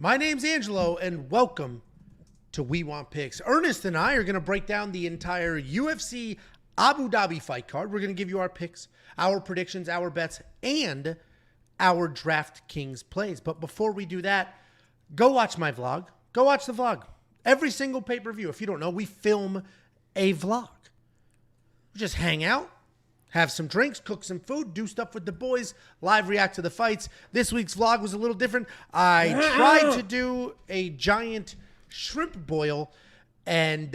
My name's Angelo, and welcome to We Want Picks. Ernest and I are going to break down the entire UFC Abu Dhabi fight card. We're going to give you our picks, our predictions, our bets, and our DraftKings plays. But before we do that, go watch my vlog. Go watch the vlog. Every single pay-per-view, if you don't know, we film a vlog. We just hang out, have some drinks, cook some food, do stuff with the boys, live react to the fights. This week's vlog was a little different. I tried to do a giant shrimp boil, and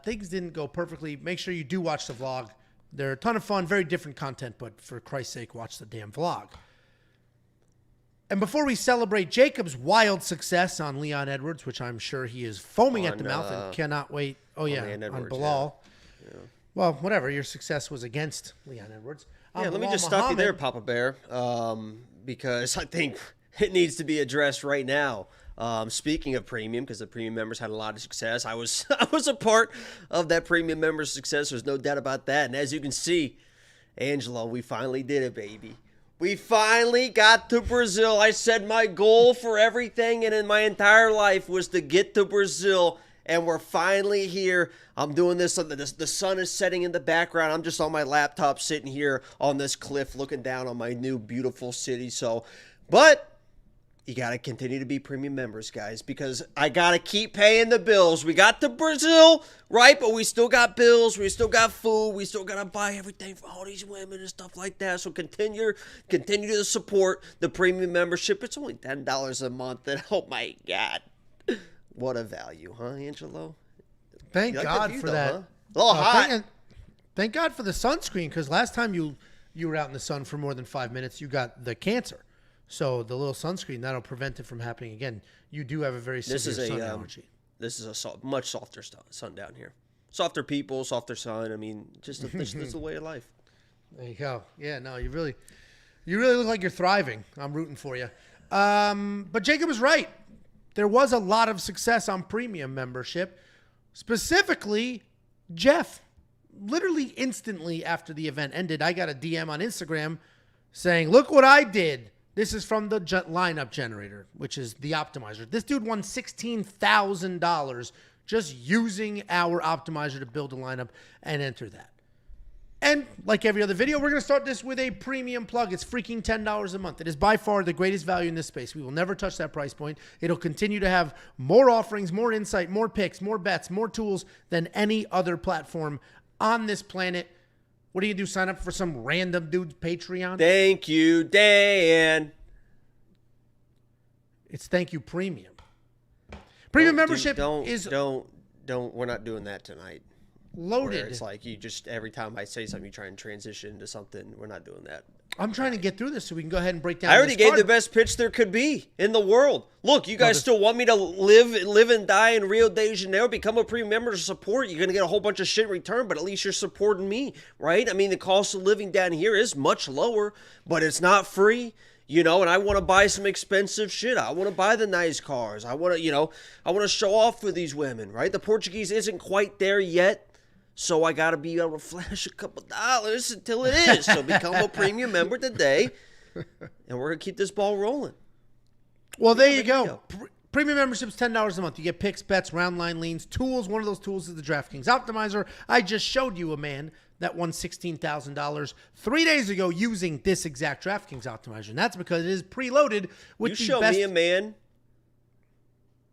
things didn't go perfectly. Make sure you do watch the vlog. They're a ton of fun, very different content, but for Christ's sake, watch the damn vlog. And before we celebrate Jacob's wild success on Leon Edwards, which I'm sure he is foaming at the mouth and cannot wait. Oh, yeah, on Bilal. Yeah. Well, whatever. Your success was against Leon Edwards. Yeah, let me just stop you there, Papa Bear, because I think it needs to be addressed right now. Speaking of premium, because the premium members had a lot of success, I was a part of that premium member success. There's no doubt about that. And as you can see, Angelo, we finally did it, baby. We finally got to Brazil. I said my goal for everything and in my entire life was to get to Brazil. And we're finally here. I'm doing this. The sun is setting in the background. I'm just on my laptop sitting here on this cliff looking down on my new beautiful city. But you got to continue to be premium members, guys, because I got to keep paying the bills. We got to Brazil, right? But we still got bills. We still got food. We still got to buy everything for all these women and stuff like that. So continue to support the premium membership. It's only $10 a month. And oh, my God. What a value, huh, Angelo? Thank God for that. Huh? A little hot. Thank God for the sunscreen, because last time you were out in the sun for more than 5 minutes, you got the cancer. So the little sunscreen, that'll prevent it from happening again. You do have a very severe sun allergy. This is a much softer sun down here. Softer people, softer sun. I mean, just the way of life. There you go. Yeah, no, you really look like you're thriving. I'm rooting for you. But Jacob was right. There was a lot of success on premium membership. Specifically, Jeff, literally instantly after the event ended, I got a DM on Instagram saying, look what I did. This is from the lineup generator, which is the optimizer. This dude won $16,000 just using our optimizer to build a lineup and enter that. And like every other video, we're going to start this with a premium plug. It's freaking $10 a month. It is by far the greatest value in this space. We will never touch that price point. It'll continue to have more offerings, more insight, more picks, more bets, more tools than any other platform on this planet. What do you do? Sign up for some random dude's Patreon? Thank you, Dan. It's thank you premium. Premium membership is... Don't. We're not doing that tonight. Loaded. It's like you just, every time I say something, you try and transition into something. We're not doing that. I'm trying to get through this so we can go ahead and break down. I already gave the best pitch there could be in the world. Look, you guys still want me to live and die in Rio de Janeiro, become a premium member to support. You're going to get a whole bunch of shit in return, but at least you're supporting me, right? I mean, the cost of living down here is much lower, but it's not free. You know, and I want to buy some expensive shit. I want to buy the nice cars. I want to show off for these women, right? The Portuguese isn't quite there yet. So I got to be able to flash a couple dollars until it is. So become a premium member today, and we're going to keep this ball rolling. Well, there you go. Premium membership's $10 a month. You get picks, bets, round line leans, tools. One of those tools is the DraftKings Optimizer. I just showed you a man that won $16,000 3 days ago using this exact DraftKings Optimizer. And that's because it is preloaded with the best. You show me a man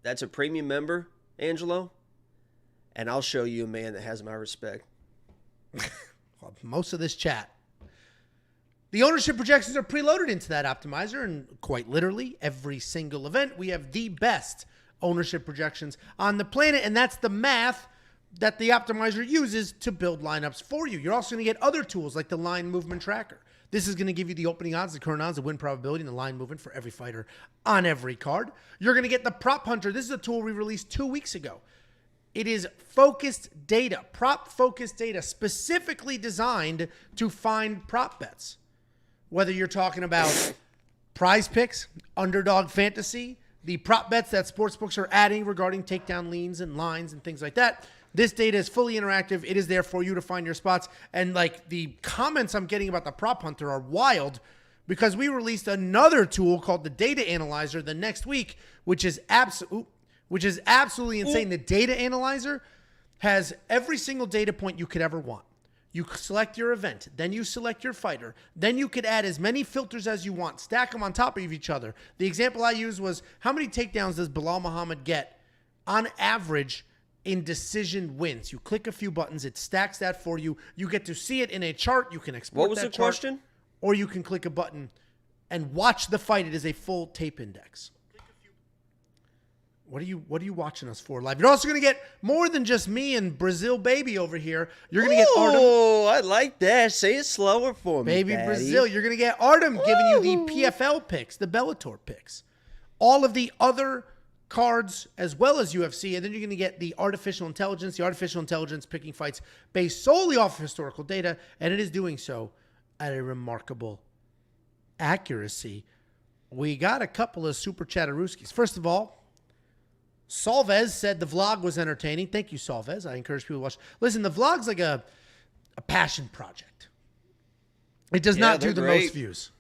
that's a premium member, Angelo, and I'll show you a man that has my respect. Well, most of this chat. The ownership projections are preloaded into that optimizer, and quite literally, every single event, we have the best ownership projections on the planet, and that's the math that the optimizer uses to build lineups for you. You're also going to get other tools like the line movement tracker. This is going to give you the opening odds, the current odds, the win probability, and the line movement for every fighter on every card. You're going to get the prop hunter. This is a tool we released 2 weeks ago. It is focused data, prop-focused data, specifically designed to find prop bets. Whether you're talking about prize picks, underdog fantasy, the prop bets that sportsbooks are adding regarding takedown leans and lines and things like that, this data is fully interactive. It is there for you to find your spots. And like the comments I'm getting about the prop hunter are wild because we released another tool called the Data Analyzer the next week, which is absolutely insane. The Data Analyzer has every single data point you could ever want. You select your event, then you select your fighter, then you could add as many filters as you want, stack them on top of each other. The example I used was, how many takedowns does Belal Muhammad get on average in decision wins? You click a few buttons, it stacks that for you. You get to see it in a chart. You can export What was that the chart, question? or you can click a button and watch the fight. It is a full tape index. What are you watching us for live? You're also going to get more than just me and Brazil Baby over here. You're going to get Artem. Oh, I like that. Say it slower for me, Baby Daddy. Brazil. You're going to get Artem giving you the PFL picks, the Bellator picks, all of the other cards as well as UFC. And then you're going to get the artificial intelligence picking fights based solely off of historical data. And it is doing so at a remarkable accuracy. We got a couple of super chatterooskies. First of all, Salvez said the vlog was entertaining. Thank you, Salvez. I encourage people to watch. Listen, the vlog's like a passion project. It does not do the most views.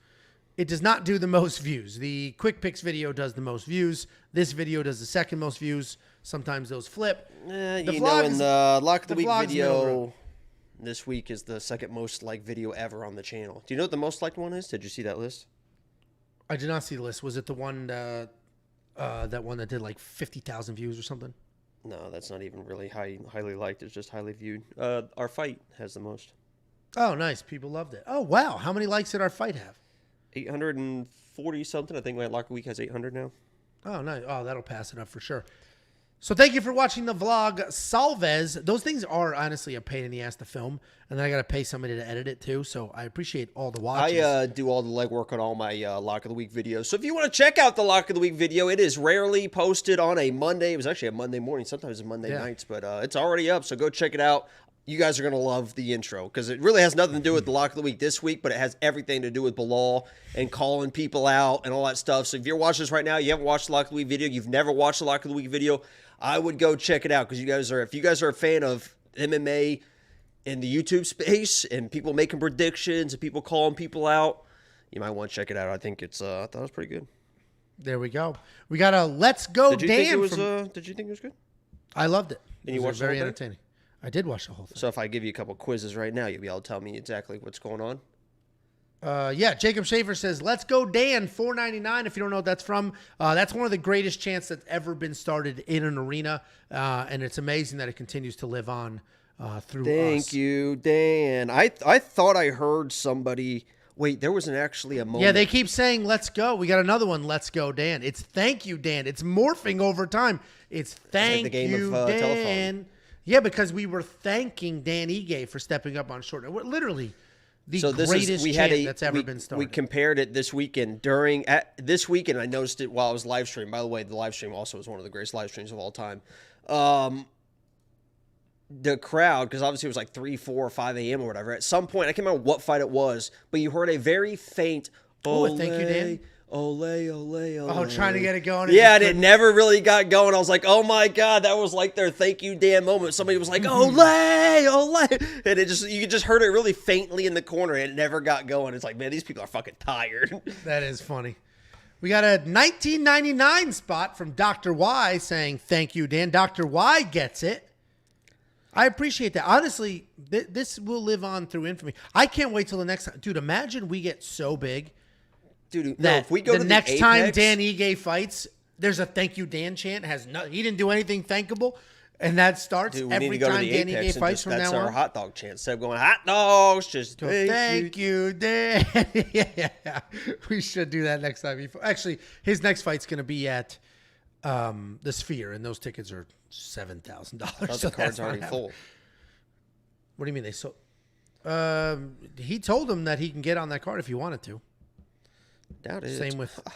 It does not do the most views. The Quick Picks video does the most views. This video does the second most views. Sometimes those flip. The Lock of the Week video this week is the second most liked video ever on the channel. Do you know what the most liked one is? Did you see that list? I did not see the list. Was it the one... that one that did like 50,000 views or something? No, that's not even really highly liked. It's just highly viewed. Our fight has the most. Oh, nice. People loved it. Oh, wow. How many likes did our fight have? 840 something. I think my Lock of the Week has 800 now. Oh, nice. Oh, that'll pass it up for sure. So thank you for watching the vlog, Salvez. Those things are honestly a pain in the ass to film, and then I got to pay somebody to edit it too. So I appreciate all the watches. I do all the legwork on all my Lock of the Week videos. So if you want to check out the Lock of the Week video, it is rarely posted on a Monday. It was actually a Monday morning. Sometimes it's Monday nights, but it's already up. So go check it out. You guys are going to love the intro because it really has nothing to do with the Lock of the Week this week, but it has everything to do with Belal and calling people out and all that stuff. So if you're watching this right now, you haven't watched the Lock of the Week video, you've never watched the Lock of the Week video, I would go check it out because if you guys are a fan of MMA in the YouTube space and people making predictions and people calling people out, you might want to check it out. I think I thought it was pretty good. There we go. We got a Let's Go Dan. Did you think it was good? I loved it. And you watched very entertaining. I did watch the whole thing. So if I give you a couple quizzes right now, you'll be able to tell me exactly what's going on. Yeah, Jacob Schaefer says, Let's Go Dan, $4.99. If you don't know what that's from, that's one of the greatest chants that's ever been started in an arena, and it's amazing that it continues to live on through us. Thank you, Dan. I thought I heard somebody... Wait, there wasn't actually a moment. Yeah, they keep saying, let's go. We got another one, Let's Go Dan. It's thank you, Dan. It's morphing over time. It's thank like the game you, of, Dan. telephone. Yeah, because we were thanking Dan Ige for stepping up on short. Literally... The greatest chant that's ever been started. We compared it this weekend this weekend. I noticed it while I was live streaming. By the way, the live stream also was one of the greatest live streams of all time. The crowd, because obviously it was like 3, 4, or 5 a.m. or whatever. At some point, I can't remember what fight it was, but you heard a very faint "Ole, thank you, Dan." Ole, ole, ole. Oh, trying to get it going. Yeah, and it never really got going. I was like, oh my God, that was like their thank you, Dan moment. Somebody was like, ole, ole. And you just heard it really faintly in the corner, and it never got going. It's like, man, these people are fucking tired. That is funny. We got a 1999 spot from Dr. Y saying, thank you, Dan. Dr. Y gets it. I appreciate that. Honestly, this will live on through infamy. I can't wait till the next time. Dude, imagine we get so big. Dude, no, if we go to the next Apex, time Dan Ige fights, there's a thank you Dan chant. He didn't do anything thankable, and that starts every time Dan Ige fights from now on. That's our hot dog chant. Instead of going hot dogs, just thank you Dan. Yeah, we should do that next time. Actually, his next fight's going to be at the Sphere, and those tickets are $7,000. So the card's already full. What do you mean they sold? He told him that he can get on that card if he wanted to. Doubt it.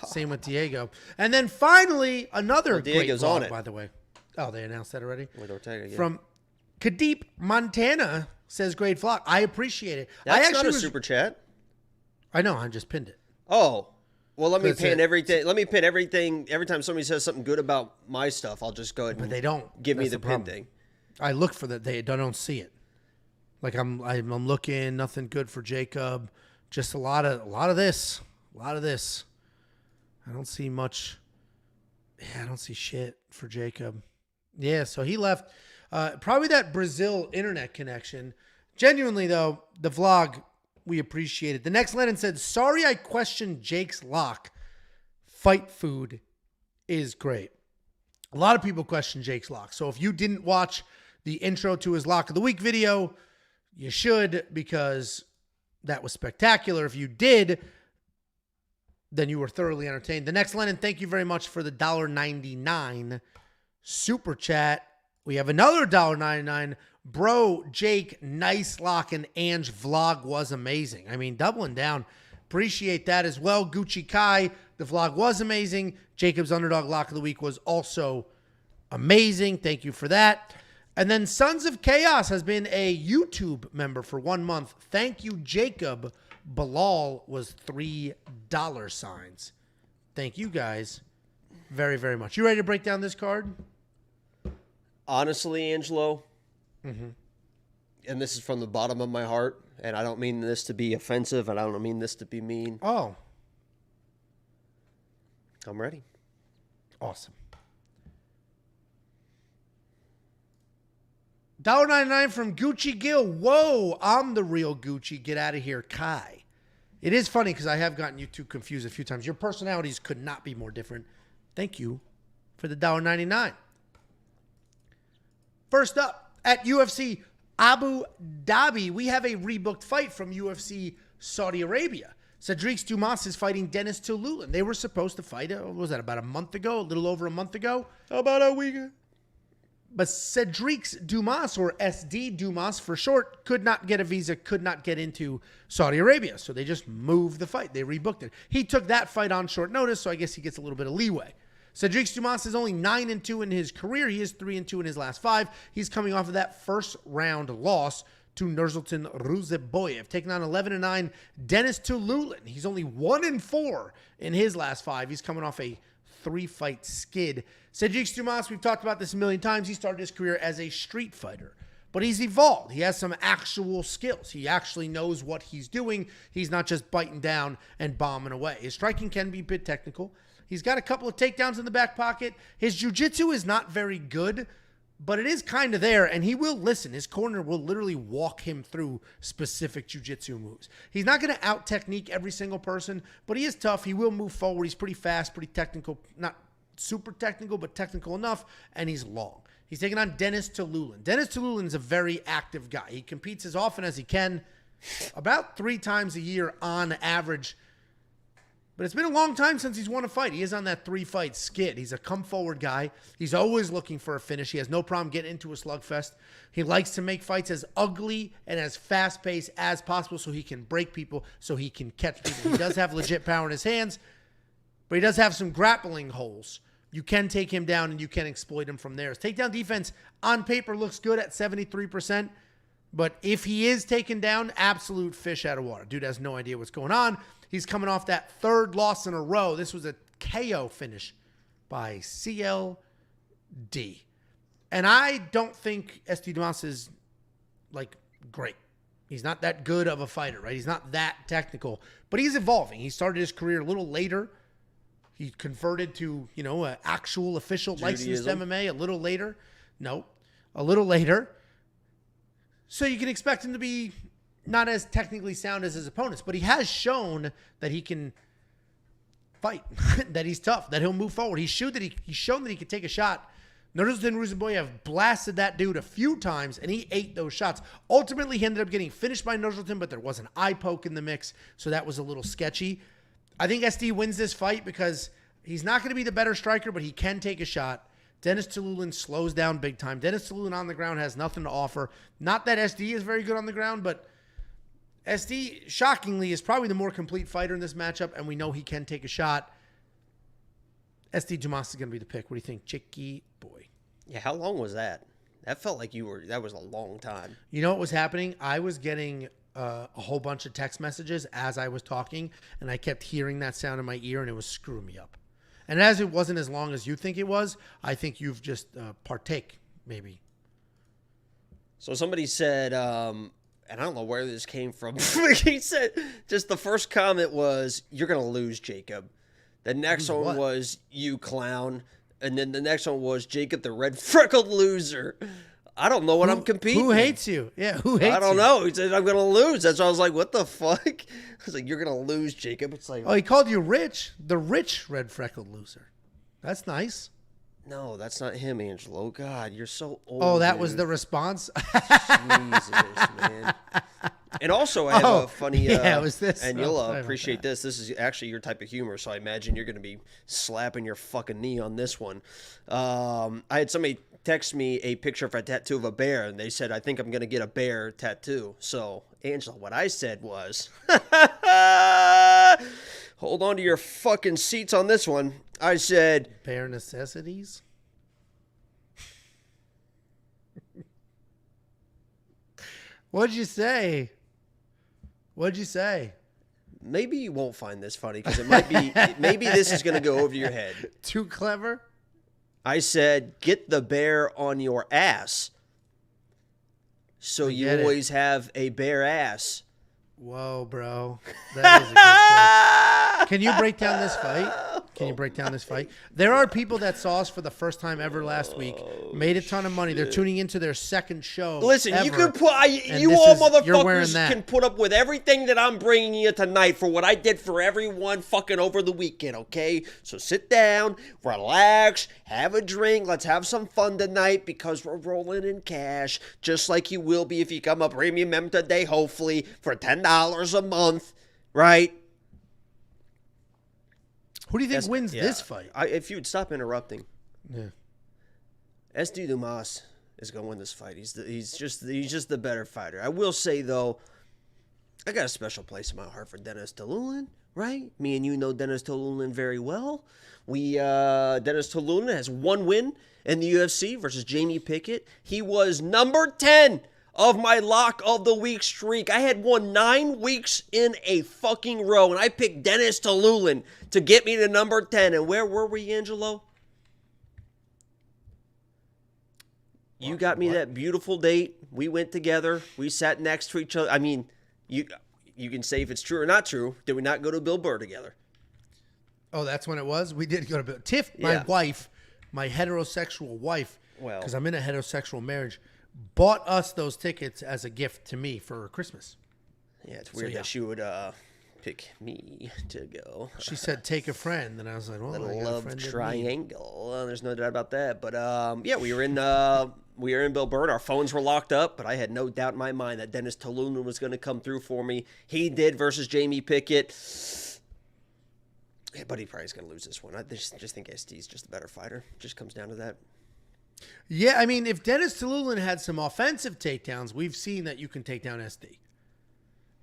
Same with Diego. And then finally, another great vlog, on it, by the way. Oh, they announced that already? With Ortega, yeah. From Kadeep, Montana, says great vlog. I appreciate it. That's not a super chat. I know. I just pinned it. Oh. Well, let me pin everything. Let me pin everything. Every time somebody says something good about my stuff, I'll just go ahead and they don't give me the pin thing. I look for that. They don't see it. Like I'm looking, nothing good for Jacob. Just a lot of this. A lot of this. I don't see much. Yeah, I don't see shit for Jacob. Yeah, so he left. Probably that Brazil internet connection. Genuinely, though, the vlog, we appreciate it. The next Lennon said, sorry I questioned Jake's lock. Fight food is great. A lot of people question Jake's lock. So if you didn't watch the intro to his Lock of the Week video, you should, because that was spectacular. If you did, then you were thoroughly entertained. The next Lennon, thank you very much for the $1.99 super chat. We have another $1.99. Bro, Jake, nice lock, and Ange vlog was amazing. I mean, doubling down. Appreciate that as well. Gucci Kai, the vlog was amazing. Jacob's Underdog Lock of the Week was also amazing. Thank you for that. And then Sons of Chaos has been a YouTube member for 1 month. Thank you, Jacob. Bilal was $3 signs. Thank you guys very, very much. You ready to break down this card? Honestly, Angelo, and this is from the bottom of my heart, and I don't mean this to be offensive, and I don't mean this to be mean. Oh. I'm ready. Awesome. $1.99 from Gucci Gill. Whoa, I'm the real Gucci. Get out of here, Kai. It is funny because I have gotten you two confused a few times. Your personalities could not be more different. Thank you for the $1.99. First up, at UFC Abu Dhabi, we have a rebooked fight from UFC Saudi Arabia. Sedriques Dumas is fighting Denis Tiuliulin. They were supposed to fight, what was that, about a month ago? A little over a month ago? About a week ago. But Sedriques Dumas, or SD Dumas for short, could not get a visa, could not get into Saudi Arabia. So they just moved the fight. They rebooked it. He took that fight on short notice, so I guess he gets a little bit of leeway. Sedriques Dumas is only 9-2 in his career. He is 3-2 in his last 5. He's coming off of that first round loss to Nursultan Ruzeboyev, taking on 11-9 Denis Tiuliulin. He's only 1-4 in his last 5. He's coming off a 3-fight skid. Sedriques Dumas, we've talked about this a million times. He started his career as a street fighter, but he's evolved. He has some actual skills. He actually knows what he's doing. He's not just biting down and bombing away. His striking can be a bit technical. He's got a couple of takedowns in the back pocket. His jiu-jitsu is not very good, but it is kind of there, and he will listen. His corner will literally walk him through specific jiu-jitsu moves. He's not going to out-technique every single person, but he is tough. He will move forward. He's pretty fast, pretty technical. Not super technical, but technical enough, and he's long. He's taking on Denis Tiuliulin. Denis Tiuliulin is a very active guy. He competes as often as he can, about 3 times a year on average. But it's been a long time since he's won a fight. He is on that 3-fight skid. He's a come-forward guy. He's always looking for a finish. He has no problem getting into a slugfest. He likes to make fights as ugly and as fast-paced as possible so he can break people, so he can catch people. He does have legit power in his hands, but he does have some grappling holes. You can take him down, and you can exploit him from there. His takedown defense on paper looks good at 73%, but if he is taken down, absolute fish out of water. Dude has no idea what's going on. He's coming off that 3rd loss in a row. This was a KO finish by CLD. And I don't think SD Dumas is, like, great. He's not that good of a fighter, right? He's not that technical. But he's evolving. He started his career a little later. He converted to, you know, an actual official licensed MMA a little later. No, a little later. So you can expect him to be not as technically sound as his opponents, but he has shown that he can fight, that he's tough, that he'll move forward. He's shown that he could take a shot. Nursultan Ruzeboyev blasted that dude a few times, and he ate those shots. Ultimately, he ended up getting finished by Nursultan, but there was an eye poke in the mix, so that was a little sketchy. I think SD wins this fight because he's not going to be the better striker, but he can take a shot. Denis Tiuliulin slows down big time. Denis Tiuliulin on the ground has nothing to offer. Not that SD is very good on the ground, but SD, shockingly, is probably the more complete fighter in this matchup, and we know he can take a shot. SD Dumas is going to be the pick. What do you think, Chicky boy? Yeah, how long was that? That felt like that was a long time. You know what was happening? I was getting a whole bunch of text messages as I was talking, and I kept hearing that sound in my ear, and it was screwing me up. And as it wasn't as long as you think it was, I think you've just partake, maybe. So somebody said, and I don't know where this came from. He said, just the first comment was, "You're gonna lose, Jacob." The next one was, "You clown," and then the next one was, "Jacob, the red freckled loser." I don't know what I'm competing. Who hates you? Yeah, who hates you? I don't know. He said, "I'm gonna lose." That's why I was like, "What the fuck?" I was like, "You're gonna lose, Jacob." It's like, oh, he called you rich, the rich red freckled loser. That's nice. No, that's not him, Angelo. God, you're so old. Oh, that was the response? Jesus, man. And also, I have a funny... it was this. And you'll appreciate this. This is actually your type of humor, so I imagine you're going to be slapping your fucking knee on this one. I had somebody text me a picture of a tattoo of a bear, and they said, "I think I'm going to get a bear tattoo." So, Angela, what I said was... Hold on to your fucking seats on this one. I said... Bare necessities? What'd you say? What'd you say? Maybe you won't find this funny because it might be... maybe this is going to go over your head. Too clever? I said, "Get the bear on your ass. So you always have a bare ass." Whoa, bro. That is a good shot. Can you break down this fight? Can you break down this fight? There are people that saw us for the first time ever last week, made a ton of money. They're tuning into their second show. Listen, ever, you can put, you all motherfuckers can put up with everything that I'm bringing you tonight for what I did for everyone fucking over the weekend, okay? So sit down, relax, have a drink. Let's have some fun tonight because we're rolling in cash, just like you will be if you come a premium member today, hopefully, for $10 a month, right? Who do you think wins this fight? If you would stop interrupting. Yeah. SD Dumas is going to win this fight. He's just the better fighter. I will say, though, I got a special place in my heart for Denis Tiuliulin, right? Me and you know Denis Tiuliulin very well. Denis Tiuliulin has one win in the UFC versus Jamie Pickett. He was number 10 of my lock of the week streak. I had won 9 weeks in a fucking row, and I picked Denis Tiuliulin to get me to number 10. And where were we, Angelo? You got me that beautiful date. We went together. We sat next to each other. I mean, you can say if it's true or not true. Did we not go to Bill Burr together? Oh, that's when it was? We did go to Bill. Tiff, my wife, my heterosexual wife, because I'm in a heterosexual marriage, bought us those tickets as a gift to me for Christmas. Yeah, it's weird that she would pick me to go. She said, "Take a friend," and I was like, "Well, little I got love a friend triangle." There's no doubt about that. But yeah, we were in Bill Burr. Our phones were locked up, but I had no doubt in my mind that Denis Tiuliulin was going to come through for me. He did versus Jamie Pickett. Yeah, but he probably is going to lose this one. I just think SD is just a better fighter. Just comes down to that. Yeah, I mean, if Denis Tiuliulin had some offensive takedowns, we've seen that you can take down SD.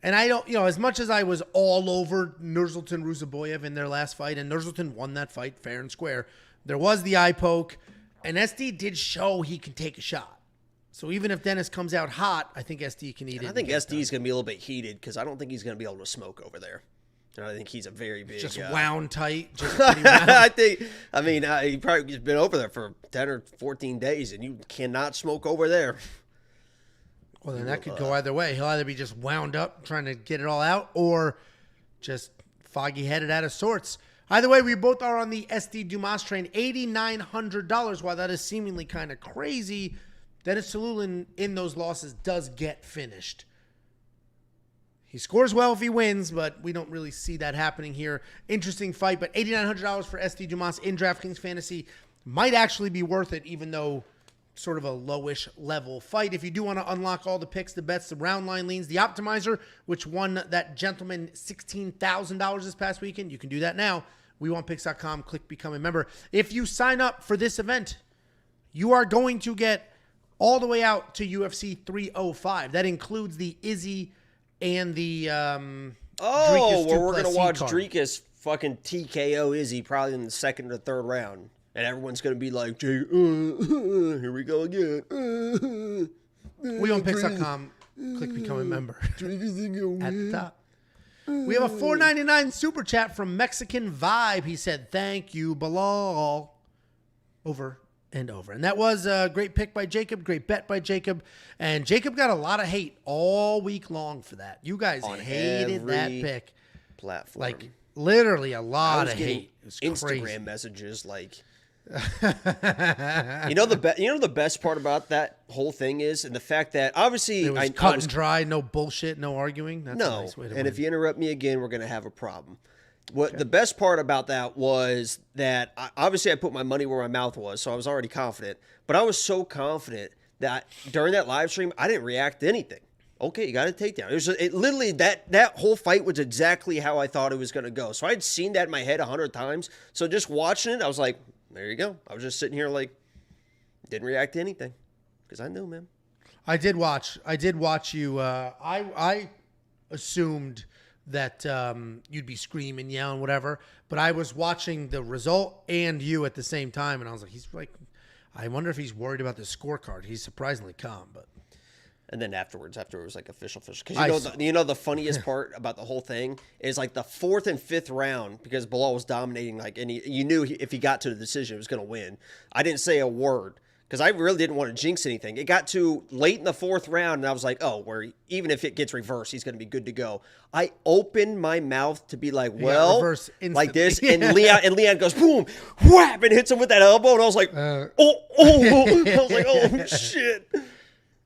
And I don't, as much as I was all over Nursultan Ruzaboyev in their last fight, and Nursultan won that fight fair and square, there was the eye poke, and SD did show he can take a shot. So even if Denis comes out hot, I think SD can eat it. I think SD is going to be a little bit heated because I don't think he's going to be able to smoke over there. And I think he's a very big... Just wound tight. Just pretty wound. He probably been over there for 10 or 14 days, and you cannot smoke over there. Well, then that could go either way. He'll either be just wound up trying to get it all out or just foggy-headed out of sorts. Either way, we both are on the SD Dumas train. $8,900. While that is seemingly kind of crazy, Denis Tiuliulin in those losses does get finished. He scores well if he wins, but we don't really see that happening here. Interesting fight, but $8,900 for SD Dumas in DraftKings Fantasy might actually be worth it, even though sort of a lowish level fight. If you do want to unlock all the picks, the bets, the round line leans, the optimizer, which won that gentleman $16,000 this past weekend, you can do that now. WeWantPicks.com, click Become a Member. If you sign up for this event, you are going to get all the way out to UFC 305. That includes the Izzy and the where we're going to watch Sedriques fucking TKO Izzy probably in the second or third round. And everyone's going to be like, here we go again. WeOwnPicks.com, click Become a Member at the top. We have a $4.99 super chat from Mexican Vibe. He said, "Thank you, Bilal." Over and over. And that was a great pick by Jacob, great bet by Jacob. And Jacob got a lot of hate all week long for that. You guys hated that pick. Platform. Like, literally a lot of hate. It was Instagram crazy. messages like... the best part about that whole thing is, and the fact that obviously it was cut and dry, no bullshit, no arguing. That's a nice way to win. If you interrupt me again, we're going to have a problem. The best part about that was that obviously I put my money where my mouth was, so I was already confident. But I was so confident that during that live stream, I didn't react to anything. Okay, you got a takedown. It literally that whole fight was exactly how I thought it was going to go. So I'd seen that in my head 100 times. So just watching it, I was like, there you go. I was just sitting here like, didn't react to anything because I knew, man. I did watch you. I assumed that you'd be screaming, yelling, whatever. But I was watching the result and you at the same time, and I was like, I wonder if he's worried about the scorecard. He's surprisingly calm, but. And then after it was like official. Because the funniest part about the whole thing is like the 4th and 5th round, because Bilal was dominating, like, and you knew if he got to the decision, he was going to win. I didn't say a word because I really didn't want to jinx anything. It got to late in the 4th round, and I was like, oh, even if it gets reversed, he's going to be good to go. I opened my mouth to be like, well, like this, and Leon goes, boom, whap, and hits him with that elbow, and I was like, I was like, oh, shit.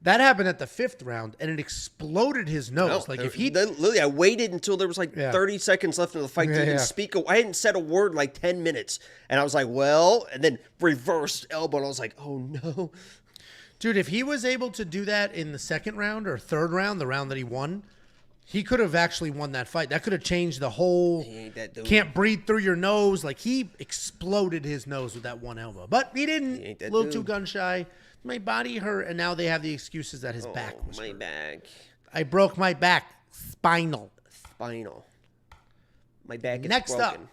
That happened at the 5th round, and it exploded his nose. Literally, I waited until there was 30 seconds left in the fight to even speak. I hadn't said a word in like 10 minutes, and I was like, well, and then reversed elbow, and I was like, oh no. Dude, if he was able to do that in the 2nd round or 3rd round, the round that he won, he could have actually won that fight. That could have changed the whole can't breathe through your nose. Like, he exploded his nose with that one elbow. But he didn't. A little too gun shy. My body hurt, and now they have the excuses that his back was hurt. Back. I broke my back. Spinal. My back is broken.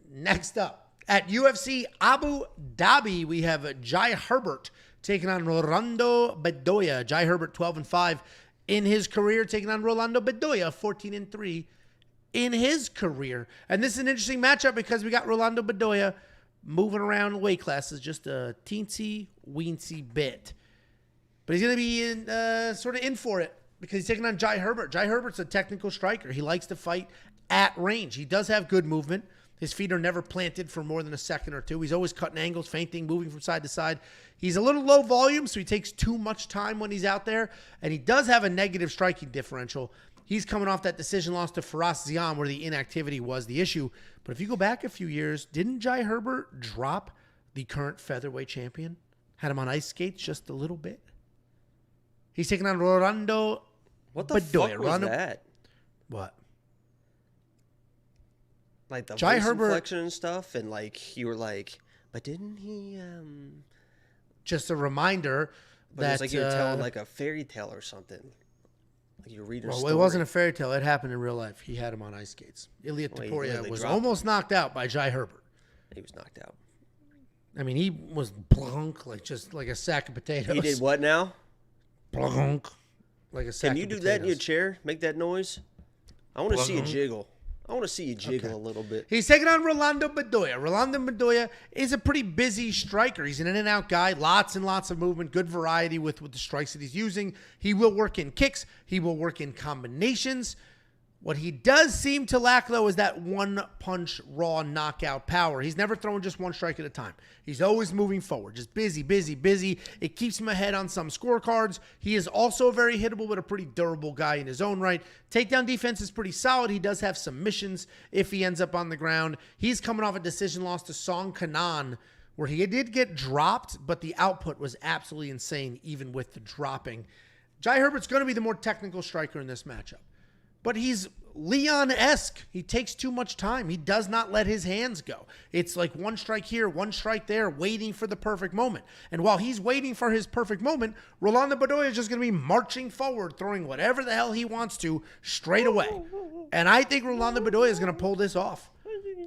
Next up, at UFC Abu Dhabi, we have Jai Herbert taking on Rolando Bedoya. Jai Herbert 12-5 in his career, taking on Rolando Bedoya 14-3 in his career. And this is an interesting matchup because we got Rolando Bedoya moving around weight classes just a teensy-weensy bit. But he's going to be sort of in for it because he's taking on Jai Herbert. Jai Herbert's a technical striker. He likes to fight at range. He does have good movement. His feet are never planted for more than a second or two. He's always cutting angles, feinting, moving from side to side. He's a little low volume, so he takes too much time when he's out there. And he does have a negative striking differential. He's coming off that decision loss to Faraz Ziam where the inactivity was the issue. But if you go back a few years, didn't Jai Herbert drop the current featherweight champion? Had him on ice skates just a little bit. He's taking on Rolando. What the fuck was that? What? Like the Jai voice Herbert inflection and stuff, and like you were like, but didn't he? Just a reminder that it was like you were telling like a fairy tale or something. Like you read. Well, it wasn't a fairy tale. It happened in real life. He had him on ice skates. Ilia Topuria was almost knocked out by Jai Herbert. He was knocked out. I mean, he was blunk, like just like a sack of potatoes. He did what now? Blunk, like a sack of potatoes. Can you do that in your chair? Make that noise? I want to see a jiggle. I want to see you jiggle a little bit. He's taking on Rolando Bedoya. Rolando Bedoya is a pretty busy striker. He's an in-and-out guy, lots and lots of movement, good variety with the strikes that he's using. He will work in kicks. He will work in combinations. What he does seem to lack, though, is that one-punch raw knockout power. He's never throwing just one strike at a time. He's always moving forward, just busy, busy, busy. It keeps him ahead on some scorecards. He is also very hittable, but a pretty durable guy in his own right. Takedown defense is pretty solid. He does have submissions if he ends up on the ground. He's coming off a decision loss to Song Kanan, where he did get dropped, but the output was absolutely insane, even with the dropping. Jai Herbert's going to be the more technical striker in this matchup. But he's Leon-esque. He takes too much time. He does not let his hands go. It's like one strike here, one strike there, waiting for the perfect moment. And while he's waiting for his perfect moment, Rolando Bedoya is just going to be marching forward, throwing whatever the hell he wants to straight away. And I think Rolando Bedoya is going to pull this off.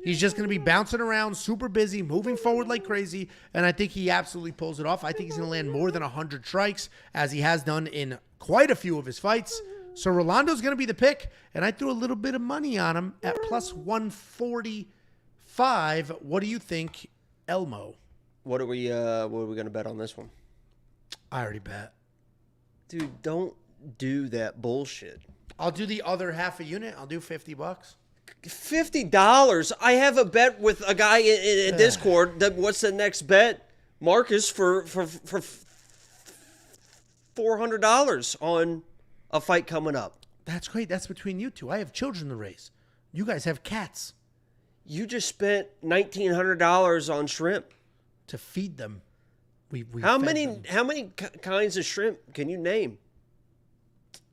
He's just going to be bouncing around, super busy, moving forward like crazy, and I think he absolutely pulls it off. I think he's going to land more than 100 strikes, as he has done in quite a few of his fights. So Rolando's going to be the pick, and I threw a little bit of money on him at plus 145. What do you think, Elmo? What are we gonna bet on this one? I already bet. Dude, don't do that bullshit. I'll do the other half a unit. I'll do $50. $50. I have a bet with a guy in Discord. What's the next bet, Marcus, for $400 on a fight coming up? That's great. That's between you two. I have children to raise. You guys have cats. You just spent $1,900 on shrimp To feed them. We how fed many them. kinds of shrimp can you name?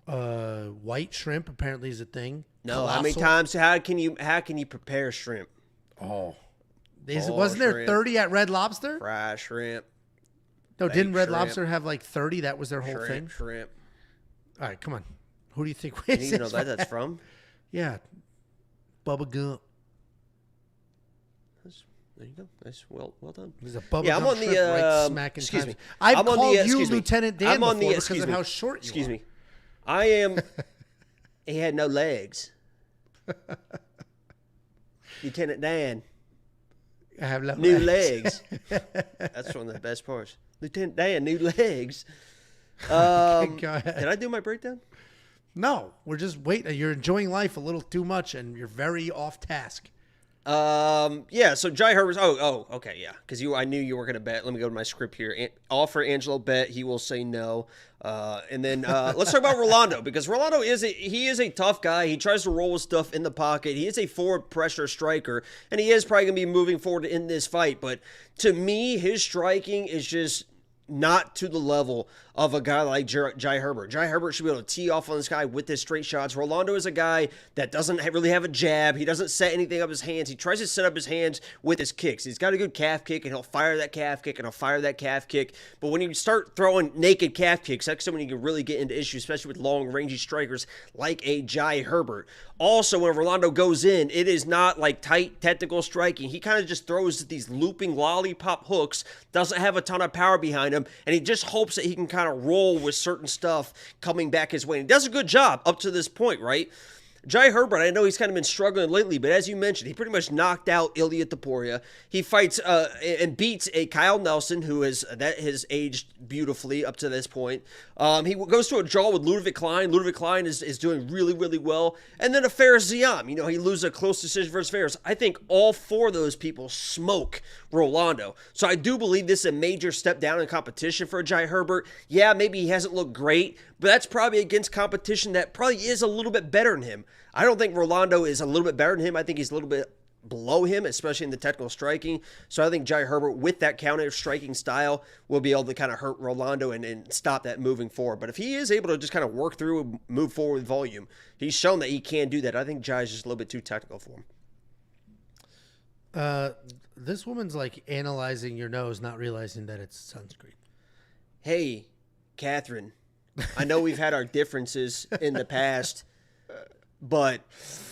White shrimp apparently is a thing. No, how many times? How can you prepare shrimp? Oh, wasn't there shrimp. 30 at Red Lobster? Fried shrimp. No, didn't Red shrimp. Lobster have like 30? That was their whole thing. Shrimp. All right, come on. Who do you think? You need to know that that's from? Yeah, Bubba Gump. There you go. Nice. Well done. There's a Bubba Yeah, I'm Gump on the. shrimp right smack in Excuse time. me. I've I'm on called the, you excuse me. Lieutenant Dan I'm on before the. because of how short you Excuse are. me. I am. He had no legs. Lieutenant Dan. I have no New legs. That's one of the best parts. Lieutenant Dan, new legs. Go ahead. Did I do my breakdown? No, we're just waiting. You're enjoying life a little too much, and you're very off task. Yeah. So Jai Herbert. Okay, yeah. Because I knew you were gonna bet. Let me go to my script here. Offer Angelo bet. He will say no. And then let's talk about Rolando, because Rolando is a tough guy. He tries to roll with stuff in the pocket. He is a forward pressure striker, and he is probably gonna be moving forward in this fight. But to me, his striking is just not to the level of a guy like Jai Herbert. Jai Herbert should be able to tee off on this guy with his straight shots. Rolando is a guy that doesn't really have a jab. He doesn't set anything up his hands. He tries to set up his hands with his kicks. He's got a good calf kick, and he'll fire that calf kick, and he'll fire that calf kick. But when you start throwing naked calf kicks, that's when you can really get into issues, especially with long, rangy strikers like a Jai Herbert. Also, when Rolando goes in, it is not like tight, technical striking. He kind of just throws these looping lollipop hooks, doesn't have a ton of power behind him, and he just hopes that he can kind of roll with certain stuff coming back his way. And he does a good job up to this point, right? Jai Herbert, I know he's kind of been struggling lately, but as you mentioned, he pretty much knocked out Ilia Topuria. He fights and beats a Kyle Nelson, who has aged beautifully up to this point. He goes to a draw with Ludovic Klein. Ludovic Klein is doing really, really well. And then a Fares Ziam. He loses a close decision versus Fares. I think all four of those people smoke Rolando. So I do believe this is a major step down in competition for Jai Herbert. Yeah, maybe he hasn't looked great, but that's probably against competition that probably is a little bit better than him. I don't think Rolando is a little bit better than him. I think he's a little bit below him, especially in the technical striking. So I think Jai Herbert, with that counter striking style, will be able to kind of hurt Rolando and stop that moving forward. But if he is able to just kind of work through and move forward with volume, he's shown that he can do that. I think Jai is just a little bit too technical for him. This woman's like analyzing your nose, not realizing that it's sunscreen. Hey, Catherine, I know we've had our differences in the past, but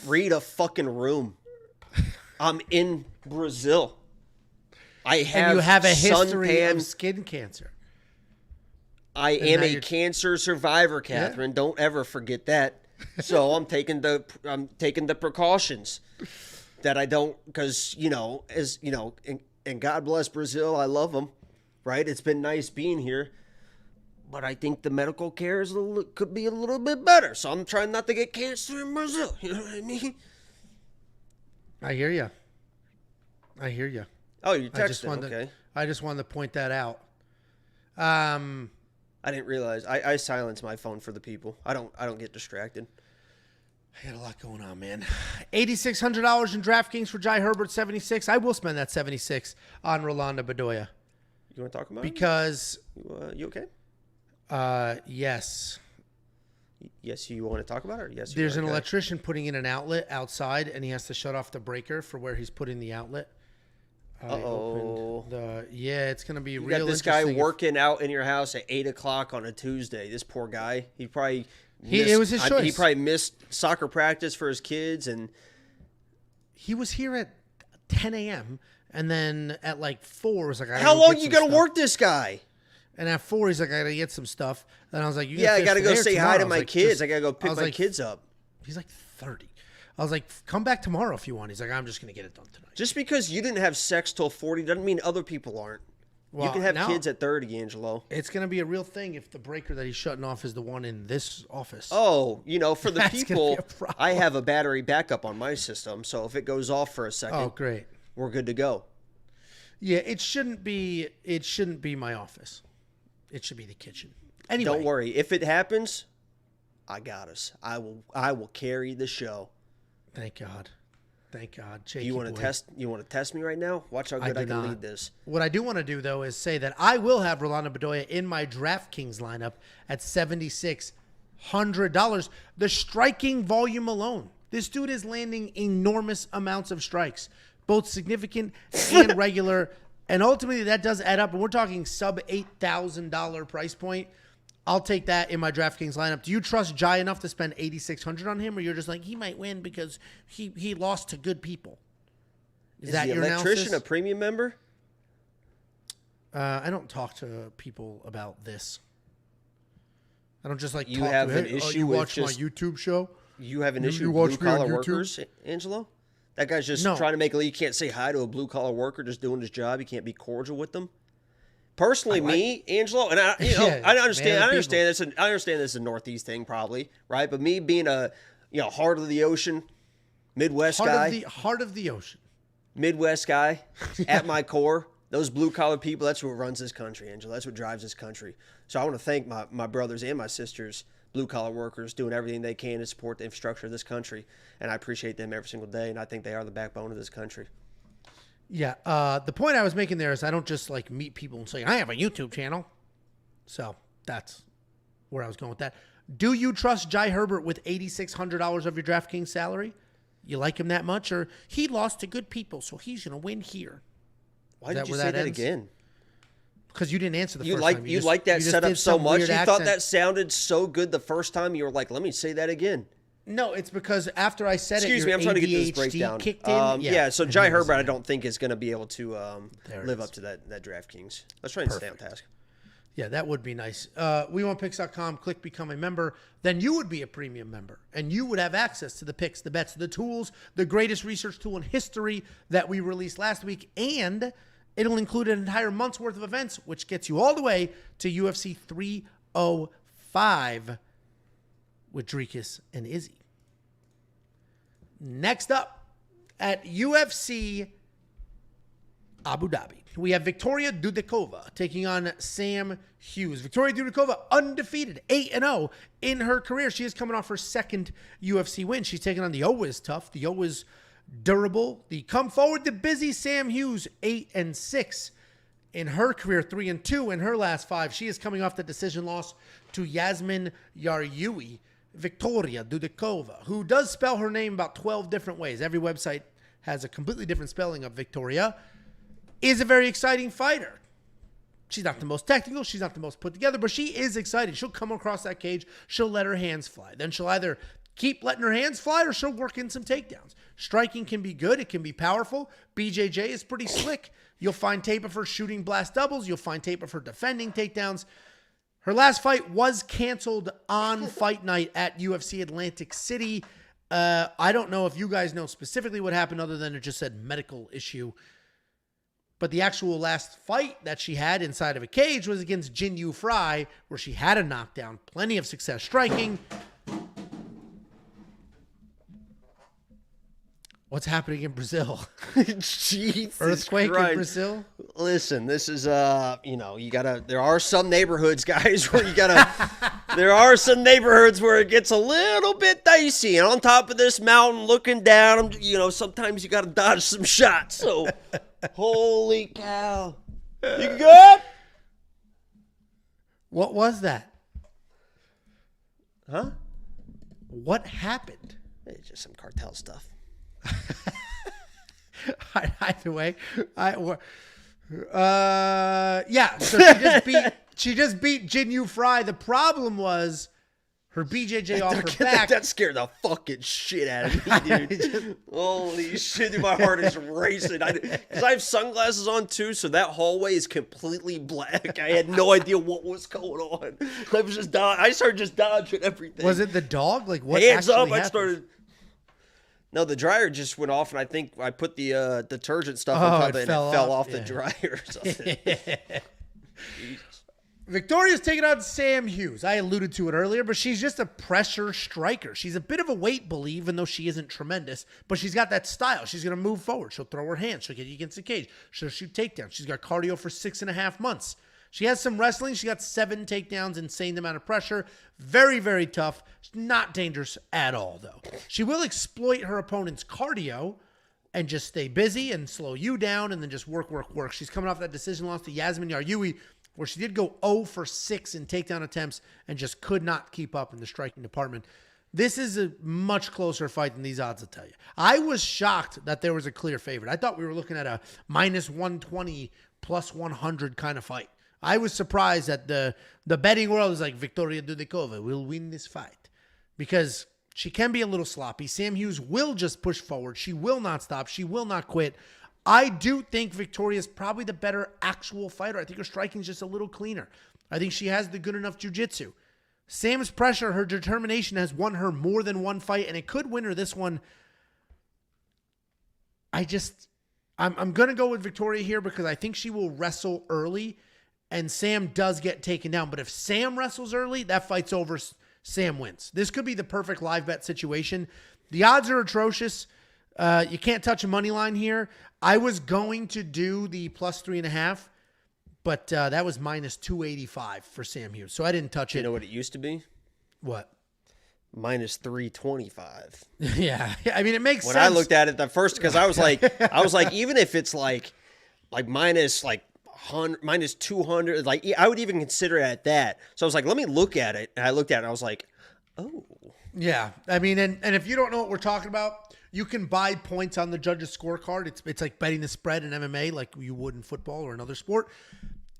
read a fucking room. I'm in Brazil. And you have a history of skin cancer. I am a cancer survivor, Catherine. Yeah. Don't ever forget that. So I'm taking the precautions that I don't, because and God bless Brazil. I love them. Right? It's been nice being here. But I think the medical care could be a little bit better. So I'm trying not to get cancer in Brazil. You know what I mean? I hear you. Oh, you texted. Okay. I just wanted to point that out. I didn't realize. I silence my phone for the people. I don't get distracted. I got a lot going on, man. $8,600 in DraftKings for Jai Herbert, 76. I will spend that 76 on Rolando Bedoya. You want to talk about because it? You okay? Yes. Yes, you want to talk about it? Or yes. There's an electrician putting in an outlet outside, and he has to shut off the breaker for where he's putting the outlet. Yeah, it's gonna be real. You got this guy working out in your house at 8:00 on a Tuesday. This poor guy. It was his choice. He probably missed soccer practice for his kids, and he was here at 10 a.m. and then at like 4, was like, how long you gonna work this guy? And at 4, he's like, I gotta get some stuff. And I was like, I gotta go say hi to my kids. I gotta go pick my kids up. He's like 30. I was like, come back tomorrow if you want. He's like, I'm just gonna get it done tonight. Just because you didn't have sex till 40 doesn't mean other people aren't. Well, you can have now kids at 30, Angelo. It's going to be a real thing if the breaker that he's shutting off is the one in this office. Oh, for the That's people, gonna be a problem. I have a battery backup on my system, so if it goes off for a second, Oh, great. we're good to go. Yeah, it shouldn't be my office. It should be the kitchen. Anyway, Don't worry. If it happens, I got us. I will carry the show. Thank God. Thank God. You want to test me right now? Watch how good I can lead this. What I do want to do, though, is say that I will have Rolando Bedoya in my DraftKings lineup at $7,600. The striking volume alone. This dude is landing enormous amounts of strikes, both significant and regular. And ultimately, that does add up. And we're talking sub $8,000 price point. I'll take that in my DraftKings lineup. Do you trust Jai enough to spend $8,600 on him, or you're just like, he might win because he lost to good people? Is that the your electrician analysis? a premium member? I don't talk to people about this. I don't just like You talk have to an hey, issue you with watch my just- YouTube show? You have an You issue watch with me on blue-collar YouTube? workers, Angelo? That guy's just No. trying to make you can't say hi to a blue-collar worker just doing his job. You can't be cordial with them. Personally, me, Angelo, and I understand. I understand this. I understand this is a Northeast thing, probably, right? But me being a, heart of the ocean, Midwest guy, Heart of the ocean. Midwest guy, at my core, those blue-collar people. That's what runs this country, Angelo. That's what drives this country. So I want to thank my brothers and my sisters, blue-collar workers, doing everything they can to support the infrastructure of this country, and I appreciate them every single day. And I think they are the backbone of this country. Yeah. The point I was making there is I don't just like meet people and say, I have a YouTube channel. So that's where I was going with that. Do you trust Jai Herbert with $8,600 of your DraftKings salary? You like him that much? Or he lost to good people, so he's going to win here. Why did you say that again? Because you didn't answer the You first like time. you like that setup so much. You thought accent. that sounded so good the first time. You were like, "Let me say that again." No, it's because after I said Excuse it, me, your I'm trying to get ADHD this breakdown. kicked in. So Jai Herbert, I don't think is going to be able to live up to that DraftKings. Let's try and stay on task. Yeah, that would be nice. WeWantPicks.com, click Become a Member. Then you would be a premium member, and you would have access to the picks, the bets, the tools, the greatest research tool in history that we released last week, and it'll include an entire month's worth of events, which gets you all the way to UFC 305 with Sedriques and Izzy. Next up at UFC Abu Dhabi, we have Victoria Dudakova taking on Sam Hughes. Victoria Dudakova, undefeated, 8-0 in her career. She is coming off her second UFC win. She's taking on the always tough, the always durable, the come forward, the busy Sam Hughes, 8-6 in her career, 3-2 in her last 5. She is coming off the decision loss to Yasmin Yaryui. Victoria Dudakova, who does spell her name about 12 different ways. Every website has a completely different spelling of Victoria, is a very exciting fighter. She's not the most technical. She's not the most put together, but she is exciting. She'll come across that cage. She'll let her hands fly. Then she'll either keep letting her hands fly or she'll work in some takedowns. Striking can be good. It can be powerful. BJJ is pretty slick. You'll find tape of her shooting blast doubles. You'll find tape of her defending takedowns. Her last fight was canceled on fight night at UFC Atlantic City. I don't know if you guys know specifically what happened other than it just said medical issue. But the actual last fight that she had inside of a cage was against Jin Yu Fry, where she had a knockdown, plenty of success striking. What's happening in Brazil? Jesus Earthquake Christ. in Brazil? Listen, this is there are some neighborhoods, guys, where there are some neighborhoods where it gets a little bit dicey. And on top of this mountain looking down, sometimes you gotta dodge some shots. So holy cow. You good? What was that? Huh? What happened? It's just some cartel stuff. Either way, so she just beat Jin Yu Fry. The problem was her BJJ off her back. That scared the fucking shit out of me, dude. Holy shit, dude, my heart is racing. Because I have sunglasses on too, so that hallway is completely black. I had no idea what was going on. I started just dodging everything. Was it the dog? Like what? Hands up! Happened? I started. No, the dryer just went off, and I think I put the detergent stuff on top of it, and it fell off the dryer or something. Victoria's taking on Sam Hughes. I alluded to it earlier, but she's just a pressure striker. She's a bit of a weight bully, even though she isn't tremendous, but she's got that style. She's going to move forward. She'll throw her hands. She'll get you against the cage. She'll shoot takedowns. She's got cardio for 6.5 months. She has some wrestling. She got 7 takedowns, insane amount of pressure. Very, very tough. Not dangerous at all, though. She will exploit her opponent's cardio and just stay busy and slow you down and then just work. She's coming off that decision loss to Yasmin Yaryui, where she did go 0 for 6 in takedown attempts and just could not keep up in the striking department. This is a much closer fight than these odds will tell you. I was shocked that there was a clear favorite. I thought we were looking at a -120, +100 kind of fight. I was surprised that the betting world is like, Victoria Dudakova will win this fight because she can be a little sloppy. Sam Hughes will just push forward. She will not stop. She will not quit. I do think Victoria is probably the better actual fighter. I think her striking is just a little cleaner. I think she has the good enough jiu-jitsu. Sam's pressure, her determination has won her more than one fight, and it could win her this one. I'm going to go with Victoria here because I think she will wrestle early, and Sam does get taken down. But if Sam wrestles early, that fight's over. Sam wins. This could be the perfect live bet situation. The odds are atrocious. You can't touch a money line here. I was going to do the +3.5, but that was -285 for Sam Hughes, so I didn't touch it. You know what it used to be? What? -325. Yeah, I mean, it makes sense. When I looked at it the first, because I was like, even if it's like minus like 100, -200, like I would even consider it at that. So I was like, let me look at it, and I looked at it, and I was like, oh. Yeah, I mean, and if you don't know what we're talking about, you can buy points on the judge's scorecard. It's like betting the spread in MMA, like you would in football or another sport.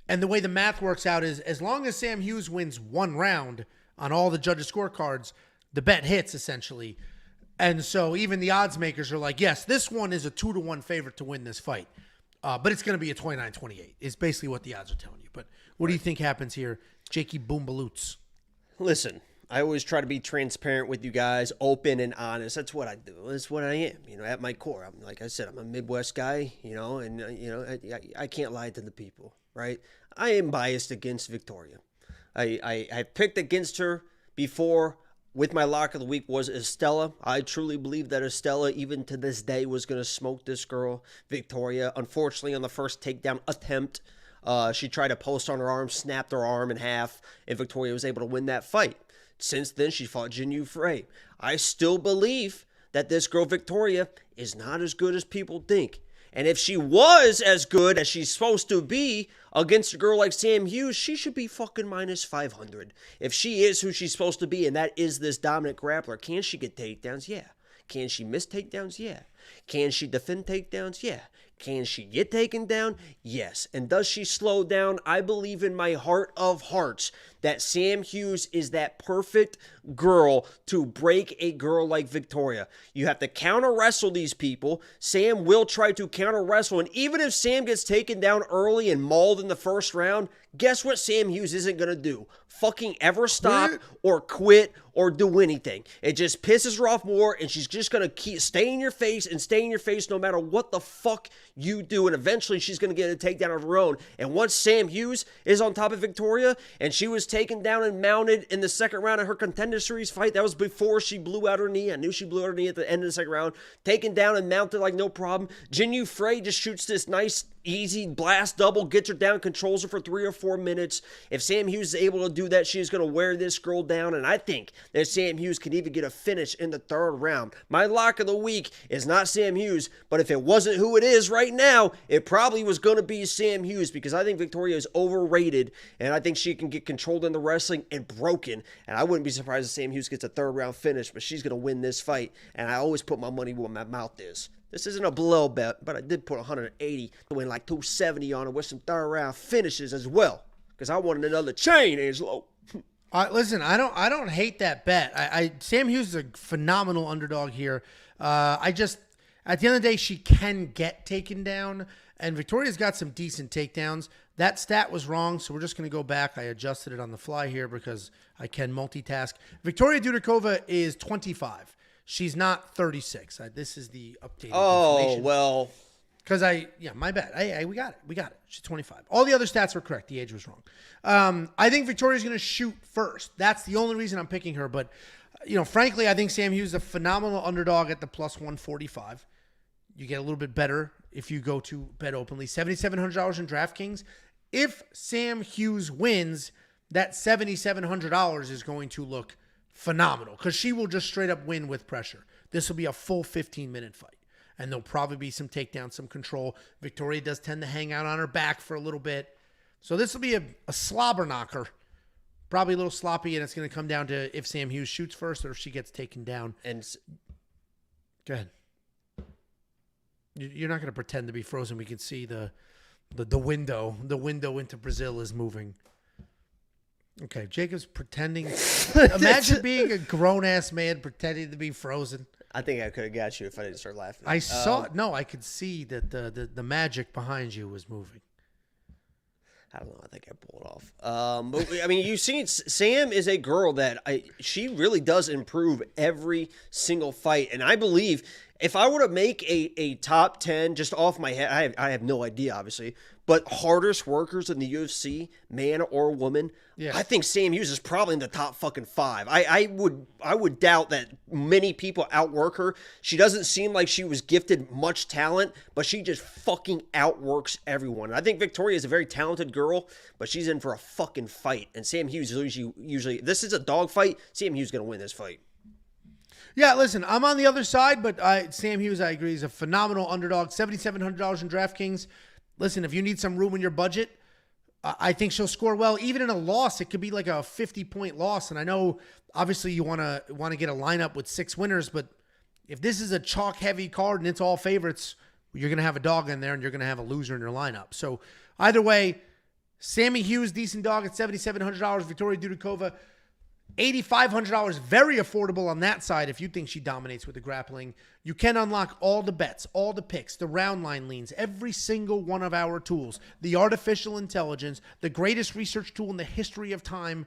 And the way the math works out is, as long as Sam Hughes wins one round on all the judges' scorecards, the bet hits essentially. And so even the odds makers are like, yes, this one is a 2-1 favorite to win this fight. But it's going to be a 29-28 is basically what the odds are telling you. But what do you think happens here, Jakey Boombaloots? Listen, I always try to be transparent with you guys, open and honest. That's what I do. That's what I am, at my core. I'm, like I said, I'm a Midwest guy, and, I can't lie to the people, right? I am biased against Victoria. I picked against her before. With my lock of the week was Estella. I truly believe that Estella, even to this day, was going to smoke this girl, Victoria. Unfortunately, on the first takedown attempt, she tried to post on her arm, snapped her arm in half, and Victoria was able to win that fight. Since then, she fought Jinyu Frey. I still believe that this girl, Victoria, is not as good as people think. And if she was as good as she's supposed to be against a girl like Sam Hughes, she should be fucking -500. If she is who she's supposed to be, and that is this dominant grappler, can she get takedowns? Yeah. Can she miss takedowns? Yeah. Can she defend takedowns? Yeah. Can she get taken down? Yes. And does she slow down? I believe in my heart of hearts that Sam Hughes is that perfect girl to break a girl like Victoria. You have to counter wrestle these people. Sam will try to counter wrestle. And even if Sam gets taken down early and mauled in the first round, guess what Sam Hughes isn't going to do? Fucking ever stop or quit or do anything. It just pisses her off more, and she's just going to keep stay in your face and stay in your face no matter what the fuck you do. And eventually she's going to get a takedown of her own. And once Sam Hughes is on top of Victoria, and she was taken down and mounted in the second round of her Contender Series fight, that was before she blew out her knee. I knew she blew out her knee at the end of the second round. Taken down and mounted like no problem. Jinyu Frey just shoots this nice, easy blast double, gets her down, controls her for 3 or 4 minutes. If Sam Hughes is able to do that, she is going to wear this girl down, and I think that Sam Hughes can even get a finish in the third round. My lock of the week is not Sam Hughes, but if it wasn't who it is right now, it probably was going to be Sam Hughes, because I think Victoria is overrated, and I think she can get controlled in the wrestling and broken, and I wouldn't be surprised if Sam Hughes gets a third round finish, but she's going to win this fight, and I always put my money where my mouth is. This isn't a blow bet, but I did put 180 to win like 270 on it with some third round finishes as well, because I wanted another chain, Angelo. Listen, I don't hate that bet. Sam Hughes is a phenomenal underdog here. At the end of the day, she can get taken down, and Victoria's got some decent takedowns. That stat was wrong, so we're just going to go back. I adjusted it on the fly here because I can multitask. Victoria Dudakova is 25. She's not 36. This is the updated information. Well. Because my bad. We got it. She's 25. All the other stats were correct. The age was wrong. I think Victoria's going to shoot first. That's the only reason I'm picking her. But, frankly, I think Sam Hughes is a phenomenal underdog at the plus 145. You get a little bit better if you go to bet openly. $7,700 in DraftKings. If Sam Hughes wins, that $7,700 is going to look phenomenal because she will just straight up win with pressure. This will be a full 15-minute fight. And there'll probably be some takedown, some control. Victoria does tend to hang out on her back for a little bit. So this will be a slobber knocker. Probably a little sloppy, and it's going to come down to if Sam Hughes shoots first or if she gets taken down. And go ahead. You're not going to pretend to be frozen. We can see the window. The window into Brazil is moving. Okay, Jacob's pretending. Imagine being a grown-ass man pretending to be frozen. I think I could have got you if I didn't start laughing. I saw it. No, I could see that the magic behind you was moving. I don't know. I think I pulled it off. But, I mean, you've seen Sam is a girl that she really does improve every single fight. And I believe if I were to make a top 10 just off my head, I have no idea, obviously, but hardest workers in the UFC, man or woman, I think Sam Hughes is probably in the top fucking 5. I would doubt that many people outwork her. She doesn't seem like she was gifted much talent, but she just fucking outworks everyone. And I think Victoria is a very talented girl, but she's in for a fucking fight. And Sam Hughes is usually this is a dog fight. Sam Hughes is going to win this fight. Yeah, listen, I'm on the other side, but Sam Hughes, I agree, is a phenomenal underdog. $7,700 in DraftKings. Listen, if you need some room in your budget, I think she'll score well. Even in a loss, it could be like a 50-point loss. And I know, obviously, you want to get a lineup with 6 winners, but if this is a chalk-heavy card and it's all favorites, you're going to have a dog in there and you're going to have a loser in your lineup. So either way, Sammy Hughes, decent dog at $7,700. Victoria Dudakova, $8,500, very affordable on that side if you think she dominates with the grappling. You can unlock all the bets, all the picks, the round line leans, every single one of our tools, the artificial intelligence, the greatest research tool in the history of time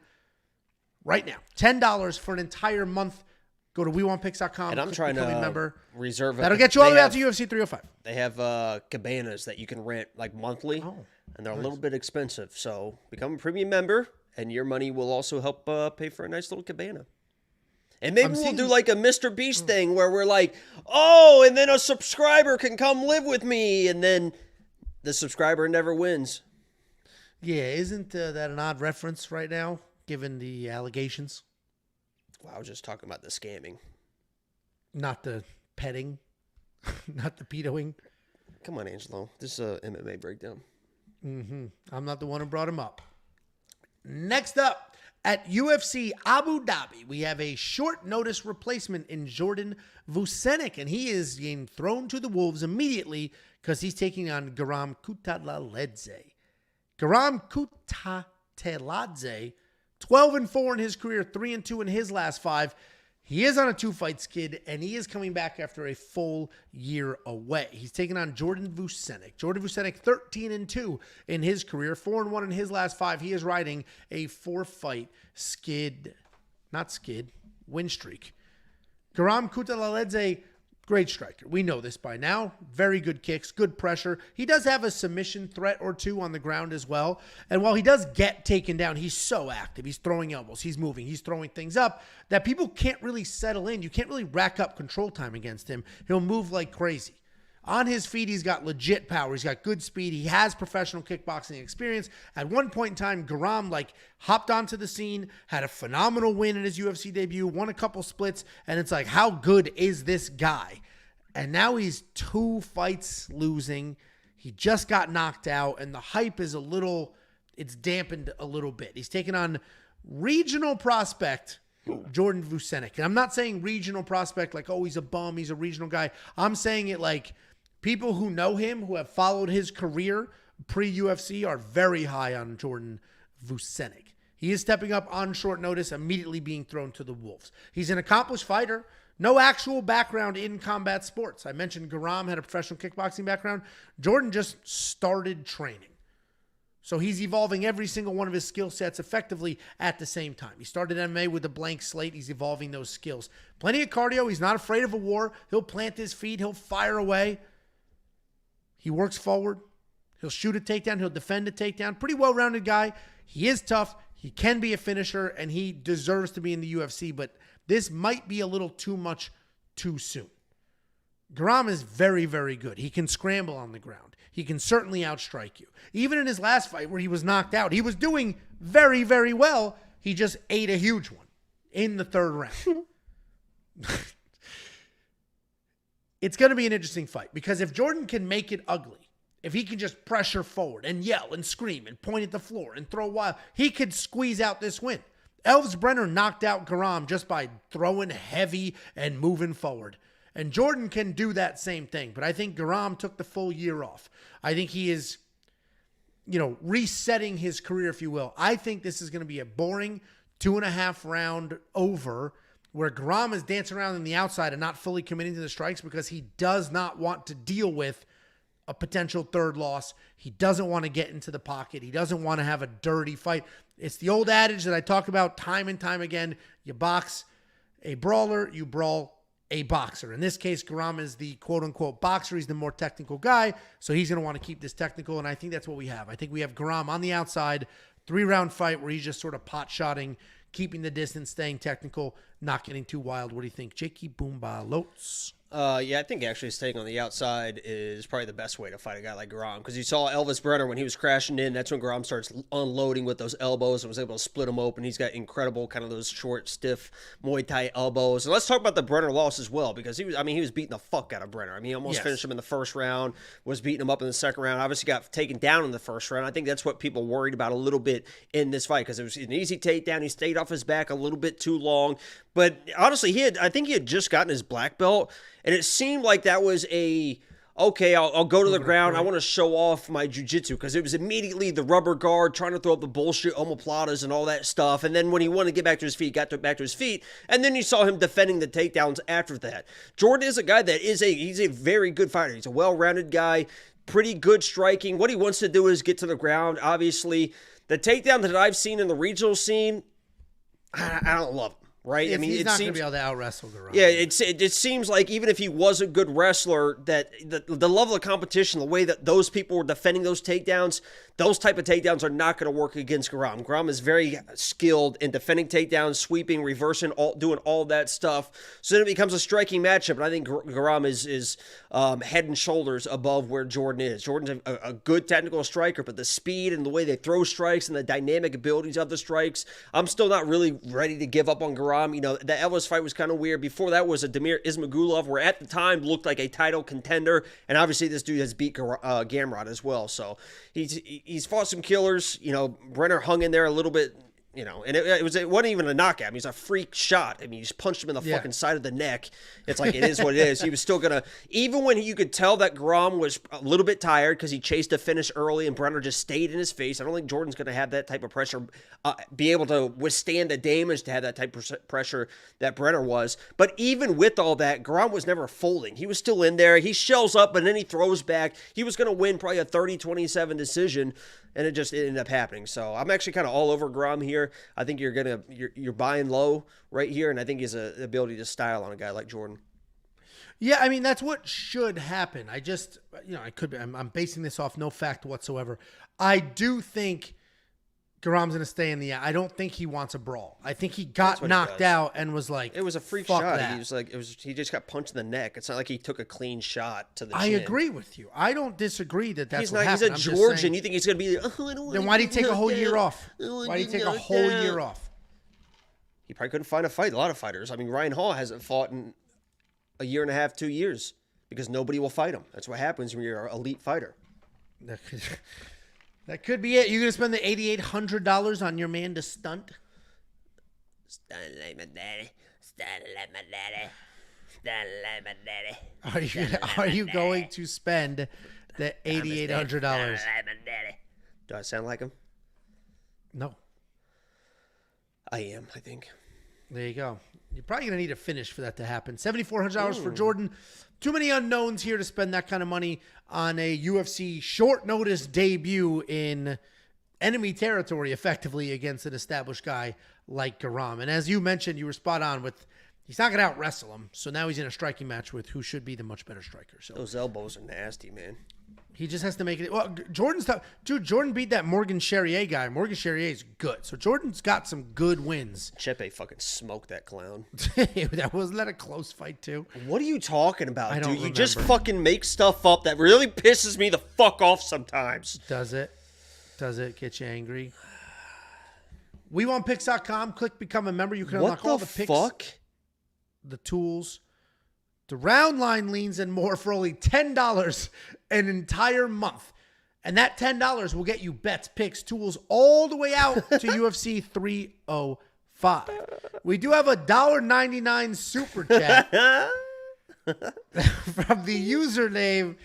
right now. $10 for an entire month. Go to WeWantPicks.com. And I'm trying to reserve. That'll get you all the way out to UFC 305. They have cabanas that you can rent like monthly, and they're a little bit expensive. So become a premium member. And your money will also help pay for a nice little cabana. And maybe we'll do like a Mr. Beast thing where we're like, and then a subscriber can come live with me. And then the subscriber never wins. Yeah, isn't that an odd reference right now, given the allegations? Well, I was just talking about the scamming. Not the petting. Not the pedoing. Come on, Angelo. This is a MMA breakdown. I'm not the one who brought him up. Next up, at UFC Abu Dhabi, we have a short notice replacement in Jordan Vucenic, and he is being thrown to the wolves immediately because he's taking on Guram Kutateladze. Guram Kutateladze, 12-4 in his career, 3-2 in his last 5. He is on a 2-fight skid, and he is coming back after a full year away. He's taking on Jordan Vucenic. Jordan Vucenic, 13-2 in his career, 4-1 in his last 5. He is riding a 4-fight win streak. Guram Kutateladze, great striker. We know this by now. Very good kicks, good pressure. He does have a submission threat or two on the ground as well. And while he does get taken down, he's so active. He's throwing elbows. He's moving. He's throwing things up that people can't really settle in. You can't really rack up control time against him. He'll move like crazy. On his feet, he's got legit power. He's got good speed. He has professional kickboxing experience. At one point in time, Guram hopped onto the scene, had a phenomenal win in his UFC debut, won a couple splits, and it's like, how good is this guy? And now he's 2 fights losing. He just got knocked out, and the hype is it's dampened a little bit. He's taking on regional prospect Jordan Vucenic. And I'm not saying regional prospect like, he's a bum, he's a regional guy. I'm saying it like people who know him, who have followed his career pre-UFC, are very high on Jordan Vucenic. He is stepping up on short notice, immediately being thrown to the wolves. He's an accomplished fighter. No actual background in combat sports. I mentioned Guram had a professional kickboxing background. Jordan just started training. So he's evolving every single one of his skill sets effectively at the same time. He started MMA with a blank slate. He's evolving those skills. Plenty of cardio. He's not afraid of a war. He'll plant his feet. He'll fire away. He works forward. He'll shoot a takedown. He'll defend a takedown. Pretty well-rounded guy. He is tough. He can be a finisher, and he deserves to be in the UFC, but this might be a little too much too soon. Guram is very, very good. He can scramble on the ground. He can certainly outstrike you. Even in his last fight where he was knocked out, he was doing very, very well. He just ate a huge one in the third round. It's going to be an interesting fight because if Jordan can make it ugly, if he can just pressure forward and yell and scream and point at the floor and throw wild, he could squeeze out this win. Elves Brener knocked out Guram just by throwing heavy and moving forward. And Jordan can do that same thing. But I think Guram took the full year off. I think he is, resetting his career, if you will. I think this is going to be a boring 2.5 round over where Guram is dancing around on the outside and not fully committing to the strikes because he does not want to deal with a potential third loss. He doesn't want to get into the pocket. He doesn't want to have a dirty fight. It's the old adage that I talk about time and time again. You box a brawler, you brawl a boxer. In this case, Guram is the quote-unquote boxer. He's the more technical guy, so he's going to want to keep this technical, and I think that's what we have. I think we have Guram on the outside, 3-round fight where he's just sort of pot-shotting, keeping the distance, staying technical, not getting too wild. What do you think, Jakey Boomba Lotes? Yeah, I think actually staying on the outside is probably the best way to fight a guy like Guram because you saw Elvis Brener when he was crashing in. That's when Guram starts unloading with those elbows and was able to split him open. He's got incredible kind of those short, stiff Muay Thai elbows. And let's talk about the Brener loss as well because he was beating the fuck out of Brener. I mean, he almost finished him in the first round, was beating him up in the second round. Obviously got taken down in the first round. I think that's what people worried about a little bit in this fight because it was an easy takedown. He stayed off his back a little bit too long. But honestly, I think he had just gotten his black belt. And it seemed like that was I'll go to the ground. I want to show off my jiu-jitsu because it was immediately the rubber guard trying to throw up the bullshit omoplatas and all that stuff. And then when he wanted to get back to his feet, got back to his feet. And then you saw him defending the takedowns after that. Jordan is a guy that he's a very good fighter. He's a well-rounded guy, pretty good striking. What he wants to do is get to the ground. Obviously, the takedown that I've seen in the regional scene, I don't love him. Right? He's not going to be able to out-wrestle Guram. Yeah, it seems like even if he was a good wrestler, that the level of competition, the way that those people were defending those takedowns, those type of takedowns are not going to work against Guram. Guram is very skilled in defending takedowns, sweeping, reversing, doing all that stuff. So then it becomes a striking matchup, and I think Guram is head and shoulders above where Jordan is. Jordan's a good technical striker, but the speed and the way they throw strikes and the dynamic abilities of the strikes, I'm still not really ready to give up on Guram. The Elvis fight was kind of weird. Before that was a Damir Ismagulov, where at the time looked like a title contender, and obviously this dude has beat Gamrot as well. So he's fought some killers. Brener hung in there a little bit. And it wasn't even a knockout. I mean, it was a freak shot. I mean, you just punched him in the fucking side of the neck. It's like, it is what it is. He was still going to, even when you could tell that Guram was a little bit tired because he chased a finish early and Brener just stayed in his face. I don't think Jordan's going to have that type of pressure, be able to withstand the damage to have that type of pressure that Brener was. But even with all that, Guram was never folding. He was still in there. He shells up, and then he throws back. He was going to win probably a 30-27 decision. And it ended up happening. So I'm actually kind of all over Guram here. I think you're buying low right here, and I think he has the ability to style on a guy like Jordan. Yeah, I mean that's what should happen. I just, I'm basing this off no fact whatsoever. I do think Guram's going to stay in the. I don't think he wants a brawl. I think he got knocked out and was like, it was a freak shot. That. He was like, he just got punched in the neck. It's not like he took a clean shot to the chin. I agree with you. I don't disagree that that's what happened. He's a Georgian. You think he's going to be? Then why did he take a whole year off? Why did he take a whole year off? He probably couldn't find a fight. A lot of fighters. I mean, Ryan Hall hasn't fought in a year and a half, 2 years because nobody will fight him. That's what happens when you're an elite fighter. That could be it. You're going to spend the $8,800 on your man to stunt? Stunt like my daddy. Stunt like my daddy. Stunt like my daddy. Are you going to spend the $8,800? Stunt like my daddy. Do I sound like him? No. I am, I think. There you go. You're probably going to need a finish for that to happen. $7,400 for Jordan. Too many unknowns here to spend that kind of money on a UFC short notice debut in enemy territory effectively against an established guy like Guram. And as you mentioned, you were spot on with he's not going to out-wrestle him. So now he's in a striking match with who should be the much better striker. So those elbows are nasty, man. he just has to make it. Well, Jordan's tough. Dude, Jordan beat that Morgan Charrier guy. Morgan Charrier is good. So Jordan's got some good wins. Chepe fucking smoked that clown. Wasn't that a close fight, too? What are you talking about, I don't dude? remember. You just fucking make stuff up that really pisses me the fuck off sometimes. Does it? Does it get you angry? WeWantPicks.com. Click become a member. You can unlock all the picks, fuck? the tools, the round line leans, and more for only $10 an entire month. And that $10 will get you bets, picks, tools all the way out to UFC 305. We do have a $1.99 super chat from the username.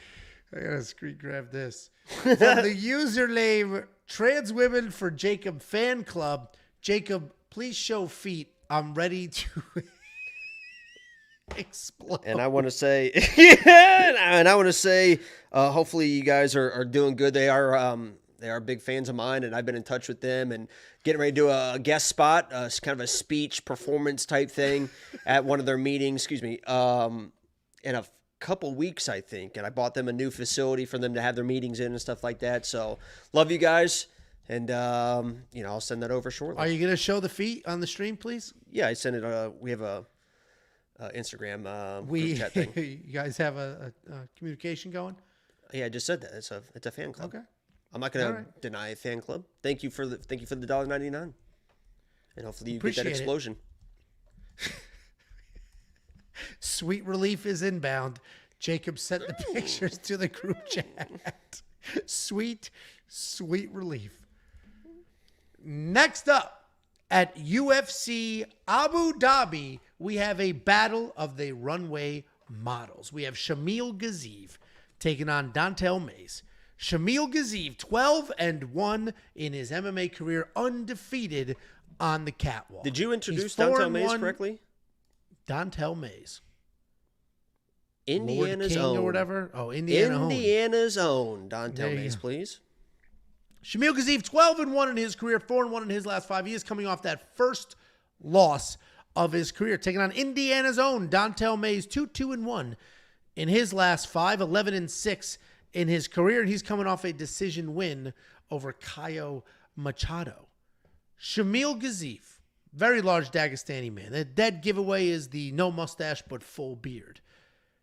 I gotta screen grab this. From the username Trans Women for Jacob Fan Club. Jacob, please show feet. I'm ready to explode. And I want to say, hopefully you guys are doing good. They are big fans of mine, and I've been in touch with them and getting ready to do a guest spot, kind of a speech performance type thing at one of their meetings. In a couple weeks, I think. And I bought them a new facility for them to have their meetings in and stuff like that. So love you guys. And, I'll send that over shortly. Are you going to show the feet on the stream, please? Yeah, I sent it. We have a Instagram group chat thing. You guys have a communication going? Yeah, I just said that. It's a fan club. Okay. I'm not going to deny a fan club. Thank you for the $1.99. And hopefully you get that explosion. Sweet Relief is inbound. Jacob sent the pictures to the group chat. Sweet Relief. Next up, at UFC Abu Dhabi, we have a battle of the runway models. We have Shamil Gaziev taking on DonTale Mayes. Shamil Gaziev, 12-1 in his MMA career, undefeated on the catwalk. Did you introduce DonTale Mayes correctly? DonTale Mayes. Indiana's King own. Or whatever. Oh, Indiana's own. DonTale Mayes, go. please. Shamil Gaziev, 12-1 in his career, 4-1 in his last 5. He is coming off that first loss of his career, taking on Indiana's own DonTale Mayes, 2-1 in his last 5, 11-6 in his career, and he's coming off a decision win over Kaue Machado. Shamil Gaziev, very large Dagestani man. The dead giveaway is the no mustache but full beard.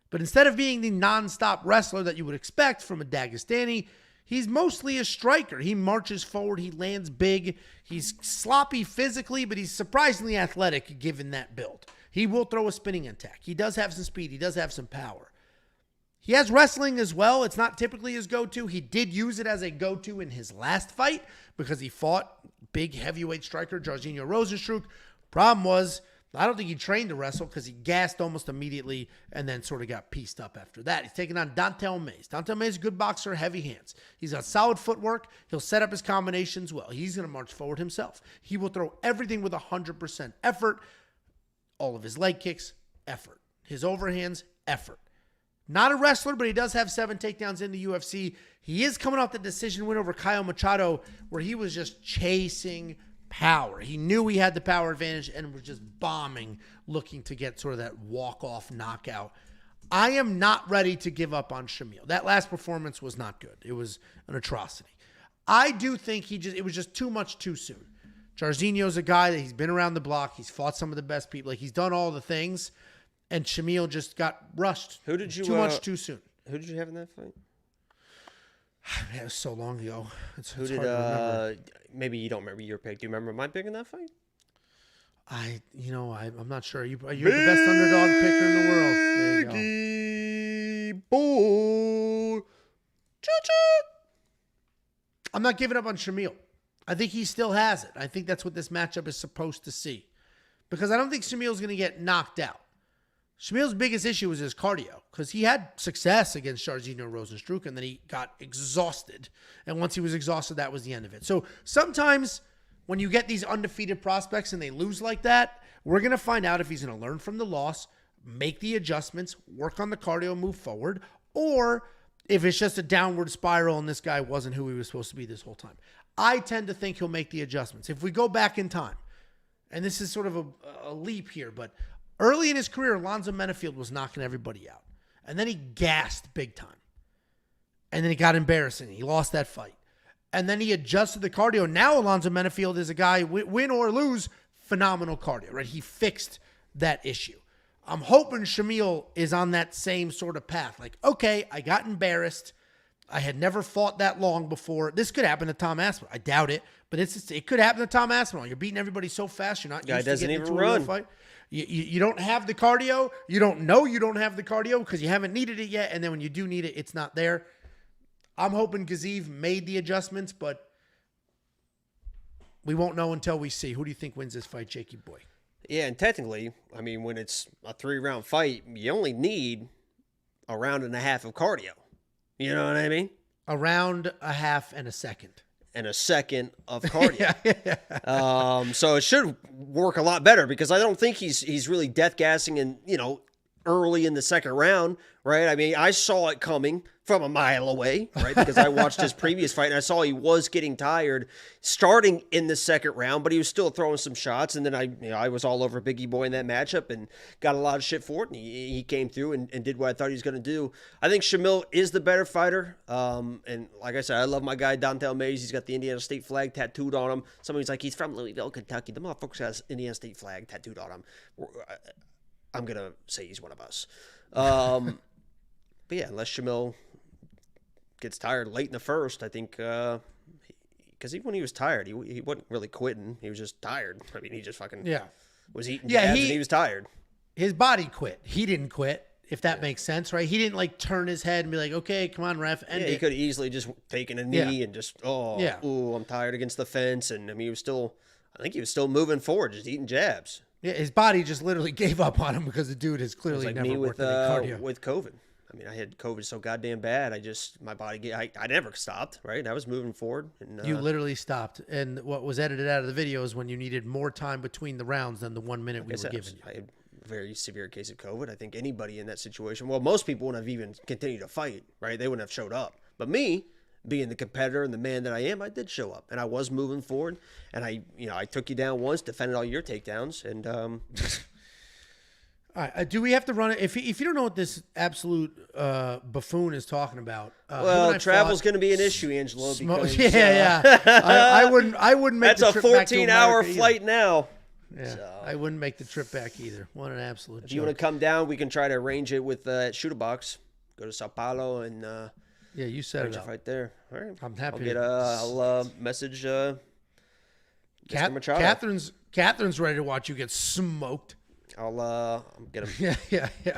But instead of being the non-stop wrestler that you would expect from a Dagestani, he's mostly a striker. He marches forward. He lands big. He's sloppy physically, but he's surprisingly athletic given that build. He will throw a spinning attack. He does have some speed. He does have some power. He has wrestling as well. It's not typically his go-to. He did use it as a go-to in his last fight because he fought big heavyweight striker Jairzinho Rozenstruik. Problem was, I don't think he trained to wrestle because he gassed almost immediately and then sort of got pieced up after that. He's taking on DonTale Mayes. DonTale Mayes is a good boxer, heavy hands. He's got solid footwork. He'll set up his combinations well. He's going to march forward himself. He will throw everything with 100% effort. All of his leg kicks, effort. His overhands, effort. Not a wrestler, but he does have 7 takedowns in the UFC. He is coming off the decision win over Kaue Machado where he was just chasing power. He knew he had the power advantage and was just bombing, looking to get sort of that walk-off knockout. I am not ready to give up on Shamil. That last performance was not good. It was an atrocity. I do think it was just too much too soon. Jairzinho's a guy that he's been around the block. He's fought some of the best people. Like, he's done all the things, and Shamil just got rushed. Too much too soon. Who did you have in that fight? It was so long ago. It's Who did? hard to remember. Maybe you don't remember your pick. Do you remember my pick in that fight? I'm not sure. You're the best underdog picker in the world. There you go. I'm not giving up on Shamil. I think he still has it. I think that's what this matchup is supposed to see. Because I don't think Shamil's going to get knocked out. Shamil's biggest issue was his cardio because he had success against Jairzinho Rozenstruik and then he got exhausted. And once he was exhausted, that was the end of it. So sometimes when you get these undefeated prospects and they lose like that, we're going to find out if he's going to learn from the loss, make the adjustments, work on the cardio, move forward, or if it's just a downward spiral and this guy wasn't who he was supposed to be this whole time. I tend to think he'll make the adjustments. If we go back in time, and this is sort of a leap here, but early in his career, Alonzo Menifield was knocking everybody out. And then he gassed big time. And then he got embarrassing. He lost that fight. And then he adjusted the cardio. Now Alonzo Menifield is a guy, win or lose, phenomenal cardio, right? He fixed that issue. I'm hoping Shamil is on that same sort of path. Like, okay, I got embarrassed. I had never fought that long before. This could happen to Tom Aspinall. I doubt it, but it could happen to Tom Aspinall. You're beating everybody so fast, you're not used to getting into a real fight. You don't have the cardio. You don't know you don't have the cardio because you haven't needed it yet. And then when you do need it, it's not there. I'm hoping Gaziev made the adjustments, but we won't know until we see. Who do you think wins this fight, Jakey boy? Yeah, and technically, I mean, when it's a 3-round fight, you only need a round and a half of cardio. You know what I mean? A round, a half, and a second. And a second of cardio. So it should work a lot better because I don't think he's really death gassing and, early in the second round, right? I mean, I saw it coming from a mile away, right? Because I watched his previous fight and I saw he was getting tired starting in the second round, but he was still throwing some shots. And then I was all over Biggie Boy in that matchup and got a lot of shit for it. And he came through and did what I thought he was going to do. I think Shamil is the better fighter. And like I said, I love my guy, DonTale Mays. He's got the Indiana State flag tattooed on him. Somebody's like, he's from Louisville, Kentucky. The motherfucker has Indiana State flag tattooed on him. I'm going to say he's one of us. But yeah, unless Shamil gets tired late in the first, I think, because even when he was tired, he wasn't really quitting. He was just tired. I mean, he just fucking was eating jabs and he was tired. His body quit. He didn't quit, if that makes sense, right? He didn't turn his head and be like, okay, come on, ref, end it. He could have easily just taken a knee and just, ooh, I'm tired against the fence. And I mean, I think he was still moving forward, just eating jabs. Yeah, his body just literally gave up on him because the dude has clearly never worked any cardio. With COVID. I mean, I had COVID so goddamn bad. My body, I never stopped, right? I was moving forward. And, you literally stopped. And what was edited out of the video is when you needed more time between the rounds than the 1 minute we were giving you. I had a very severe case of COVID. I think anybody in that situation, well, most people wouldn't have even continued to fight, right? They wouldn't have showed up. But me, being the competitor and the man that I am, I did show up. And I was moving forward. And I took you down once, defended all your takedowns. And all right, do we have to run it? If you don't know what this absolute buffoon is talking about, travel's going to be an issue, Angelo. Because, I wouldn't make. That's the trip a 14-hour flight now. Yeah, so. I wouldn't make the trip back either. What an absolute. If you want to come down, we can try to arrange it with Shooter Box. Go to Sao Paulo and yeah, you set it up right there. All right, I'm happy. I'll message Mr. Machado. Catherine's ready to watch you get smoked. I'll get him.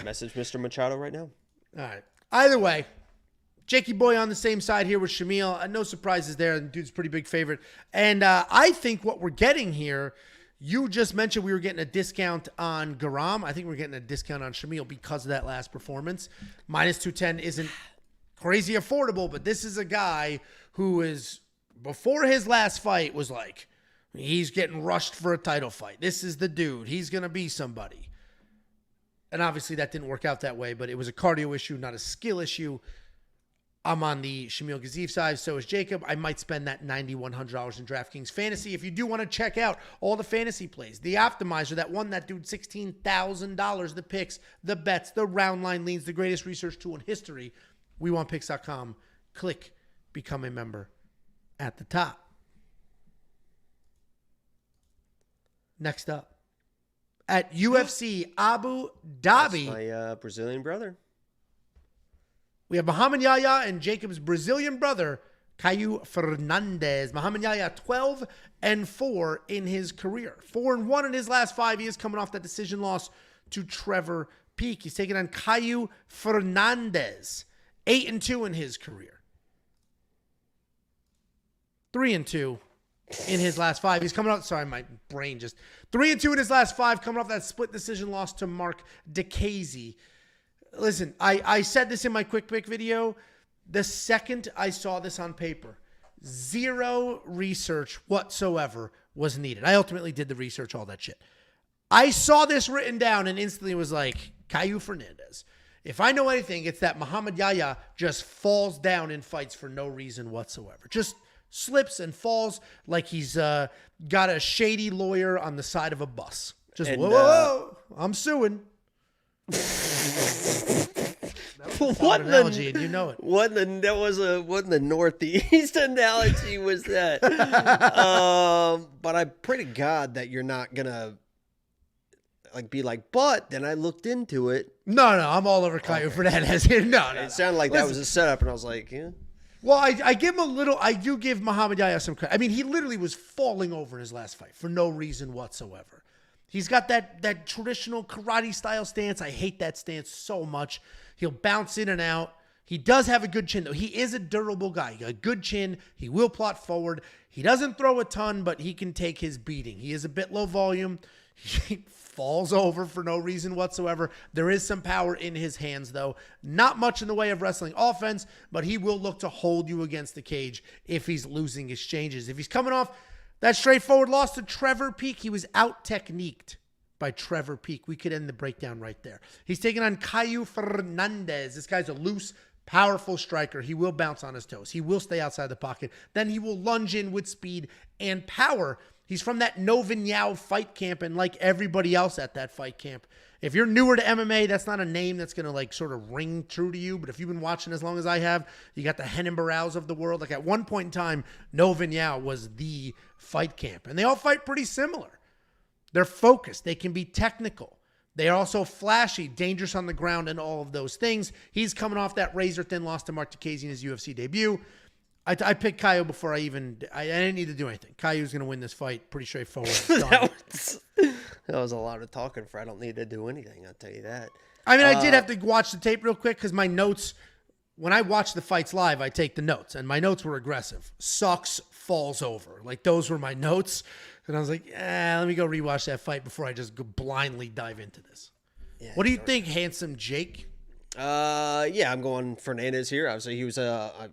Message Mr. Machado right now. All right. Either way, Jakey boy on the same side here with Shamil. No surprises there. The dude's a pretty big favorite. And I think what we're getting here, you just mentioned we were getting a discount on Guram. I think we're getting a discount on Shamil because of that last performance. Minus 210 isn't crazy affordable, but this is a guy who is, before his last fight, was like, he's getting rushed for a title fight. This is the dude. He's going to be somebody. And obviously that didn't work out that way, but it was a cardio issue, not a skill issue. I'm on the Shamil Gaziev side. So is Jacob. I might spend that $9,100 in DraftKings Fantasy. If you do want to check out all the fantasy plays, the optimizer that won that dude $16,000, the picks, the bets, the round line leads, the greatest research tool in history, WeWantPicks.com. Click become a member at the top. Next up, at UFC Abu Dhabi. That's my Brazilian brother. We have Mohammad Yahya and Jacob's Brazilian brother, Kaue Fernandes. Mohammad Yahya, 12-4 in his career. 4-1 in his last 5 years, coming off that decision loss to Trevor Peek. He's taking on Kaue Fernandes, 8-2 in his career. 3-2. In his last 5. He's coming out. Sorry, my brain just 3-2 in his last 5, coming off that split decision loss to Mark DeCasey. Listen, I said this in my quick pick video. The second I saw this on paper, zero research whatsoever was needed. I ultimately did the research, all that shit. I saw this written down and instantly was like, Kaue Fernandes. If I know anything, it's that Mohammad Yahya just falls down in fights for no reason whatsoever. Just slips and falls like he's got a shady lawyer on the side of a bus. Just, whoa, I'm suing. What analogy, and you know it. What in the Northeast analogy was that? But I pray to God that you're not gonna be like. But then I looked into it. No, I'm all over Kaue for that. No. It sounded like that was a setup, and I was like, yeah. Well, I give him a little. I do give Mohammad Yahya some credit. I mean, he literally was falling over in his last fight for no reason whatsoever. He's got that traditional karate style stance. I hate that stance so much. He'll bounce in and out. He does have a good chin, though. He is a durable guy. He got a good chin. He will plot forward. He doesn't throw a ton, but he can take his beating. He is a bit low volume. He falls over for no reason whatsoever. There is some power in his hands, though. Not much in the way of wrestling offense, but he will look to hold you against the cage if he's losing exchanges. If he's coming off that straightforward loss to Trevor Peek, he was out-techniqued by Trevor Peek. We could end the breakdown right there. He's taking on Kaue Fernandes. This guy's a loose, powerful striker. He will bounce on his toes. He will stay outside the pocket. Then he will lunge in with speed and power. He's from that Novignao fight camp, and like everybody else at that fight camp, if you're newer to MMA, that's not a name that's going to sort of ring true to you. But if you've been watching as long as I have, you got the Henan Barrows of the world. Like at one point in time, Novignao was the fight camp. And they all fight pretty similar. They're focused. They can be technical. They are also flashy, dangerous on the ground, and all of those things. He's coming off that razor-thin loss to Mark Diakiese in his UFC debut. I picked Kaue before I didn't need to do anything. Kaue was going to win this fight. Pretty straightforward. that was a lot of talking for I don't need to do anything, I'll tell you that. I mean, I did have to watch the tape real quick because my notes, when I watch the fights live, I take the notes, and my notes were aggressive. Sucks, falls over. Those were my notes. And I was like, let me go rewatch that fight before I just go blindly dive into this. Yeah, what do you think, handsome Jake? Yeah, I'm going Fernandes here. Obviously, he was I'm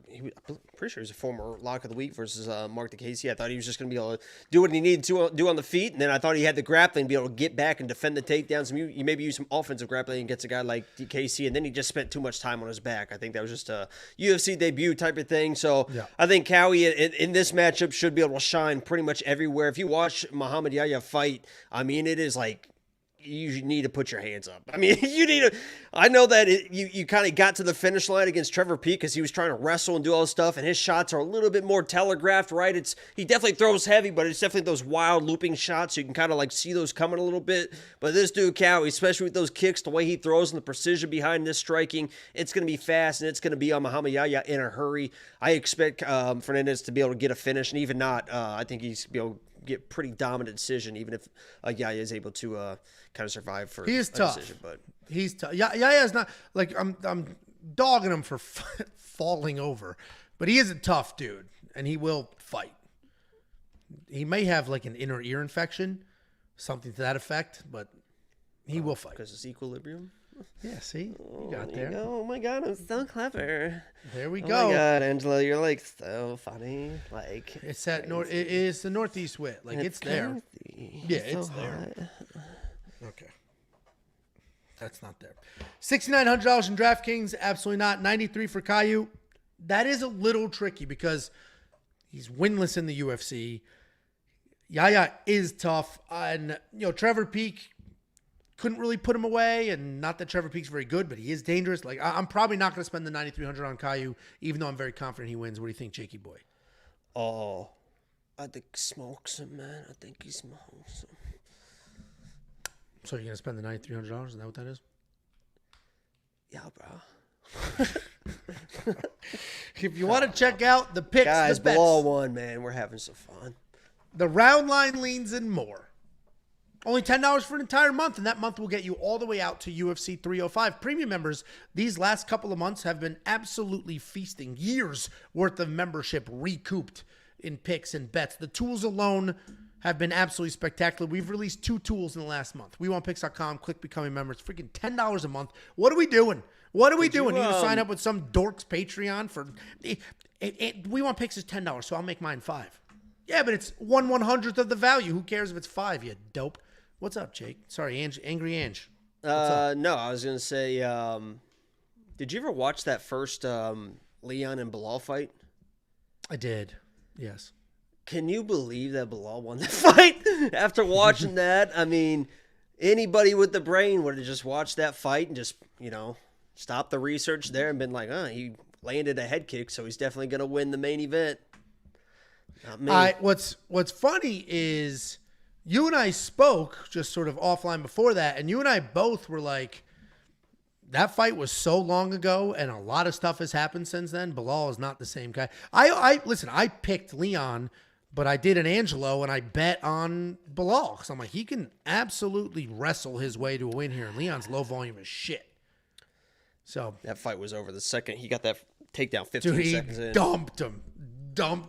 pretty sure he was a former lock of the week versus Mark Diakiese. I thought he was just going to be able to do what he needed to do on the feet, and then I thought he had the grappling, be able to get back and defend the takedowns. You maybe use some offensive grappling against a guy like Diakiese, and then he just spent too much time on his back. I think that was just a UFC debut type of thing. So yeah. I think Kaue in this matchup should be able to shine pretty much everywhere. If you watch Mohammad Yahya fight, I mean, it is like, you need to put your hands up. I mean, you need to. I know that you kind of got to the finish line against Trevor Peek because he was trying to wrestle and do all this stuff, and his shots are a little bit more telegraphed, right? He definitely throws heavy, but it's definitely those wild looping shots. So you can kind of see those coming a little bit. But this dude, Kaue, especially with those kicks, the way he throws and the precision behind this striking, it's going to be fast, and it's going to be on Mohammad Yahya in a hurry. I expect Fernandes to be able to get a finish, and even not, I think he's going to be able to get pretty dominant decision, even if Yahya is able to kind of survive for he is tough. Decision. But he's tough. Yahya is not I'm dogging him for falling over, but he is a tough dude, and he will fight. He may have an inner ear infection, something to that effect, but he will fight because it's equilibrium. Yeah, see? You got there. Oh my God, I'm so clever. There we go. Oh my God, Angela, you're so funny. It's that it is the Northeast wit. It's there. Yeah, it's there. Okay. That's not there. $6,900 in DraftKings, absolutely not. 93 for Kaue. That is a little tricky because he's winless in the UFC. Yahya is tough. And Trevor Peek couldn't really put him away, and not that Trevor Peek's very good, but he is dangerous. I'm probably not going to spend the $9,300 on Kaue, even though I'm very confident he wins. What do you think, Jakey boy? Oh, I think he smokes him, man. I think he smokes him. So you're going to spend the $9,300? Is that what that is? Yeah, bro. If you want to check out the picks, guys, the bets, below one, man, we're having some fun. The round line leans and more. Only $10 for an entire month, and that month will get you all the way out to UFC 305. Premium members, these last couple of months have been absolutely feasting. Years worth of membership recouped in picks and bets. The tools alone have been absolutely spectacular. We've released 2 tools in the last month. WeWantPicks.com, click Becoming Members. Freaking $10 a month. What are we doing? What are we doing? You sign up with some dork's Patreon for... We Want Picks is $10, so I'll make mine $5. Yeah, but it's 1/100th of the value. Who cares if it's $5, you dope? What's up, Jake? Sorry, Angry Ange. No, I was going to say, Did you ever watch that first Leon and Bilal fight? I did. Yes. Can you believe that Bilal won the fight after watching that? I mean, anybody with the brain would have just watched that fight and just, stopped the research there and been like, he landed a head kick, so he's definitely going to win the main event. Not me. What's funny is you and I spoke just sort of offline before that, and you and I both were like, that fight was so long ago, and a lot of stuff has happened since then. Bilal is not the same guy. Listen, I picked Leon, but I did an Angelo, and I bet on Bilal. Because I'm like, he can absolutely wrestle his way to a win here. And Leon's low volume as shit. So that fight was over the second. He got that takedown 15 seconds in. Dumped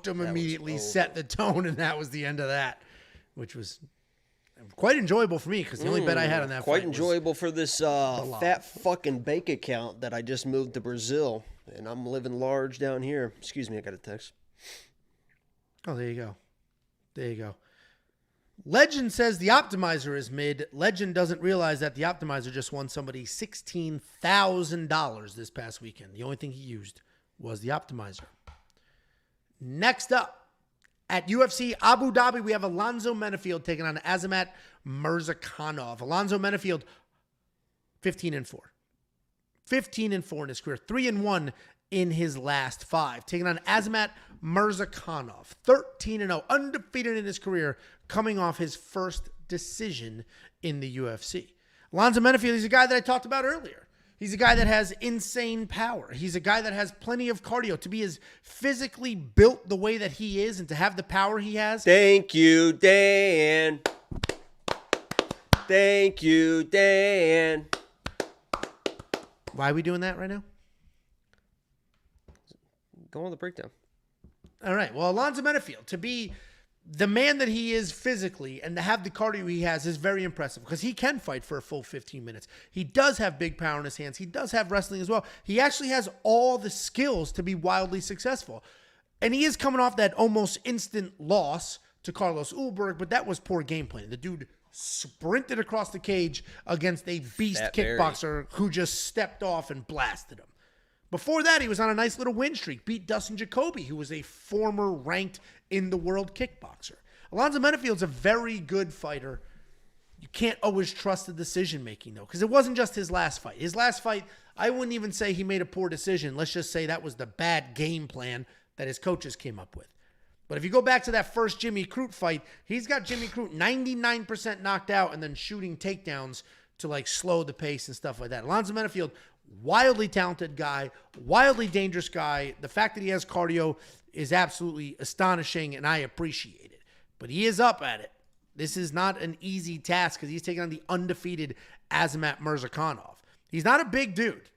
him immediately, set the tone, and that was the end of that, which was quite enjoyable for me because the only bet I had on that quite fight enjoyable for this fat fucking bank account that I just moved to Brazil, and I'm living large down here. Excuse me, I got a text. Oh, there you go. Legend says the optimizer is mid. Legend doesn't realize that the optimizer just won somebody $16,000 this past weekend. The only thing he used was the optimizer. Next up, at UFC Abu Dhabi, we have Alonzo Menifield taking on Azamat Murzakanov. Alonzo Menifield, 15-4. 15-4 in his career. 3-1 in his last 5. Taking on Azamat Murzakanov. 13-0. Undefeated in his career, coming off his first decision in the UFC. Alonzo Menifield, he's a guy that I talked about earlier. He's a guy that has insane power. He's a guy that has plenty of cardio. To be as physically built the way that he is and to have the power he has. Thank you, Dan. Thank you, Dan. Why are we doing that right now? Go on the breakdown. All right. Well, Alonzo Menifield, to be the man that he is physically and to have the cardio he has is very impressive because he can fight for a full 15 minutes. He does have big power in his hands. He does have wrestling as well. He actually has all the skills to be wildly successful. And he is coming off that almost instant loss to Carlos Ulberg, but that was poor game planning. The dude sprinted across the cage against a beast kickboxer who just stepped off and blasted him. Before that, he was on a nice little win streak, beat Dustin Jacoby, who was a former ranked in the world kickboxer. Alonzo Menifield's a very good fighter. You can't always trust the decision-making, though, because it wasn't just his last fight. His last fight, I wouldn't even say he made a poor decision. Let's just say that was the bad game plan that his coaches came up with. But if you go back to that first Jimmy Crute fight, he's got Jimmy Crute 99% knocked out and then shooting takedowns to, slow the pace and stuff like that. Alonzo Menifield, wildly talented guy, wildly dangerous guy. The fact that he has cardio is absolutely astonishing, and I appreciate it. But he is up at it. This is not an easy task because he's taking on the undefeated Azamat Murzakanov. He's not a big dude,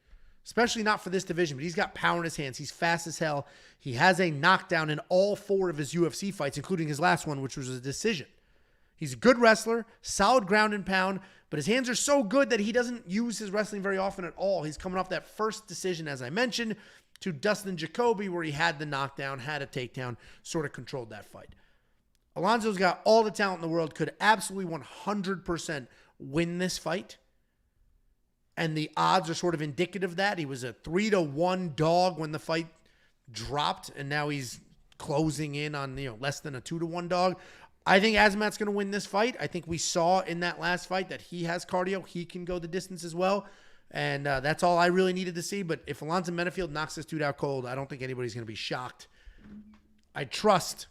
especially not for this division, but he's got power in his hands. He's fast as hell. He has a knockdown in all 4 of his UFC fights, including his last one, which was a decision. He's a good wrestler, solid ground and pound, but his hands are so good that he doesn't use his wrestling very often at all. He's coming off that first decision, as I mentioned, to Dustin Jacoby, where he had the knockdown, had a takedown, sort of controlled that fight. Alonzo's got all the talent in the world, could absolutely 100% win this fight. And the odds are sort of indicative of that. He was a 3-1 dog when the fight dropped, and now he's closing in on less than a 2-1 dog. I think Azamat's going to win this fight. I think we saw in that last fight that he has cardio. He can go the distance as well. And that's all I really needed to see. But if Alonzo Menifield knocks this dude out cold, I don't think anybody's going to be shocked. I trust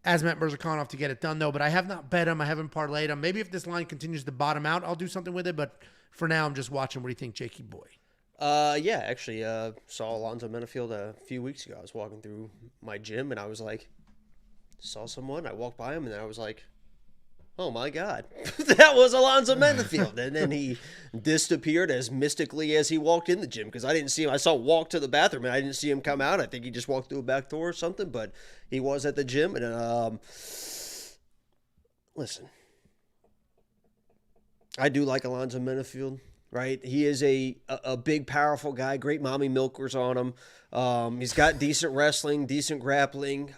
Azamat Murzakanov to get it done, though. But I have not bet him. I haven't parlayed him. Maybe if this line continues to bottom out, I'll do something with it. But for now, I'm just watching. What do you think, Jakey boy? Yeah, actually saw Alonzo Menifield a few weeks ago. I was walking through my gym, and I was like, saw someone. I walked by him, and I was like, oh my God, that was Alonzo Menifield. And then he disappeared as mystically as he walked in the gym because I didn't see him. I saw him walk to the bathroom, and I didn't see him come out. I think he just walked through a back door or something, but he was at the gym. And listen, I do like Alonzo Menifield. right? He is a big, powerful guy. Great mommy milkers on him. He's got decent wrestling, decent grappling.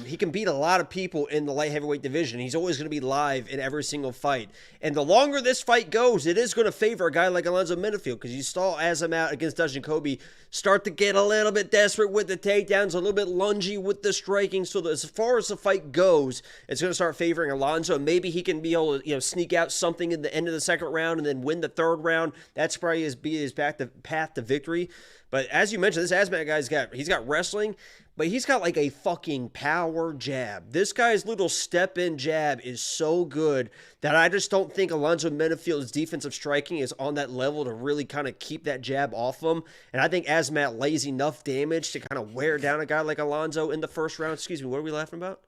He can beat a lot of people in the light heavyweight division. He's always going to be live in every single fight. And the longer this fight goes, it is going to favor a guy like Alonzo Menifield, because you saw Azamat against Dudakova start to get a little bit desperate with the takedowns, a little bit lungy with the striking. So that as far as the fight goes, it's going to start favoring Alonzo. Maybe he can be able to sneak out something in the end of the second round and then win the third round. That's probably his path to victory. But as you mentioned, this Azamat guy's he's got wrestling, but he's got like a fucking power jab. This guy's little step-in jab is so good that I just don't think Alonzo Menifield's defensive striking is on that level to really kind of keep that jab off him. And I think Azamat lays enough damage to kind of wear down a guy like Alonzo in the first round. Excuse me, what are we laughing about?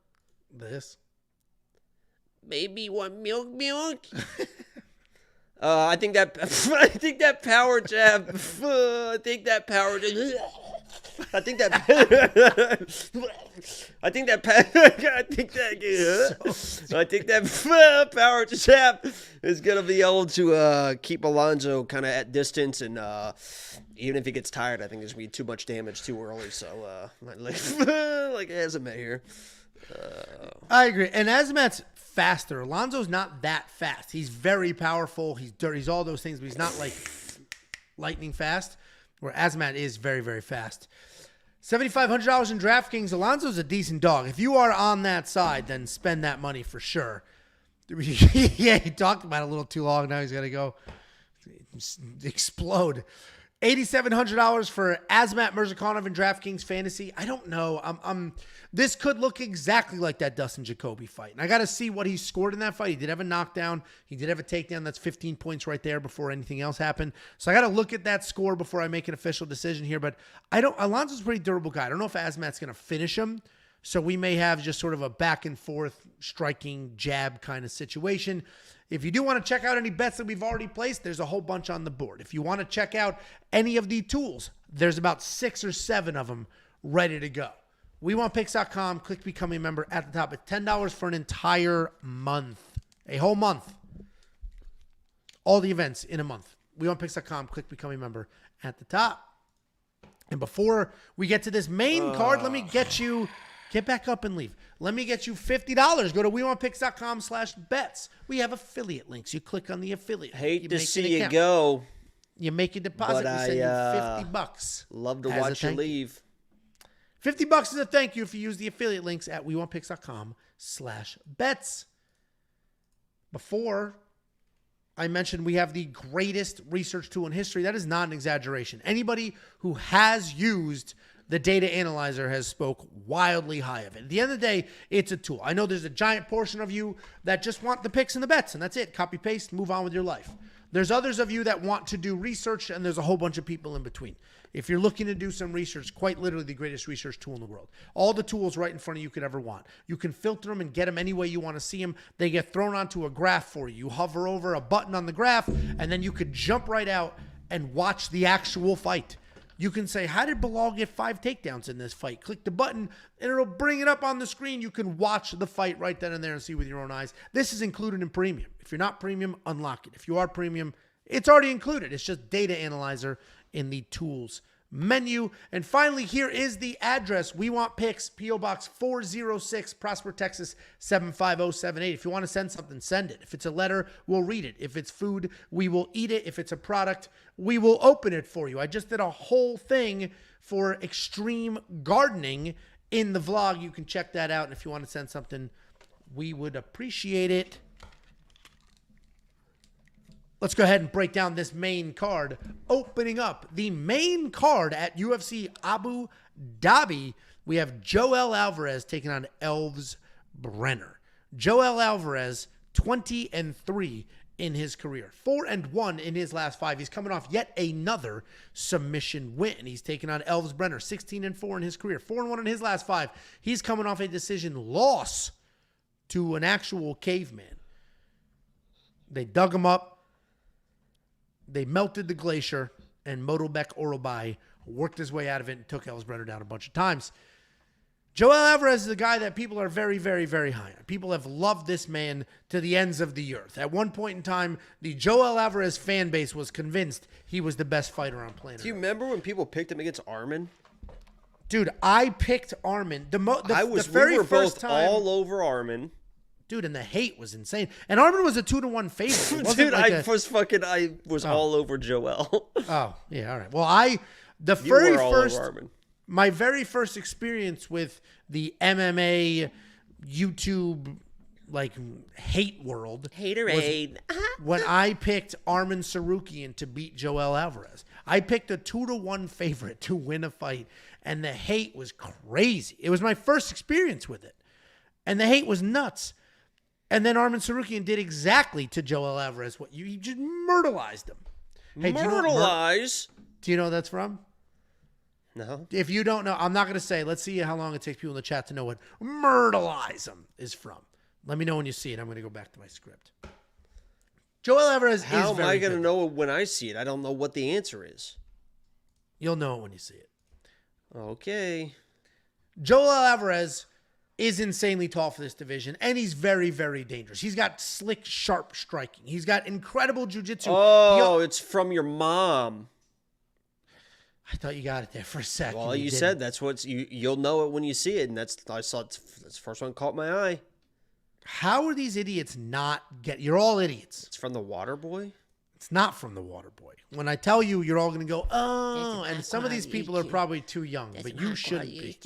This. Baby, want milk? I think that power jab. I think that power jab. I think that power jab is gonna be able to keep Alonzo kind of at distance, and even if he gets tired, I think there's gonna be too much damage too early. So like Azamat here. I agree, and Azamat's faster. Alonzo's not that fast. He's very powerful. He's dirty. He's all those things, but he's not like lightning fast, where Azamat is very, very fast. $7,500 in DraftKings. Alonzo's a decent dog. If you are on that side, then spend that money for sure. Yeah, he talked about it a little too long. Now he's going to go explode. $8,700 for Azamat Murzakanov in DraftKings Fantasy. I don't know. This could look exactly like that Dustin Jacoby fight. And I got to see what he scored in that fight. He did have a knockdown. He did have a takedown. That's 15 points right there before anything else happened. So I got to look at that score before I make an official decision here. But Alonzo's a pretty durable guy. I don't know if Azamat's going to finish him. So we may have just sort of a back and forth striking jab kind of situation. If you do want to check out any bets that we've already placed, there's a whole bunch on the board. If you want to check out any of the tools, there's about 6 or 7 of them ready to go. WeWantPicks.com, click Become a Member at the top. It's $10 for an entire month. A whole month. All the events in a month. WeWantPicks.com, click Become a Member at the top. And before we get to this main card, let me get you... Get back up and leave. Let me get you $50. Go to WeWantPicks.com/bets. We have affiliate links. You click on the affiliate. Hate to see you go. You make a deposit. We send you $50. Love to watch you leave. $50 is a thank you if you use the affiliate links at WeWantPicks.com/bets. Before I mentioned we have the greatest research tool in history. That is not an exaggeration. Anybody who has used the data analyzer has spoke wildly high of it. At the end of the day, it's a tool. I know there's a giant portion of you that just want the picks and the bets, and that's it. Copy, paste, move on with your life. There's others of you that want to do research, and there's a whole bunch of people in between. If you're looking to do some research, quite literally the greatest research tool in the world. All the tools right in front of you could ever want. You can filter them and get them any way you want to see them. They get thrown onto a graph for you. You hover over a button on the graph, and then you could jump right out and watch the actual fight. You can say, how did Bilal get 5 takedowns in this fight? Click the button, and it'll bring it up on the screen. You can watch the fight right then and there and see with your own eyes. This is included in premium. If you're not premium, unlock it. If you are premium, it's already included. It's just data analyzer in the tools menu. And finally, here is the address. We Want Picks, P.O. Box 406, Prosper, Texas 75078. If you want to send something, send it. If it's a letter, we'll read it. If it's food, we will eat it. If it's a product, we will open it for you. I just did a whole thing for extreme gardening in the vlog. You can check that out. And if you want to send something, we would appreciate it. Let's go ahead and break down this main card. Opening up the main card at UFC Abu Dhabi, we have Joel Alvarez taking on Elves Brener. Joel Alvarez, 20-3 in his career. 4-1 in his last 5. He's coming off yet another submission win. He's taking on Elves Brener, 16-4 in his career. 4-1 in his last 5. He's coming off a decision loss to an actual caveman. They dug him up. They melted the glacier, and Motobek Orobai worked his way out of it and took Elves Brener down a bunch of times. Joel Alvarez is a guy that people are very, very, very high on. People have loved this man to the ends of the earth. At one point in time, the Joel Alvarez fan base was convinced he was the best fighter on planet Do you Earth. remember when people picked him against Armin? Dude, I picked Armin. The very we were first both time, all over Armin. dude, and the hate was insane. And Armin was a 2-1 favorite. It wasn't Dude, like I was all over Joel. Oh, yeah, all right. Well, my very first experience with the MMA YouTube like hate world Haterade. when I picked Armin Sarukian to beat Joel Alvarez. I picked a 2-1 favorite to win a fight, and the hate was crazy. It was my first experience with it, and the hate was nuts. And then Armin Sarukian did exactly to Joel Alvarez what you just myrtleized him. Hey, Myrtleize? Do you know what that's from? No. If you don't know, I'm not going to say. Let's see how long it takes people in the chat to know what myrtleize him is from. Let me know when you see it. I'm going to go back to my script. Joel Alvarez is very How am I going to good. know it when I see it? I don't know what the answer is. You'll know it when you see it. Okay. Joel Alvarez is insanely tall for this division, and he's very, very dangerous. He's got slick, sharp striking. He's got incredible jiu-jitsu. Oh, it's from your mom. I thought you got it there for a second. Well, you said that's what's you'll know it when you see it, and that's the first one caught my eye. How are these idiots not get? You're all idiots. It's from the Water Boy. It's not from the Water Boy. When I tell you, you're all going to go, oh, and some of these people are probably too young, but you shouldn't be.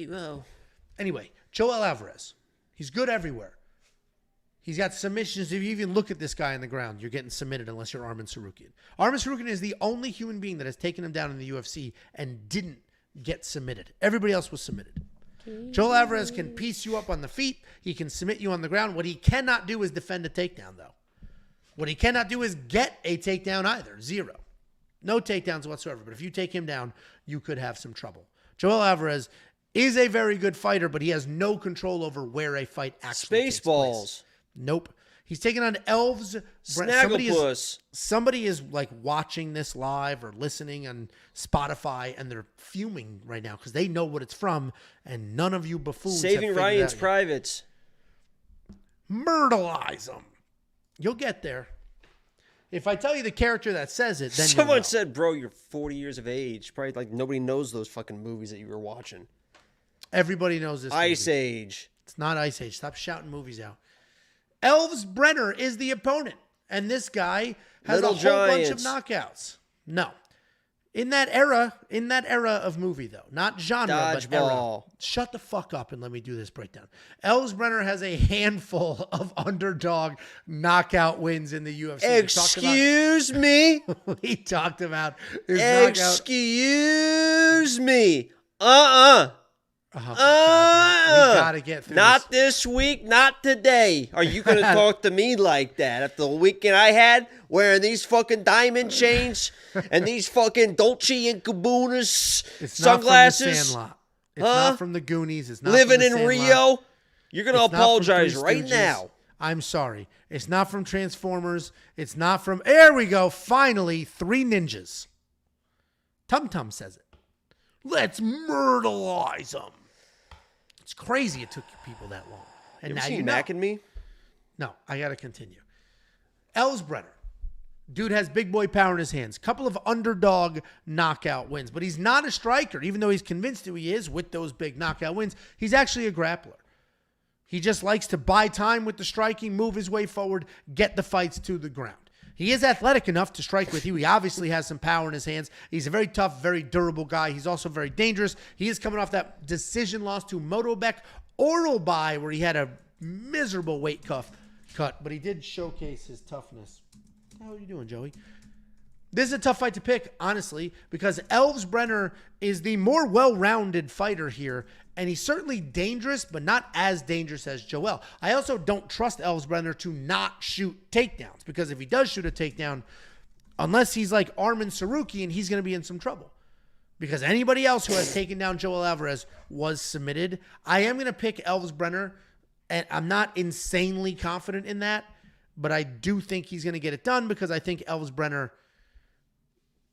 Anyway, Joel Alvarez, he's good everywhere. He's got submissions. If you even look at this guy on the ground, you're getting submitted unless you're Armin Sarukian. Armin Sarukian is the only human being that has taken him down in the UFC and didn't get submitted. Everybody else was submitted. Joel Alvarez can piece you up on the feet. He can submit you on the ground. What he cannot do is defend a takedown, though. What he cannot do is get a takedown either. Zero. No takedowns whatsoever. But if you take him down, you could have some trouble. Joel Alvarez is a very good fighter, but he has no control over where a fight actually takes place. Spaceballs. Nope. He's taking on Elves. Snagglepuss. Somebody is like watching this live or listening on Spotify, and they're fuming right now because they know what it's from, and none of you buffoons have Saving figured Ryan's it out yet. Privates. Myrtleize them. You'll get there. If I tell you the character that says it, then Someone you'll know. said, bro, you're 40 years of age. Probably like nobody knows those fucking movies that you were watching. Everybody knows this Ice movie. Age. It's not Ice Age. Stop shouting movies out. Elves Brener is the opponent, and this guy has Little a whole bunch of Giants. knockouts. No. In that era of movie, though, not genre, but era. Dodgeball. Shut the fuck up and let me do this breakdown. Elves Brener has a handful of underdog knockout wins in the UFC. Excuse me? We talked about his knockout. Excuse me. We gotta get through Not this. this week, not today. Are you going to talk to me like that after the weekend I had wearing these fucking diamond chains and these fucking Dolce & Gabbunas It's sunglasses? not from the Sandlot. It's Huh? not from the Goonies. It's not Living from the in Sandlot. Rio? You're going to It's not from apologize Three right Stooges. now. I'm sorry. It's not from Transformers. It's not from... There we go. Finally, Three Ninjas. Tum Tum says it. Let's myrtleize them. It's crazy it took people that long. And You now ever you seen know. Mac and Me? No, I got to continue. Elves Brener. Dude has big boy power in his hands. Couple of underdog knockout wins. But he's not a striker, even though he's convinced who he is with those big knockout wins. He's actually a grappler. He just likes to buy time with the striking, move his way forward, get the fights to the ground. He is athletic enough to strike with you. He obviously has some power in his hands. He's a very tough, very durable guy. He's also very dangerous. He is coming off that decision loss to Motobek Oralbai, where he had a miserable weight cut, but he did showcase his toughness. What the hell are you doing, Joey? This is a tough fight to pick, honestly, because Elves Brener is the more well-rounded fighter here, and he's certainly dangerous, but not as dangerous as Joel. I also don't trust Elves Brener to not shoot takedowns, because if he does shoot a takedown, unless he's like Armin Sarukian, he's going to be in some trouble. Because anybody else who has taken down Joel Alvarez was submitted. I am going to pick Elves Brener, and I'm not insanely confident in that, but I do think he's going to get it done because I think Elves Brener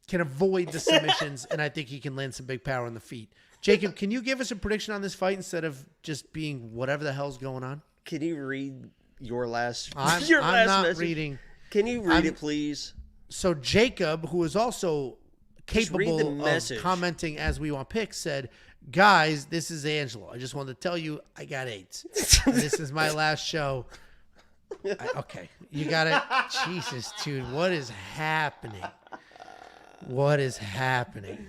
can avoid the submissions, and I think he can land some big power on the feet. Jacob, can you give us a prediction on this fight instead of just being whatever the hell's going on? Can you read your last I'm not message? reading. Can you read it, please? So Jacob, who is also capable of message. commenting as we want picks, said, guys, this is Angelo. I just wanted to tell you I got 8. This is my last show. Okay. You got it. Jesus, dude. What is happening? What is happening?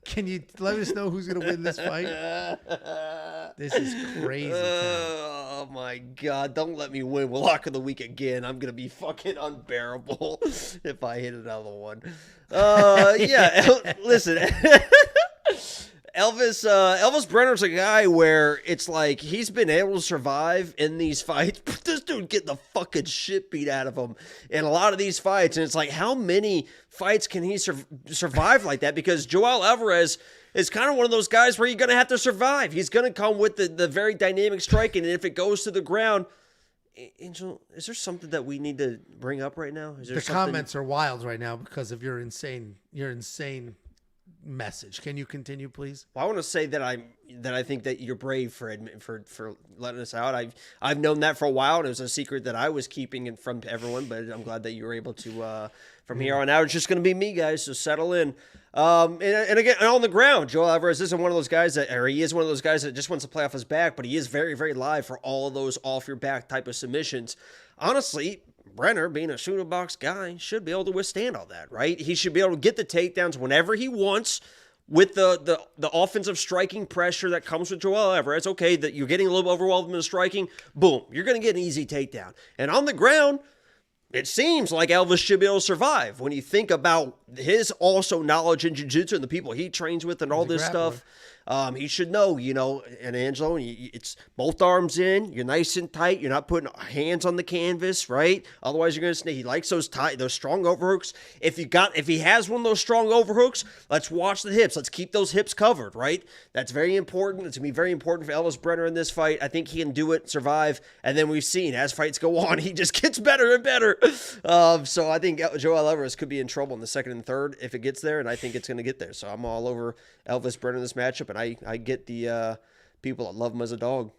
Can you let us know who's going to win this fight? This is crazy. Oh, my God. Don't let me win Lock of the Week again. I'm going to be fucking unbearable if I hit another one. Yeah, listen. Elvis Brener's a guy where it's like he's been able to survive in these fights. This dude getting the fucking shit beat out of him in a lot of these fights. And it's like, how many fights can he survive like that? Because Joel Alvarez is kind of one of those guys where you're going to have to survive. He's going to come with the very dynamic striking. And if it goes to the ground, Angel, is there something that we need to bring up right now? Is there the comments are wild right now because of your insane message. Can you continue, please? Well, I want to say that I think that you're brave for letting us out. I've known that for a while, and it was a secret that I was keeping from everyone. But I'm glad that you were able to. From here on out, it's just going to be me, guys. So settle in. And again, on the ground, Joel Alvarez isn't one of those guys he is one of those guys that just wants to play off his back. But he is very, very live for all of those off your back type of submissions. Honestly, Brener, being a shooter box guy, should be able to withstand all that, right? He should be able to get the takedowns whenever he wants with the offensive striking pressure that comes with Joel Alvarez. Okay, that you're getting a little overwhelmed in the striking, boom, you're going to get an easy takedown. And on the ground, it seems like Elvis should be able to survive when you think about his also knowledge in jiu-jitsu and the people he trains with and all this stuff. He should know, and Angelo, it's both arms in. You're nice and tight. You're not putting hands on the canvas, right? Otherwise, you're going to snake. He likes those strong overhooks. If he has one of those strong overhooks, let's watch the hips. Let's keep those hips covered, right? That's very important. It's going to be very important for Elvis Brener in this fight. I think he can do it, survive, and then we've seen as fights go on, he just gets better and better. So I think Joel Alvarez could be in trouble in the second and third if it gets there, and I think it's going to get there. So I'm all over Elvis Brener in this matchup, and I get the people that love him as a dog.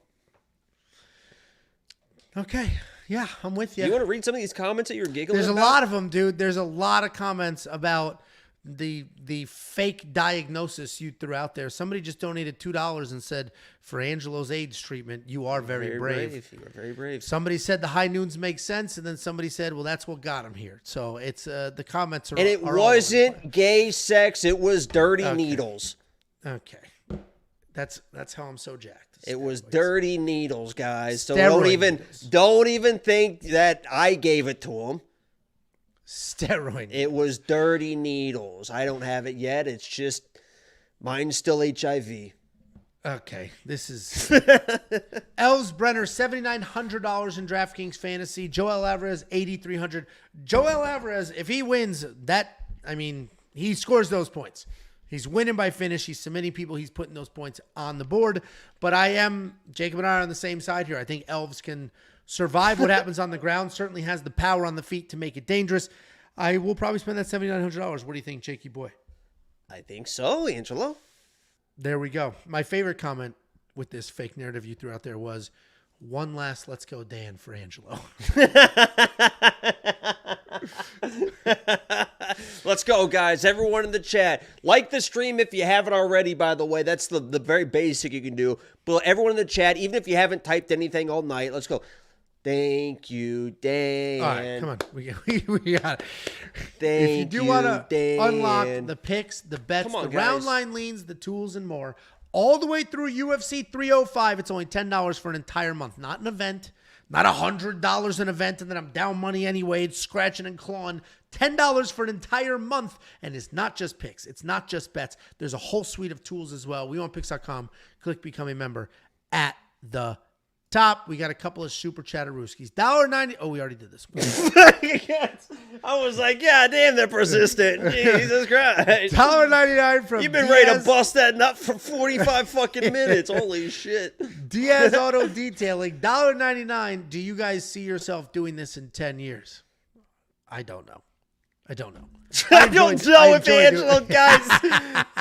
Okay. Yeah, I'm with you. You want to read some of these comments that you're giggling There's about? a lot of them, dude. There's a lot of comments about the fake diagnosis you threw out there. Somebody just donated $2 and said, for Angelo's AIDS treatment, you are very brave. You are very brave. Somebody said the high noons make sense, and then somebody said, well, that's what got him here. So it's the comments are And it are wasn't gay sex. It was dirty needles. Okay. That's how I'm so jacked. It was dirty needles, guys. So Steroid don't even think that I gave it to him. Steroid. It was dirty needles. I don't have it yet. It's just mine's still HIV. Okay, this is Elves Brener $7,900 in DraftKings Fantasy. Joel Alvarez $8,300. Joel Alvarez, if he wins that, he scores those points. He's winning by finish. He's submitting people. He's putting those points on the board. But Jacob and I are on the same side here. I think Elves can survive what happens on the ground. Certainly has the power on the feet to make it dangerous. I will probably spend that $7,900. What do you think, Jakey boy? I think so, Angelo. There we go. My favorite comment with this fake narrative you threw out there was, one last let's go Dan for Angelo. Let's go, guys. Everyone in the chat. Like the stream if you haven't already, by the way. That's the very basic you can do. But everyone in the chat, even if you haven't typed anything all night, let's go. Thank you, Dan. All right, come on. We got it. If you do want to unlock the picks, the bets, the round line leans, the tools, and more, all the way through UFC 305, it's only $10 for an entire month. Not an event, not $100 an event, and then I'm down money anyway. It's scratching and clawing. $10 for an entire month, and it's not just picks. It's not just bets. There's a whole suite of tools as well. WeWantPicks.com. Click Become a Member at the top. We got a couple of super chatterooskies. $1.90. Oh, we already did this one. I was like, yeah, damn, they're persistent. Jesus Christ. $1.99 from You've been ready to bust that nut for 45 fucking minutes. Holy shit. Diaz Auto Detailing. $1.99. Do you guys see yourself doing this in 10 years? I don't know. I don't know. I don't know if Angelo,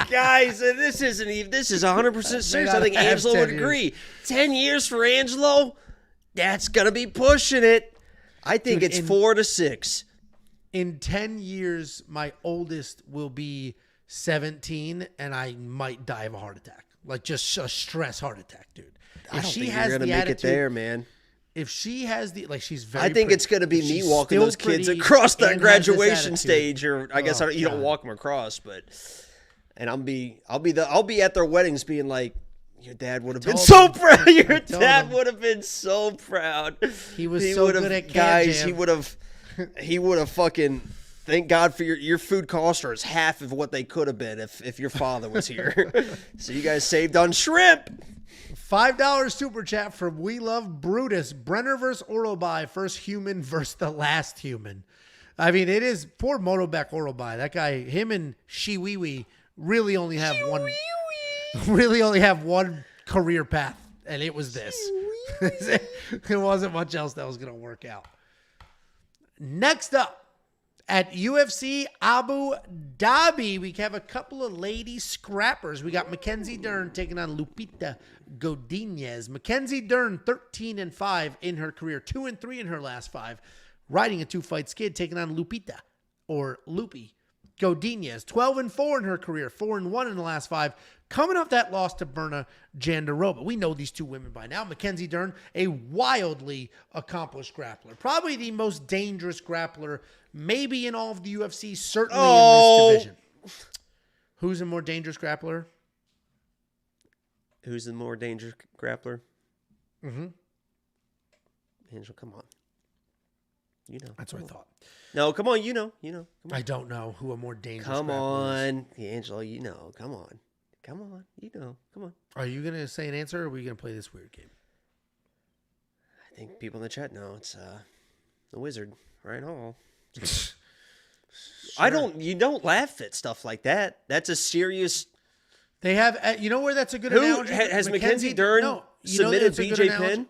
guys, this isn't even. This is 100% serious. I think Angelo would agree. 10 years for Angelo, that's gonna be pushing it. I think it's 4 to 6. In 10 years, my oldest will be 17, and I might die of a heart attack, like just a stress heart attack, dude. I don't think you're gonna make it there, man. If she has she's very. I think pretty. it's gonna be me walking those kids across that graduation stage, or I guess you don't walk them across, but. And I'll be at their weddings, being like, your dad would have been so proud. Your dad would have been so proud. He was so good at guys. He would have fucking. Thank God for your food costs are half of what they could have been if your father was here. So you guys saved on shrimp. $5 super chat from We Love Brutus. Brener versus Orobai. First human versus the last human. I mean, it is poor Motobek Orobai. That guy, him and Shiwiwi really only have one career path, and it was this. There wasn't much else that was going to work out. Next up, at UFC Abu Dhabi, we have a couple of lady scrappers. We got Mackenzie Dern taking on Lupita Godinez. Mackenzie Dern, 13-5 in her career, 2-3 in her last 5, riding a 2-fight skid, taking on Lupita, or Lupi Godinez, 12-4 in her career, 4-1 in the last 5, coming off that loss to Berna Jandiroba. We know these two women by now. Mackenzie Dern, a wildly accomplished grappler, probably the most dangerous grappler maybe in all of the UFC, certainly in this division. Who's a more dangerous grappler? Who's the more dangerous grappler? Mm-hmm. Angel, come on. You know. That's what I thought. No, come on. You know. Come on. I don't know who a more dangerous Come grappler on. Angelo, you know. Come on. Come on. You know. Come on. Are you going to say an answer, or are we going to play this weird game? I think people in the chat know it's the Wizard, Ryan Hall. Sure. You don't laugh at stuff like that. That's a serious. They have, you know where that's a good analogy? Has Mackenzie Dern submitted BJ Penn?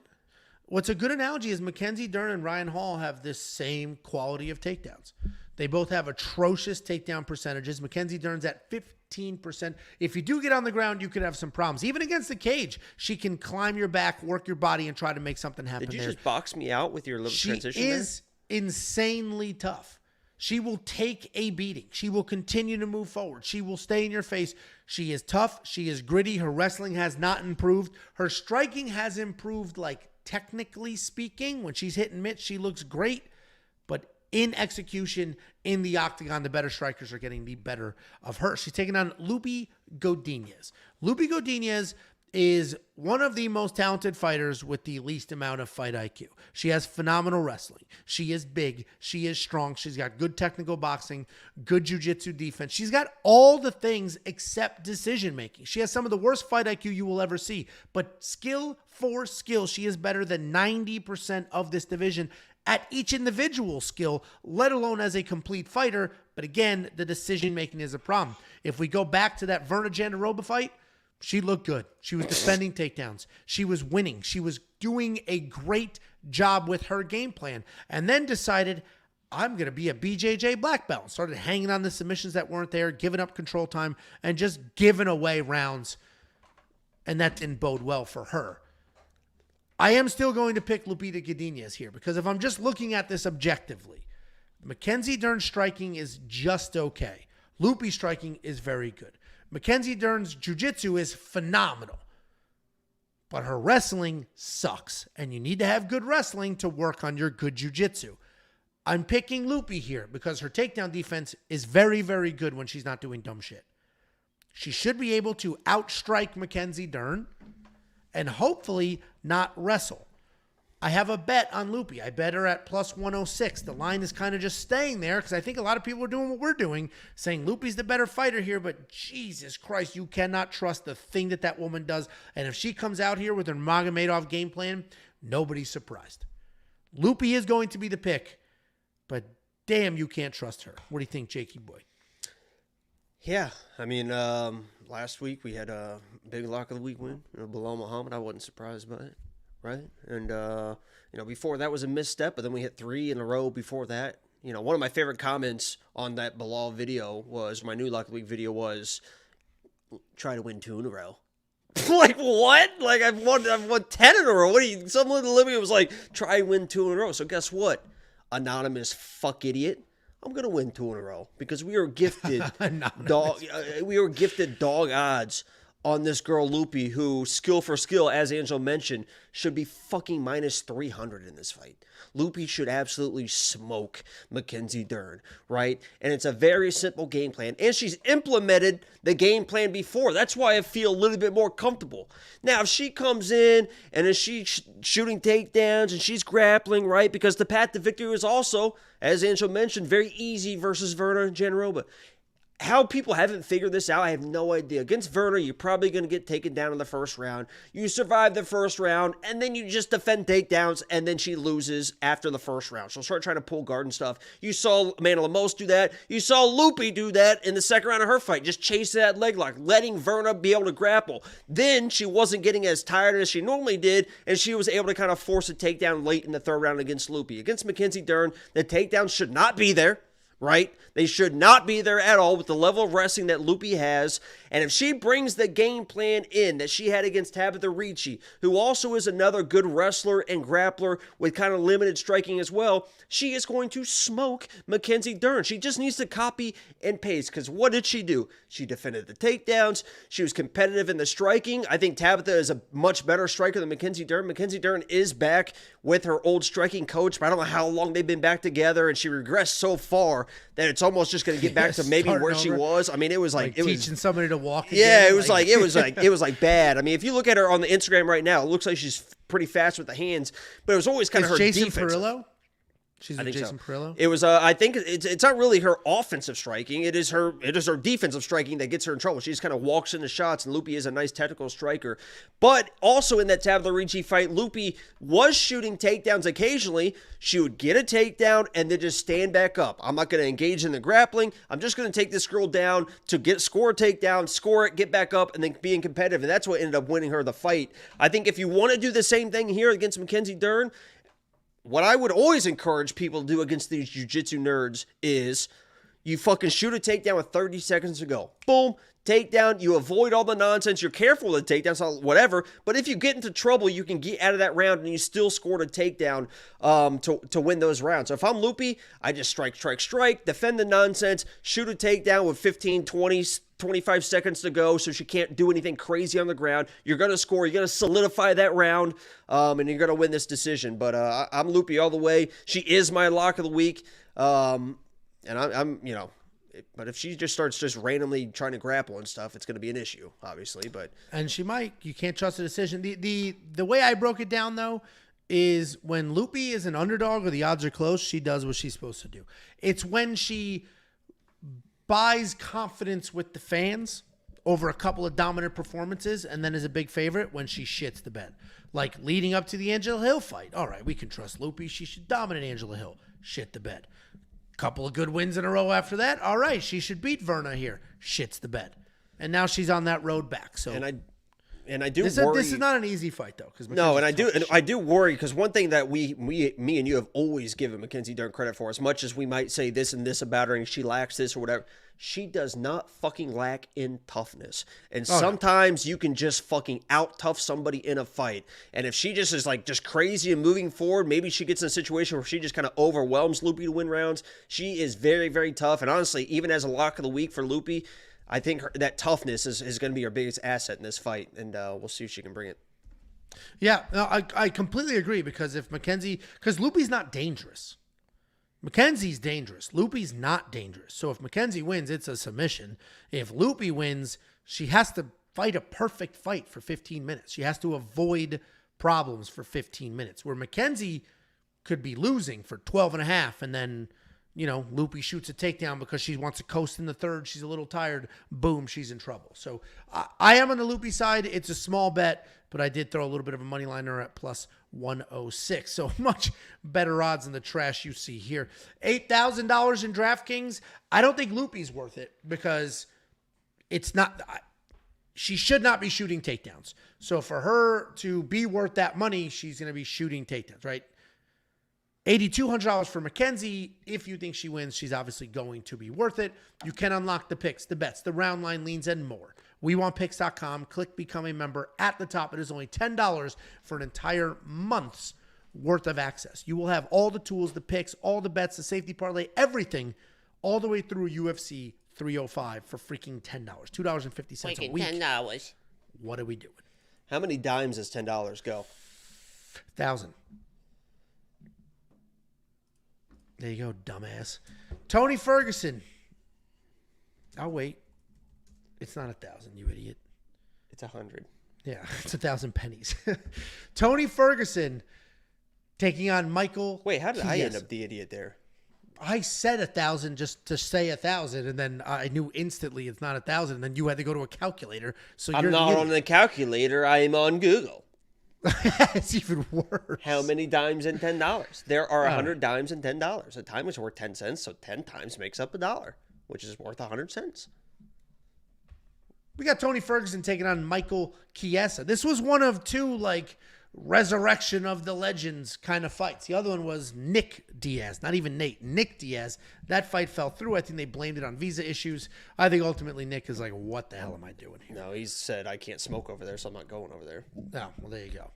What's a good analogy is Mackenzie Dern and Ryan Hall have this same quality of takedowns. They both have atrocious takedown percentages. Mackenzie Dern's at 15%. If you do get on the ground, you could have some problems. Even against the cage, she can climb your back, work your body, and try to make something happen. Did you just box me out with your little transition? She is insanely tough. She will take a beating. She will continue to move forward. She will stay in your face. She is tough. She is gritty. Her wrestling has not improved. Her striking has improved, like, technically speaking. When she's hitting mitts, she looks great. But in execution, in the octagon, the better strikers are getting the better of her. She's taking on Lupi Godinez. Lupi Godinez is one of the most talented fighters with the least amount of fight IQ. She has phenomenal wrestling. She is big. She is strong. She's got good technical boxing, good jiu-jitsu defense. She's got all the things except decision-making. She has some of the worst fight IQ you will ever see. But skill for skill, she is better than 90% of this division at each individual skill, let alone as a complete fighter. But again, the decision-making is a problem. If we go back to that Berna Jandiroba fight, she looked good. She was defending takedowns. She was winning. She was doing a great job with her game plan, and then decided, I'm going to be a BJJ black belt. Started hanging on the submissions that weren't there, giving up control time, and just giving away rounds, and that didn't bode well for her. I am still going to pick Lupita Godinez here, because if I'm just looking at this objectively, Mackenzie Dern's striking is just okay. Lupi's striking is very good. Mackenzie Dern's jiu-jitsu is phenomenal, but her wrestling sucks, and you need to have good wrestling to work on your good jiu-jitsu. I'm picking Lupi here because her takedown defense is very, very good when she's not doing dumb shit. She should be able to outstrike Mackenzie Dern and hopefully not wrestle. I have a bet on Lupi. I bet her at plus 106. The line is kind of just staying there because I think a lot of people are doing what we're doing, saying Lupi's the better fighter here, but Jesus Christ, you cannot trust the thing that woman does. And if she comes out here with her Nurmagomedov game plan, nobody's surprised. Lupi is going to be the pick, but damn, you can't trust her. What do you think, Jakey boy? Yeah, I mean, last week we had a big lock of the week win, below Mohammad. I wasn't surprised by it. Right. And, before that was a misstep, but then we hit 3 in a row before that. one of my favorite comments on that Bilal video was, my new Luck of the Week video was, try to win 2 in a row. Like, what? Like, I've won 10 in a row. Someone literally was like, try and win 2 in a row. So guess what? Anonymous fuck idiot. I'm going to win 2 in a row because we are gifted dog odds on this girl Loopy, who, skill for skill, as Angel mentioned, should be fucking minus 300 in this fight. Loopy should absolutely smoke Mackenzie Dern, right? And it's a very simple game plan. And she's implemented the game plan before. That's why I feel a little bit more comfortable. Now, if she comes in and is she shooting takedowns and she's grappling, right? Because the path to victory is also, as Angel mentioned, very easy versus Werner and Janarova. How people haven't figured this out, I have no idea. Against Werner, you're probably going to get taken down in the first round. You survive the first round, and then you just defend takedowns, and then she loses after the first round. She'll start trying to pull guard and stuff. You saw Amanda Lemos do that. You saw Loopy do that in the second round of her fight. Just chase that leg lock, letting Werner be able to grapple. Then she wasn't getting as tired as she normally did, and she was able to kind of force a takedown late in the third round against Loopy. Against Mackenzie Dern, the takedowns should not be there. Right? They should not be there at all with the level of wrestling that Loopy has. And if she brings the game plan in that she had against Tabitha Ricci, who also is another good wrestler and grappler with kind of limited striking as well, she is going to smoke Mackenzie Dern. She just needs to copy and paste, because what did she do? She defended the takedowns. She was competitive in the striking. I think Tabitha is a much better striker than Mackenzie Dern. Mackenzie Dern is back with her old striking coach, but I don't know how long they've been back together, and she regressed so far that it's almost just going to get back to maybe where she was. I mean, it was like teaching somebody to walk again. Yeah, it was like bad. I mean, if you look at her on the Instagram right now, it looks like she's pretty fast with the hands, but it was always kind of her Jason defense. Perillo? She's with Jason Perillo? It was, I think it's not really her offensive striking. It is her defensive striking that gets her in trouble. She just kind of walks into shots, and Loopy is a nice technical striker. But also in that Tabitha Ricci fight, Loopy was shooting takedowns occasionally. She would get a takedown and then just stand back up. I'm not going to engage in the grappling. I'm just going to take this girl down to score a takedown, score it, get back up, and then being competitive. And that's what ended up winning her the fight. I think if you want to do the same thing here against Mackenzie Dern, what I would always encourage people to do against these jiu-jitsu nerds is you fucking shoot a takedown with 30 seconds to go. Boom, takedown. You avoid all the nonsense. You're careful with the takedowns, whatever. But if you get into trouble, you can get out of that round and you still scored a takedown to win those rounds. So if I'm Loopy, I just strike, defend the nonsense, shoot a takedown with 15, 20, 25 seconds to go, so she can't do anything crazy on the ground. You're going to score. You're going to solidify that round, and you're going to win this decision. But I'm Loopy all the way. She is my lock of the week. And I'm but if she just starts just randomly trying to grapple and stuff, it's going to be an issue, obviously. And she might. You can't trust the decision. The way I broke it down, though, is when Loopy is an underdog or the odds are close, she does what she's supposed to do. It's when she buys confidence with the fans over a couple of dominant performances and then is a big favorite when she shits the bed. Like leading up to the Angela Hill fight. All right, we can trust Loopy. She should dominate Angela Hill. Shit the bed. Couple of good wins in a row after that. All right, she should beat Verna here. Shits the bed. And now she's on that road back. So And I do worry. This is not an easy fight, though. No, and I do worry, because one thing that me and you have always given Mackenzie Dern credit for, as much as we might say this and this about her and she lacks this or whatever, she does not fucking lack in toughness. And sometimes you can just fucking out-tough somebody in a fight. And if she just is like just crazy and moving forward, maybe she gets in a situation where she just kind of overwhelms Loopy to win rounds. She is very, very tough. And honestly, even as a lock of the week for Loopy, I think that toughness is going to be her biggest asset in this fight, and we'll see if she can bring it. Yeah, no, I completely agree, because Loopy's not dangerous. Mackenzie's dangerous. Loopy's not dangerous. So if Mackenzie wins, it's a submission. If Loopy wins, she has to fight a perfect fight for 15 minutes. She has to avoid problems for 15 minutes, where Mackenzie could be losing for 12 and a half, and then Loopy shoots a takedown because she wants to coast in the third. She's a little tired. Boom, she's in trouble. So I am on the Loopy side. It's a small bet, but I did throw a little bit of a money liner at plus 106. So much better odds than the trash you see here. $8,000 in DraftKings. I don't think Loopy's worth it, because it's not. She should not be shooting takedowns. So for her to be worth that money, she's going to be shooting takedowns, right? $8,200 for Mackenzie. If you think she wins, she's obviously going to be worth it. You can unlock the picks, the bets, the round line leans, and more. WeWantPicks.com. Click Become a Member at the top. It is only $10 for an entire month's worth of access. You will have all the tools, the picks, all the bets, the safety parlay, everything, all the way through UFC 305 for freaking $10. $2.50 a week. $10. What are we doing? How many dimes does $10 go? 1,000. There you go, dumbass. Tony Ferguson. I'll wait. It's not 1,000, you idiot. It's 100. Yeah, it's 1,000 pennies. Tony Ferguson taking on Michael. Wait, how did I end Chiesa. up the idiot there? I said 1,000 just to say 1,000, and then I knew instantly it's not 1,000, and then you had to go to a calculator. So I'm you're not on the calculator. I am on Google. It's even worse. How many dimes in $10? There are 100 dimes in $10. A dime is worth 10 cents, so 10 times makes up $1, which is worth 100 cents. We got Tony Ferguson taking on Michael Chiesa. This was one of two, resurrection of the legends kind of fights. The other one was Nick Diaz, not even Nate. Nick Diaz. That fight fell through. I think they blamed it on visa issues. I think ultimately Nick is like, what the hell am I doing here? No, he said, I can't smoke over there, so I'm not going over there. Oh, well, there you go.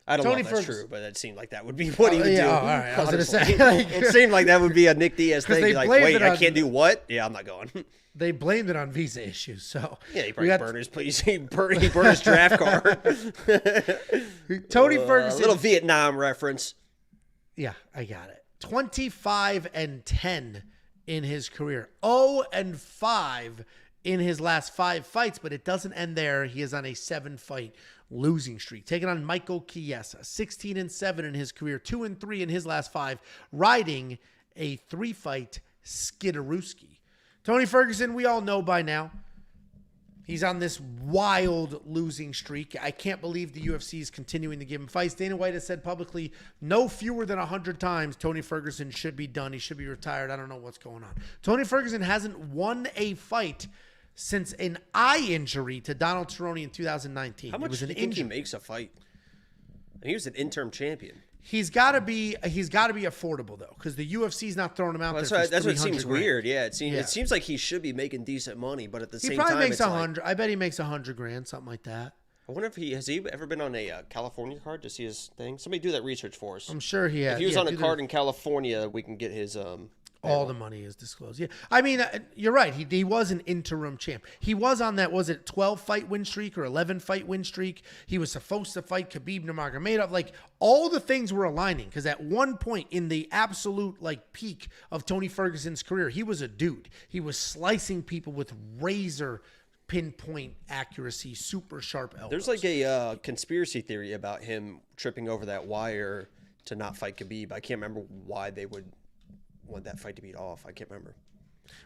I don't Tony know if that's Ferguson. true, but it seemed like that would be what he would do. All right. I was going to honestly. say. It seemed like that would be a Nick Diaz thing. they Like, blamed wait, it I on- can't do what? Yeah, I'm not going. They blamed it on visa issues. So Yeah, he we probably got burned his place. He burned his draft card. Tony Ferguson. Little Vietnam reference. Yeah, I got it. 25-10 in his career. 0-5 in his last 5 fights, but it doesn't end there. He is on a 7-fight losing streak. Taking on Michael Chiesa. 16-7 in his career. 2-3 in his last 5. Riding a 3-fight Skidarewski. Tony Ferguson, we all know by now. He's on this wild losing streak. I can't believe the UFC is continuing to give him fights. Dana White has said publicly no fewer than 100 times Tony Ferguson should be done. He should be retired. I don't know what's going on. Tony Ferguson hasn't won a fight since an eye injury to Donald Cerrone in 2019. How much do you think he makes a fight? And he was an interim champion. He's got to be affordable though, because the UFC's not throwing him out there. That's what seems grand. weird. Yeah, it seems like he should be making decent money, but at the He same probably time, makes it's like, 100. I bet he makes 100 grand, something like that. I wonder if has he ever been on a California card to see his thing? Somebody do that research for us. I'm sure he has. If he was on a card in California, we can get his all the money is disclosed. Yeah, I mean, you're right. He was an interim champ. He was on that, was it 12-fight win streak or 11-fight win streak? He was supposed to fight Khabib Nurmagomedov. Like, all the things were aligning, because at one point in the absolute, peak of Tony Ferguson's career, he was a dude. He was slicing people with razor pinpoint accuracy, super sharp elbows. There's a conspiracy theory about him tripping over that wire to not fight Khabib. I can't remember why they would want that fight to be off. I can't remember.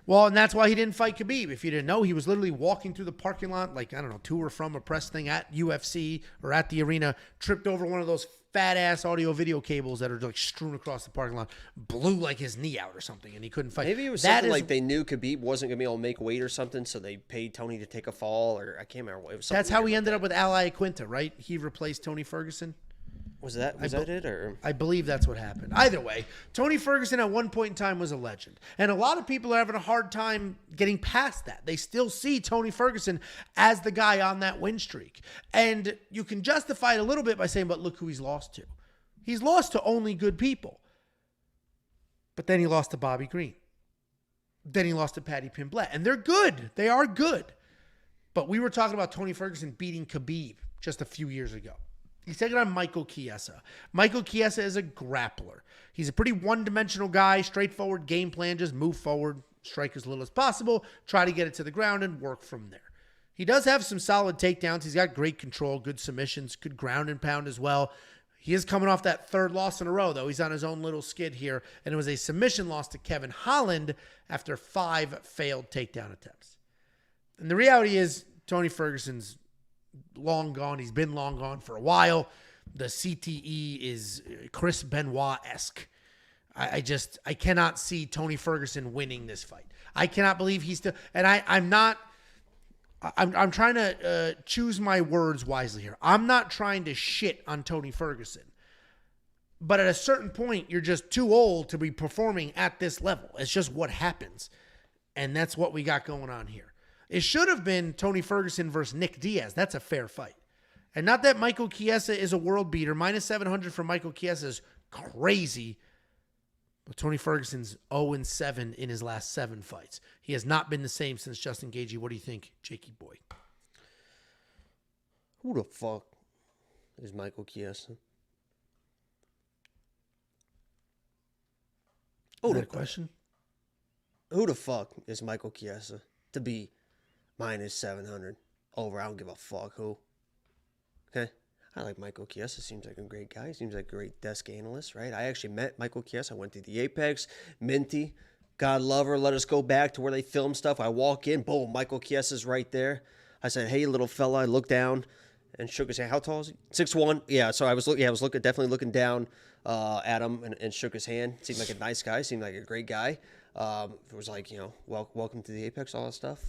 Well, and that's why he didn't fight Khabib. If you didn't know, he was literally walking through the parking lot, to or from a press thing at UFC or at the arena, tripped over one of those fat-ass audio-video cables that are strewn across the parking lot, blew his knee out or something, and he couldn't fight. Maybe it was something like they knew Khabib wasn't going to be able to make weight or something, so they paid Tony to take a fall, or I can't remember what it was. That's how he ended up with Ally Quinta, right? He replaced Tony Ferguson. Was that it? Or I believe that's what happened. Either way, Tony Ferguson at one point in time was a legend. And a lot of people are having a hard time getting past that. They still see Tony Ferguson as the guy on that win streak. And you can justify it a little bit by saying, but look who he's lost to. He's lost to only good people. But then he lost to Bobby Green. Then he lost to Paddy Pimblett. And they're good. They are good. But we were talking about Tony Ferguson beating Khabib just a few years ago. He's taking on Michael Chiesa. Michael Chiesa is a grappler. He's a pretty one-dimensional guy, straightforward game plan, just move forward, strike as little as possible, try to get it to the ground, and work from there. He does have some solid takedowns. He's got great control, good submissions, good ground and pound as well. He is coming off that 3rd loss in a row, though. He's on his own little skid here, and it was a submission loss to Kevin Holland after 5 failed takedown attempts. And the reality is, Tony Ferguson's long gone. He's been long gone for a while. The CTE is Chris Benoit-esque. I cannot see Tony Ferguson winning this fight. I cannot believe he's still, and I'm trying to choose my words wisely here. I'm not trying to shit on Tony Ferguson, But at a certain point, you're just too old to be performing at this level. It's just what happens. And that's what we got going on here. It should have been Tony Ferguson versus Nick Diaz. That's a fair fight. And not that Michael Chiesa is a world beater. Minus 700 for Michael Chiesa is crazy. But Tony Ferguson's 0-7 in his last 7 fights. He has not been the same since Justin Gaethje. What do you think, Jakey boy? Who the fuck is Michael Chiesa? Is that a question? Who the fuck is Michael Chiesa to be minus 700 over? I don't give a fuck who. Okay? I like Michael Chiesa. Seems like a great guy. Seems like a great desk analyst, right? I actually met Michael Chiesa. I went to the Apex. Minty. God love her. Let us go back to where they film stuff. I walk in. Boom. Michael Chiesa's right there. I said, hey, little fella. I looked down and shook his hand. How tall is he? 6'1". Yeah, so I was definitely looking down at him and shook his hand. Seemed like a nice guy. Seemed like a great guy. It was like, welcome to the Apex, all that stuff.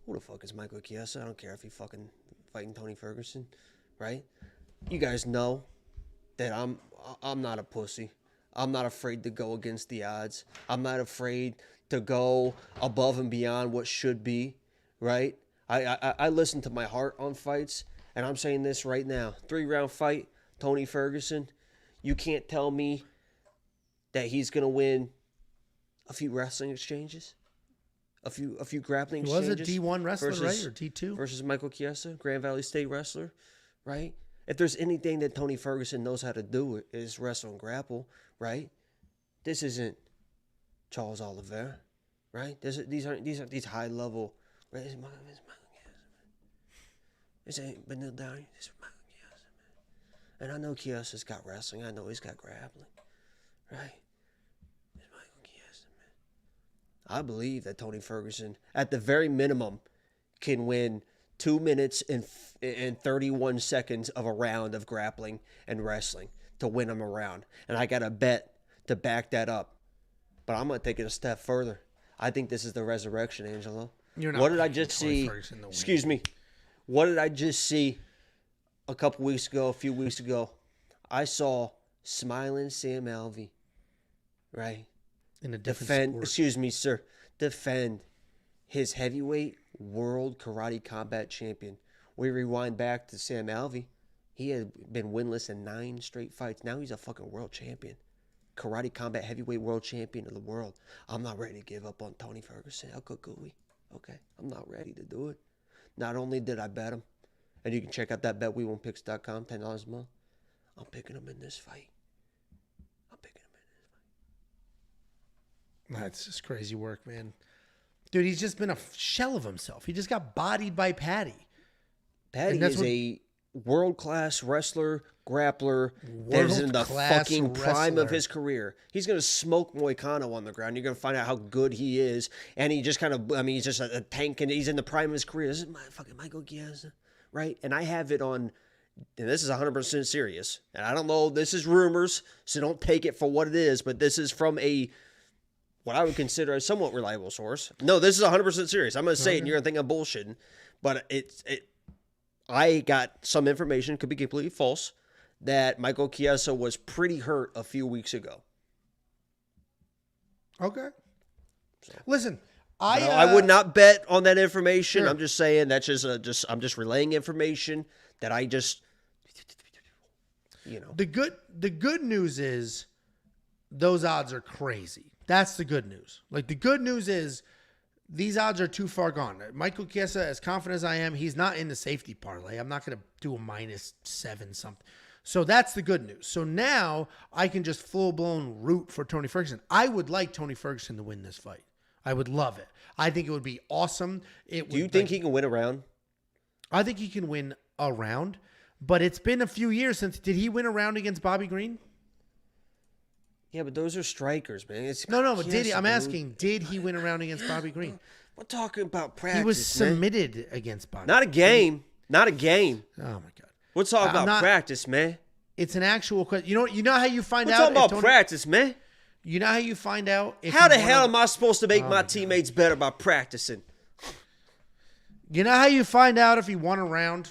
Who the fuck is Michael Chiesa? I don't care if he fucking fighting Tony Ferguson, right? You guys know that I'm not a pussy. I'm not afraid to go against the odds. I'm not afraid to go above and beyond what should be, right? I listen to my heart on fights, and I'm saying this right now. 3-round fight, Tony Ferguson. You can't tell me that he's going to win a few wrestling exchanges, a few grappling exchanges. Was a D1 wrestler, right? Or D2? Versus Michael Chiesa, Grand Valley State wrestler, right? If there's anything that Tony Ferguson knows how to do, is wrestle and grapple, right? This isn't Charles Oliveira, right? These aren't high level. Right? This ain't Benil Downey. This is Michael Chiesa, man. And I know Chiesa's got wrestling. I know he's got grappling, right? This is Michael Chiesa, man. I believe that Tony Ferguson, at the very minimum, can win 2 minutes and 31 seconds of a round of grappling and wrestling to win him a round. And I got a bet to back that up. But I'm going to take it a step further. I think this is the resurrection, Angelo. What did I just see? Excuse me. What did I just see a few weeks ago? I saw smiling Sam Alvey, right? In a different sport. Excuse me, sir. Defend his heavyweight world karate combat champion. We rewind back to Sam Alvey. He had been winless in 9 straight fights. Now he's a fucking world champion. Karate combat heavyweight world champion of the world. I'm not ready to give up on Tony Ferguson. How could we? Okay, I'm not ready to do it. Not only did I bet him, and you can check out that betwewonpicks.com, $10 a month. I'm picking him in this fight. That's just crazy work, man. Dude, he's just been a shell of himself. He just got bodied by Patty. Patty is a world-class wrestler, grappler that is in the fucking prime of his career. He's going to smoke Moicano on the ground. You're going to find out how good he is. And he just he's just a tank, and he's in the prime of his career. This is my fucking Michael Chiesa, right? And I have it on, and this is 100% serious. And I don't know, this is rumors, so don't take it for what it is, but this is from what I would consider a somewhat reliable source. No, this is 100% serious. I'm going to say it, and you're going to think I'm bullshitting. But I got some information, could be completely false, that Michael Chiesa was pretty hurt a few weeks ago. Okay. So, listen, I would not bet on that information. Sure. I'm just saying that's I'm just relaying information that I just, The good news is those odds are crazy. That's the good news. Like, the good news is these odds are too far gone. Michael Chiesa, as confident as I am, he's not in the safety parlay. I'm not going to do a -7 something. So that's the good news. So now I can just full-blown root for Tony Ferguson. I would like Tony Ferguson to win this fight. I would love it. I think it would be awesome. Do you think he can win a round? I think he can win a round, but it's been a few years since. Did he win a round against Bobby Green? Yeah, but those are strikers, man. No, but did he? I'm asking, did he win a round against Bobby Green? We're talking about practice. He was submitted against Bobby. Not a game. Not a game. Oh my God. We're talking about practice, man. It's an actual question. You know how you find out. We're talking about practice, man. You know how you find out. How the hell am I supposed to make my teammates better by practicing? You know how you find out if he won a round?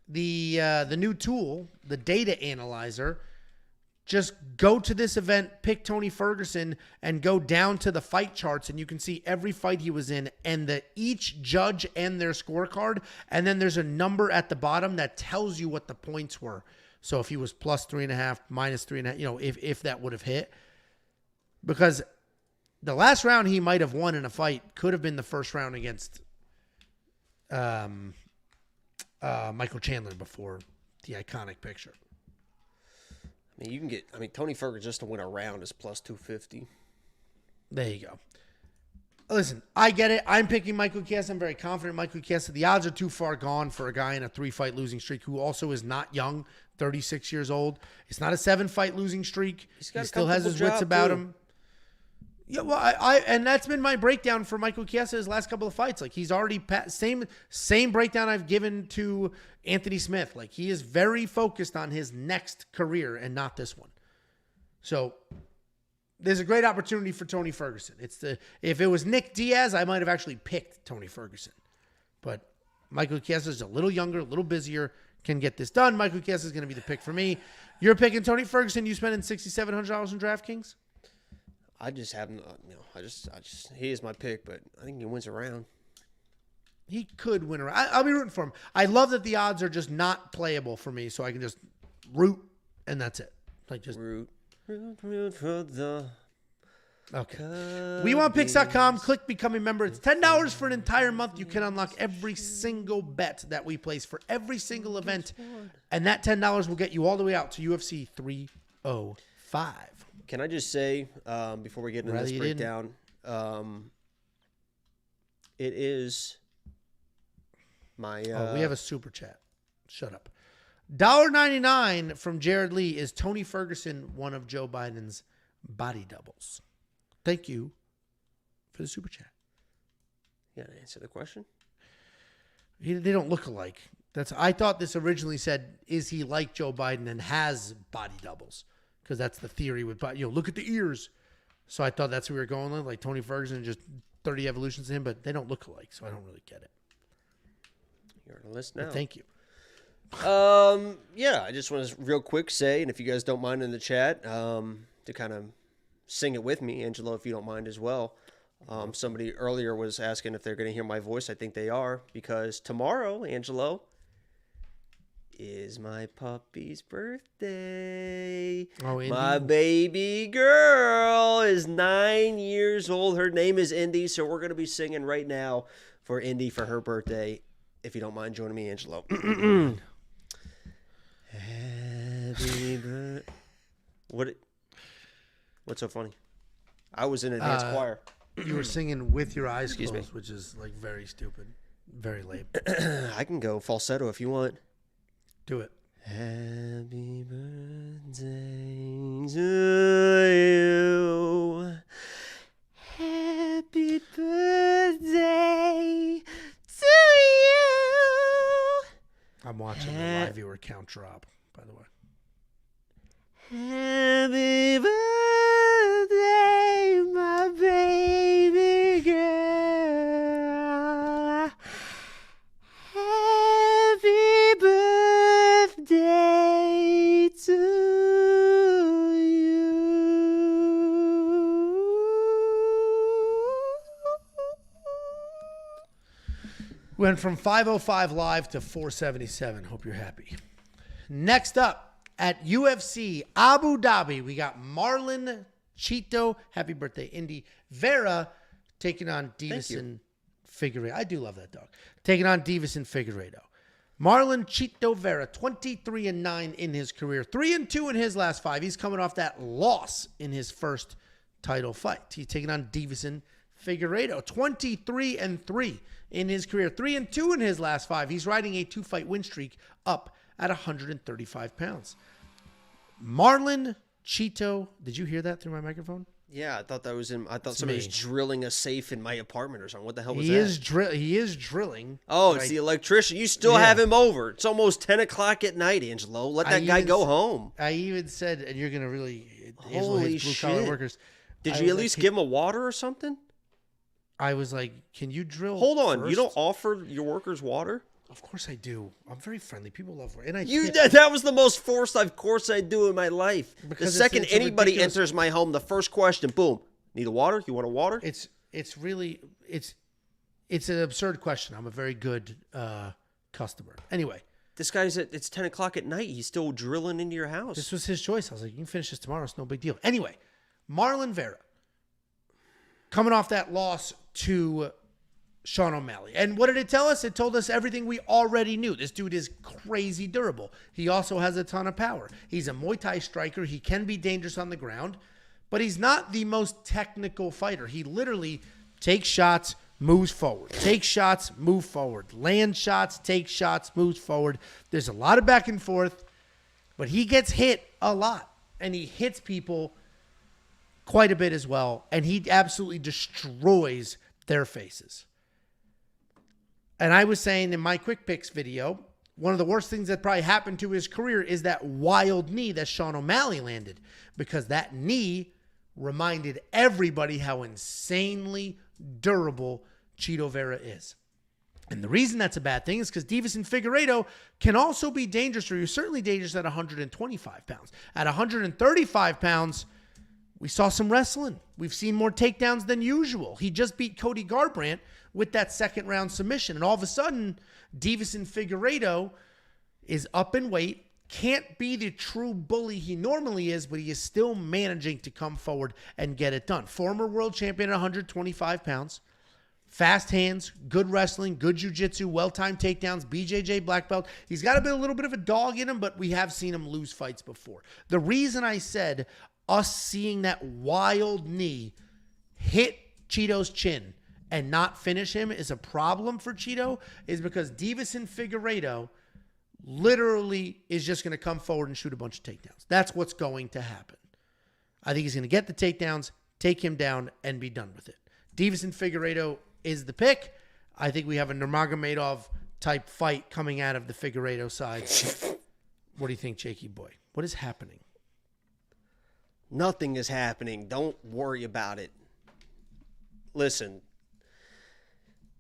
The new tool, the data analyzer, just go to this event, pick Tony Ferguson, and go down to the fight charts, and you can see every fight he was in and each judge and their scorecard. And then there's a number at the bottom that tells you what the points were. So if he was plus 3.5, minus 3.5, if that would have hit. Because the last round he might have won in a fight could have been the first round against Michael Chandler before the iconic picture. Tony Ferguson just to win a round is plus 250. There you go. Listen, I get it. I'm picking Michael Chiesa. I'm very confident in Michael Chiesa. The odds are too far gone for a guy in a 3-fight losing streak who also is not young, 36 years old. It's not a 7-fight losing streak. He still has his wits about him. Yeah, well, and that's been my breakdown for Michael Chiesa his last couple of fights. Like, he's already same breakdown I've given to Anthony Smith. Like, he is very focused on his next career and not this one. So there's a great opportunity for Tony Ferguson. If it was Nick Diaz, I might have actually picked Tony Ferguson. But Michael Chiesa is a little younger, a little busier, can get this done. Michael Chiesa is going to be the pick for me. You're picking Tony Ferguson. You spending $6,700 in DraftKings? I just haven't, he is my pick, but I think he wins a round. He could win a round. I'll be rooting for him. I love that the odds are just not playable for me, so I can just root, and that's it. Like, just root for the. Okay. WeWantPicks.com. Click Become a Member. It's $10 for an entire month. You can unlock every single bet that we place for every single event, and that $10 will get you all the way out to UFC 305. Can I just say, before we get into this breakdown, it is my... we have a super chat. Shut up. $1.99 from Jared Lee. Is Tony Ferguson one of Joe Biden's body doubles? Thank you for the super chat. You gotta answer the question. They don't look alike. I thought this originally said, is he like Joe Biden and has body doubles? Because that's the theory with, look at the ears. So I thought that's what we were going with, like Tony Ferguson, just 30 evolutions of him, but they don't look alike, so I don't really get it. You're on the list now. But thank you. Yeah, I just want to real quick say, and if you guys don't mind in the chat, to kind of sing it with me, Angelo, if you don't mind as well. Somebody earlier was asking if they're going to hear my voice. I think they are, because tomorrow, Angelo, is my puppy's birthday. Oh, Indy. My baby girl is 9 years old. Her name is Indy, so we're going to be singing right now for Indy for her birthday. If you don't mind joining me, Angelo. Happy birthday. What's so funny? I was in a dance choir. You were singing with your eyes Excuse closed, me. which is like very stupid, very lame. I can go falsetto if you want. Do it. Happy birthday to you. Happy birthday to you. I'm watching the live viewer count drop, by the way. Happy birthday, my baby girl. Happy birthday to you. Went from 505 live to 477. Hope you're happy. Next up at UFC Abu Dhabi, we got Marlon Chito. Happy birthday, Indy. Vera taking on Divison Figueiredo. I do love that dog. Taking on Divison Figueiredo. Marlon Chito Vera, 23-9 in his career, 3-2 in his last 5. He's coming off that loss in his first title fight. He's taking on Divison Figueiredo, 23-3 in his career, 3-2 in his last 5. He's riding a 2-fight win streak up at 135 pounds. Marlon Chito, did you hear that through my microphone? Yeah, I thought that was him. I thought somebody was drilling a safe in my apartment or something. What the hell was He that? He is drilling. Oh, it's the electrician. You still have him over. It's almost 10 o'clock at night, Angelo. Let that guy go home. I even said, and you're going to really, holy blue-collar workers. Did you at least give him a water or something? I was like, can you drill Hold on. first? You don't offer your workers water? Of course I do. I'm very friendly. People love it. And that was the most forced of course I do in my life. Because the second it's anybody enters my home, the first question, boom, need a water? You want a water? It's an absurd question. I'm a very good customer. Anyway. This guy's it's 10 o'clock at night. He's still drilling into your house. This was his choice. I was like, you can finish this tomorrow. It's no big deal. Anyway, Marlon Vera coming off that loss to Sean O'Malley. And what did it tell us? It told us everything we already knew. This dude is crazy durable. He also has a ton of power. He's a Muay Thai striker. He can be dangerous on the ground, but he's not the most technical fighter. He literally takes shots, moves forward, takes shots, move forward, land shots, takes shots, moves forward. There's a lot of back and forth, but he gets hit a lot, and he hits people quite a bit as well, and he absolutely destroys their faces. And I was saying in my quick picks video, one of the worst things that probably happened to his career is that wild knee that Sean O'Malley landed, because that knee reminded everybody how insanely durable Chito Vera is. And the reason that's a bad thing is because Davis and Figueiredo can also be dangerous, or you're certainly dangerous at 125 pounds. At 135 pounds, we saw some wrestling. We've seen more takedowns than usual. He just beat Cody Garbrandt with that second round submission. And all of a sudden, Davis and Figueiredo is up in weight, can't be the true bully he normally is, but he is still managing to come forward and get it done. Former world champion at 125 pounds. Fast hands, good wrestling, good jiu-jitsu, well-timed takedowns, BJJ black belt. He's got a little bit of a dog in him, but we have seen him lose fights before. The reason I said us seeing that wild knee hit Chito's chin and not finish him is a problem for Chito is because Davis and Figueiredo literally is just going to come forward and shoot a bunch of takedowns. That's what's going to happen. I think he's going to get the takedowns, take him down, and be done with it. Davis and Figueiredo is the pick. I think we have a Nurmagomedov type fight coming out of the Figueiredo side. What do you think, Jakey boy? What is happening? Nothing is happening. Don't worry about it. Listen,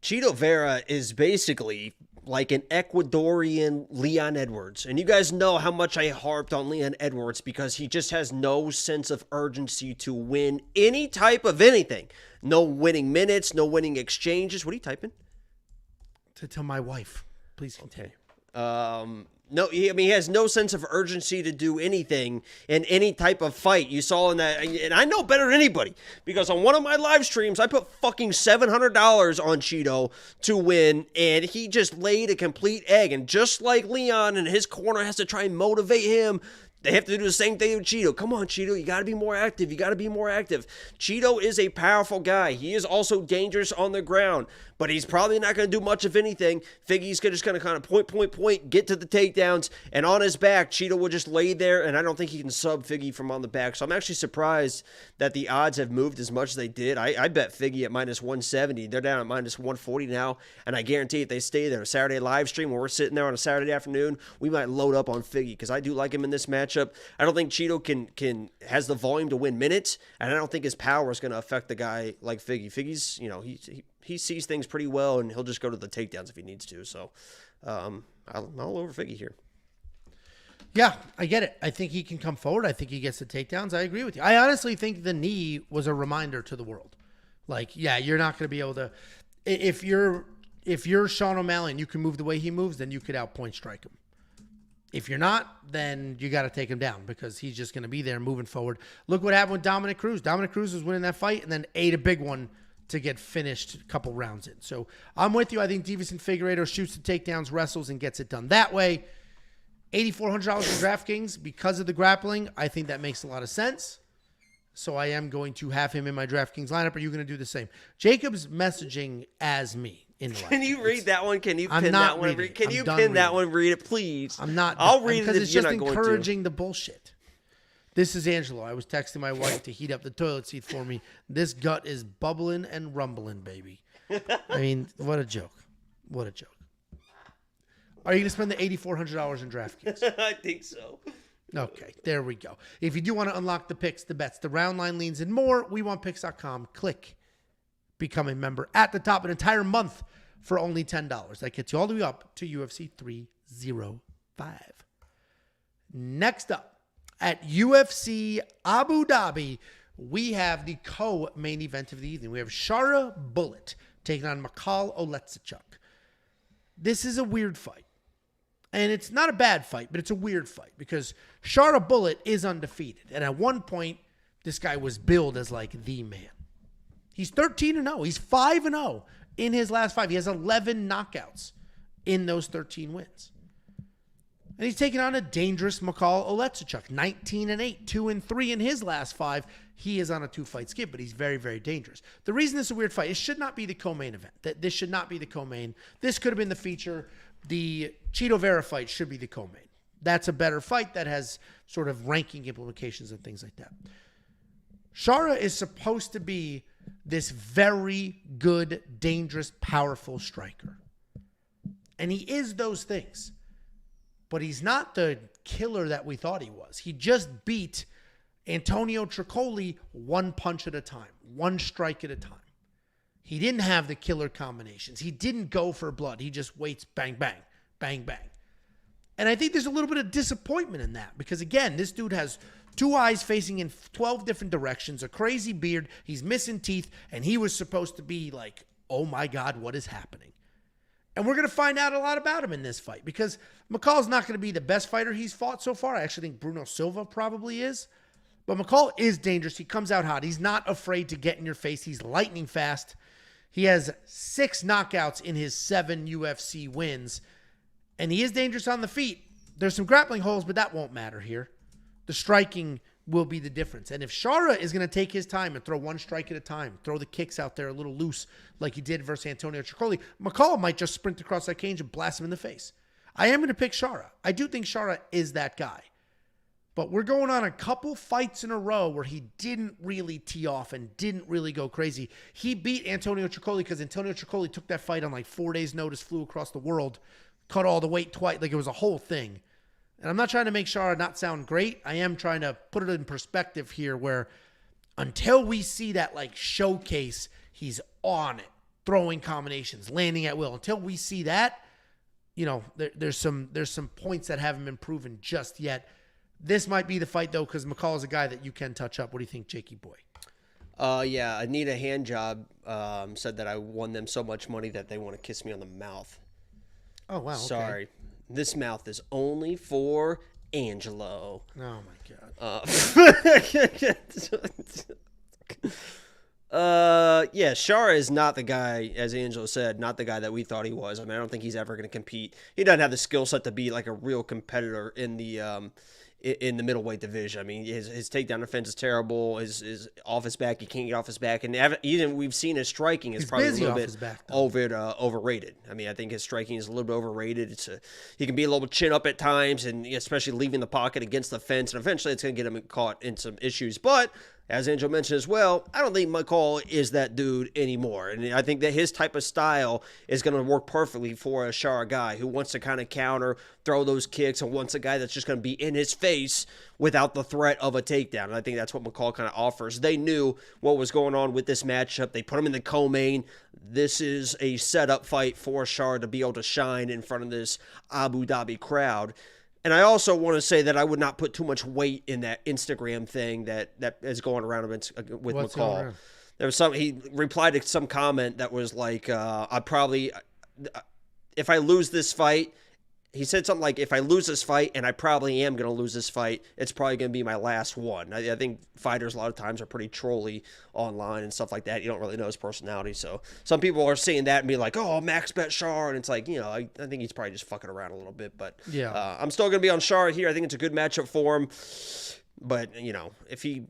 Chito Vera is basically like an Ecuadorian Leon Edwards. And you guys know how much I harped on Leon Edwards because he just has no sense of urgency to win any type of anything. No winning minutes, no winning exchanges. What are you typing? To tell my wife. Please continue. No, he has no sense of urgency to do anything in any type of fight. You saw in that, and I know better than anybody because on one of my live streams, I put fucking $700 on Chito to win, and he just laid a complete egg. And just like Leon and his corner has to try and motivate him, they have to do the same thing with Chito. Come on, Chito, you got to be more active. You got to be more active. Chito is a powerful guy. He is also dangerous on the ground, but he's probably not going to do much of anything. Figgy's just going to kind of point, get to the takedowns, and on his back, Chito will just lay there, and I don't think he can sub Figgy from on the back. So I'm actually surprised that the odds have moved as much as they did. I bet Figgy at minus 170. They're down at minus 140 now, and I guarantee if they stay there, a Saturday live stream where we're sitting there on a Saturday afternoon, we might load up on Figgy because I do like him in this matchup. I don't think Chito has the volume to win minutes, and I don't think his power is going to affect the guy like Figgy. Figgy's, he sees things pretty well, and he'll just go to the takedowns if he needs to. So, I'm all over Figgy here. Yeah, I get it. I think he can come forward. I think he gets the takedowns. I agree with you. I honestly think the knee was a reminder to the world. Like, yeah, you're not going to be able to. If you're Sean O'Malley and you can move the way he moves, then you could outpoint strike him. If you're not, then you got to take him down because he's just going to be there moving forward. Look what happened with Dominic Cruz. Dominic Cruz was winning that fight and then ate a big one to get finished a couple rounds in. So I'm with you. I think Davis and Figueiredo shoots the takedowns, wrestles, and gets it done that way. $8,400 for DraftKings because of the grappling. I think that makes a lot of sense. So I am going to have him in my DraftKings lineup. Are you going to do the same? Jacob's messaging as me. Can you read that one? Can you pin that one? Can you pin that one? Read it, please. I'm not. I'll read it because it's just encouraging the bullshit. This is Angelo. I was texting my wife to heat up the toilet seat for me. This gut is bubbling and rumbling, baby. I mean, what a joke. What a joke. Are you going to spend the $8,400 in DraftKings? I think so. Okay, there we go. If you do want to unlock the picks, the bets, the round line leans, and more, WeWantPicks.com. Click become a member at the top. An entire month for only $10. That gets you all the way up to UFC 305. Next up, at UFC Abu Dhabi, we have the co-main event of the evening. We have Shara Bullet taking on Michal Oleksichuk. This is a weird fight. And it's not a bad fight, but it's a weird fight because Shara Bullet is undefeated. And at one point, this guy was billed as like the man. He's 13-0. He's 5-0 in his last 5. He has 11 knockouts in those 13 wins. And he's taking on a dangerous Michal Oleksichuk, 19-8, 2-3 in his last 5. He is on a 2-fight skid, but he's very, very dangerous. The reason this is a weird fight, it should not be the co-main event. This should not be the co-main. This could have been the feature. The Chito Vera fight should be the co-main. That's a better fight that has sort of ranking implications and things like that. Shara is supposed to be this very good, dangerous, powerful striker. And he is those things. But he's not the killer that we thought he was. He just beat Antonio Tricoli one punch at a time, one strike at a time. He didn't have the killer combinations. He didn't go for blood. He just waits, bang, bang, bang, bang. And I think there's a little bit of disappointment in that because, again, this dude has 2 eyes facing in 12 different directions, a crazy beard, he's missing teeth, and he was supposed to be like, oh my God, what is happening? And we're going to find out a lot about him in this fight because Michal's not going to be the best fighter he's fought so far. I actually think Bruno Silva probably is. But Michal is dangerous. He comes out hot. He's not afraid to get in your face. He's lightning fast. He has 6 knockouts in his 7 UFC wins. And he is dangerous on the feet. There's some grappling holes, but that won't matter here. The striking will be the difference. And if Shara is going to take his time and throw one strike at a time, throw the kicks out there a little loose like he did versus Antonio Tricoli, Michal might just sprint across that cage and blast him in the face. I am going to pick Shara. I do think Shara is that guy. But we're going on a couple fights in a row where he didn't really tee off and didn't really go crazy. He beat Antonio Tricoli because Antonio Tricoli took that fight on like 4 days' notice, flew across the world, cut all the weight twice. Like it was a whole thing. And I'm not trying to make Shara not sound great. I am trying to put it in perspective here where until we see that like showcase, he's on it, throwing combinations, landing at will. Until we see that, you know, there's some points that haven't been proven just yet. This might be the fight, though, because Michal is a guy that you can touch up. What do you think, Jakey boy? Yeah, Anita Handjob said that I won them so much money that they want to kiss me on the mouth. Oh, wow. Okay. Sorry. This mouth is only for Angelo. Oh, my God. Yeah, Shara is not the guy, as Angelo said, not the guy that we thought he was. I mean, I don't think he's ever going to compete. He doesn't have the skill set to be like a real competitor in the middleweight division. I mean, his takedown defense is terrible. His off his back, he can't get off his back, and even we've seen his striking is probably a little bit overrated. I mean, I think his striking is a little bit overrated. He can be a little chin up at times, and especially leaving the pocket against the fence, and eventually it's going to get him caught in some issues. But as Angel mentioned as well, I don't think Michal is that dude anymore. And I think that his type of style is going to work perfectly for a Shara guy who wants to kind of counter, throw those kicks, and wants a guy that's just going to be in his face without the threat of a takedown. And I think that's what Michal kind of offers. They knew what was going on with this matchup. They put him in the co-main. This is a setup fight for Shara to be able to shine in front of this Abu Dhabi crowd. And I also want to say that I would not put too much weight in that Instagram thing that is going around with Michal. There was he replied to some comment that was like, if I lose this fight, he said something like, if I lose this fight, and I probably am going to lose this fight, it's probably going to be my last one. I think fighters a lot of times are pretty trolly online and stuff like that. You don't really know his personality. So some people are saying that and be like, oh, max bet Shar. And it's like, you know, I think he's probably just fucking around a little bit. But yeah, I'm still going to be on Shar here. I think it's a good matchup for him. But, you know, if he,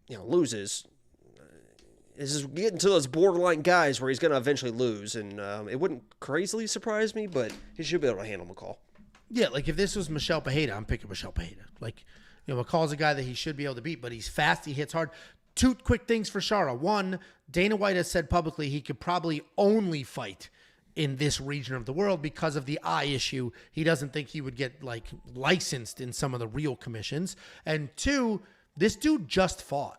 loses, this is getting to those borderline guys where he's going to eventually lose. And it wouldn't crazily surprise me, but he should be able to handle Michal. Yeah, like if this was Michel Pereira, I'm picking Michel Pereira. Like, Michal's a guy that he should be able to beat, but he's fast, he hits hard. 2 quick things for Shara. 1, Dana White has said publicly he could probably only fight in this region of the world because of the eye issue. He doesn't think he would get, licensed in some of the real commissions. And 2, this dude just fought.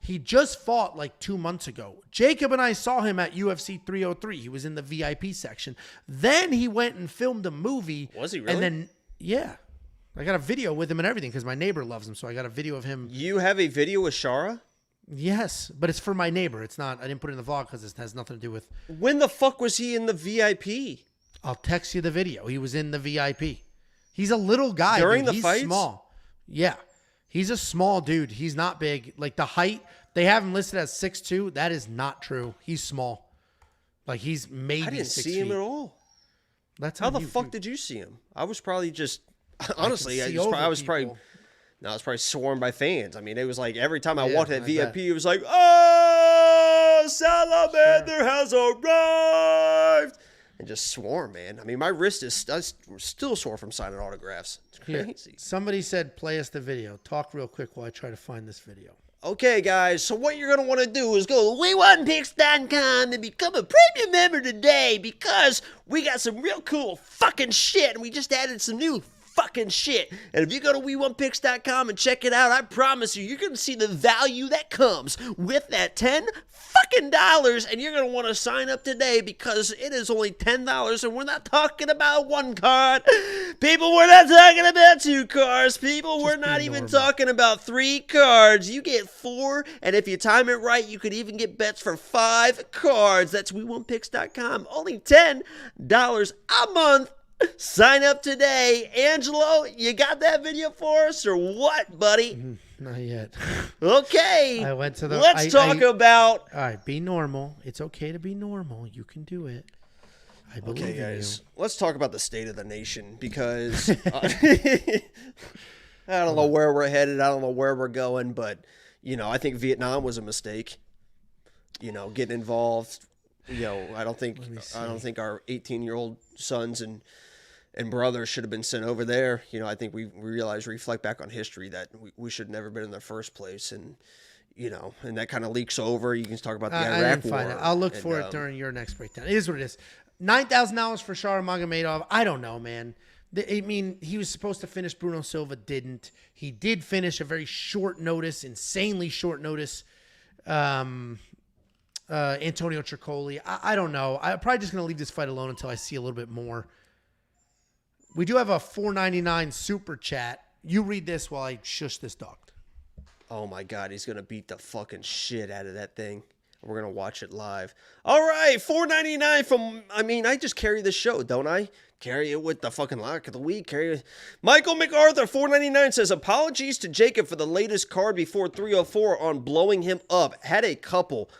He just fought like 2 months ago. Jacob and I saw him at UFC 303. He was in the VIP section. Then he went and filmed a movie. Was he really? And then, yeah. I got a video with him and everything because my neighbor loves him. So I got a video of him. You have a video with Shara? Yes, but it's for my neighbor. It's not. I didn't put it in the vlog because it has nothing to do with. When the fuck was he in the VIP? I'll text you the video. He was in the VIP. He's a little guy. During the He's fights? small. Yeah. He's a small dude. He's not big. Like the height, they have him listed as 6'2". That is not true. He's small. Like he's maybe 6 feet. I didn't see him at all. That's How the fuck did you see him? I was probably just, honestly, I was probably swarmed by fans. I mean, it was like every time I walked that VIP, it was like, oh, Salamander has arrived. And just swarm, man. I mean, my wrist is still sore from signing autographs. It's crazy. Here, somebody said, play us the video. Talk real quick while I try to find this video. Okay, guys. So what you're going to want to do is go to WeWantPicks.com and become a premium member today because we got some real cool fucking shit. And we just added some new fucking shit. And if you go to WeWantPicks.com and check it out, I promise you're going to see the value that comes with that $10 and you're going to want to sign up today because it is only $10 and we're not talking about one card. People, we're not talking about 2 cards. People, we're not even talking about 3 cards. You get 4, and if you time it right, you could even get bets for 5 cards. That's WeWantPicks.com. Only $10 a month. Sign up today. Angelo, you got that video for us or what, buddy? Not yet. Okay. I went to the. Let's talk about. All right, be normal. It's okay to be normal. You can do it. I believe in guys. you. Let's talk about the state of the nation because I don't know where we're headed. I don't know where we're going, but I think Vietnam was a mistake. Getting involved. I don't think our 18-year-old sons and brothers should have been sent over there. I think we reflect back on history that we should have never been in the first place. And, and that kind of leaks over. You can talk about the Iraq War. I'll look for it during your next breakdown. It is what it is. $9,000 for Nurmagomedov. I don't know, man. I mean, he was supposed to finish. Bruno Silva didn't. He did finish a very short notice, insanely short notice. Antonio Tricoli. I don't know. I'm probably just going to leave this fight alone until I see a little bit more. We do have a $4.99 super chat. You read this while I shush this dog. Oh, my God. He's going to beat the fucking shit out of that thing. We're going to watch it live. All right. $4.99 from, I just carry the show, don't I? Carry it with the fucking lock of the week. Michael MacArthur, $4.99 says, apologies to Jacob for the latest card before 304 on blowing him up. Had a couple.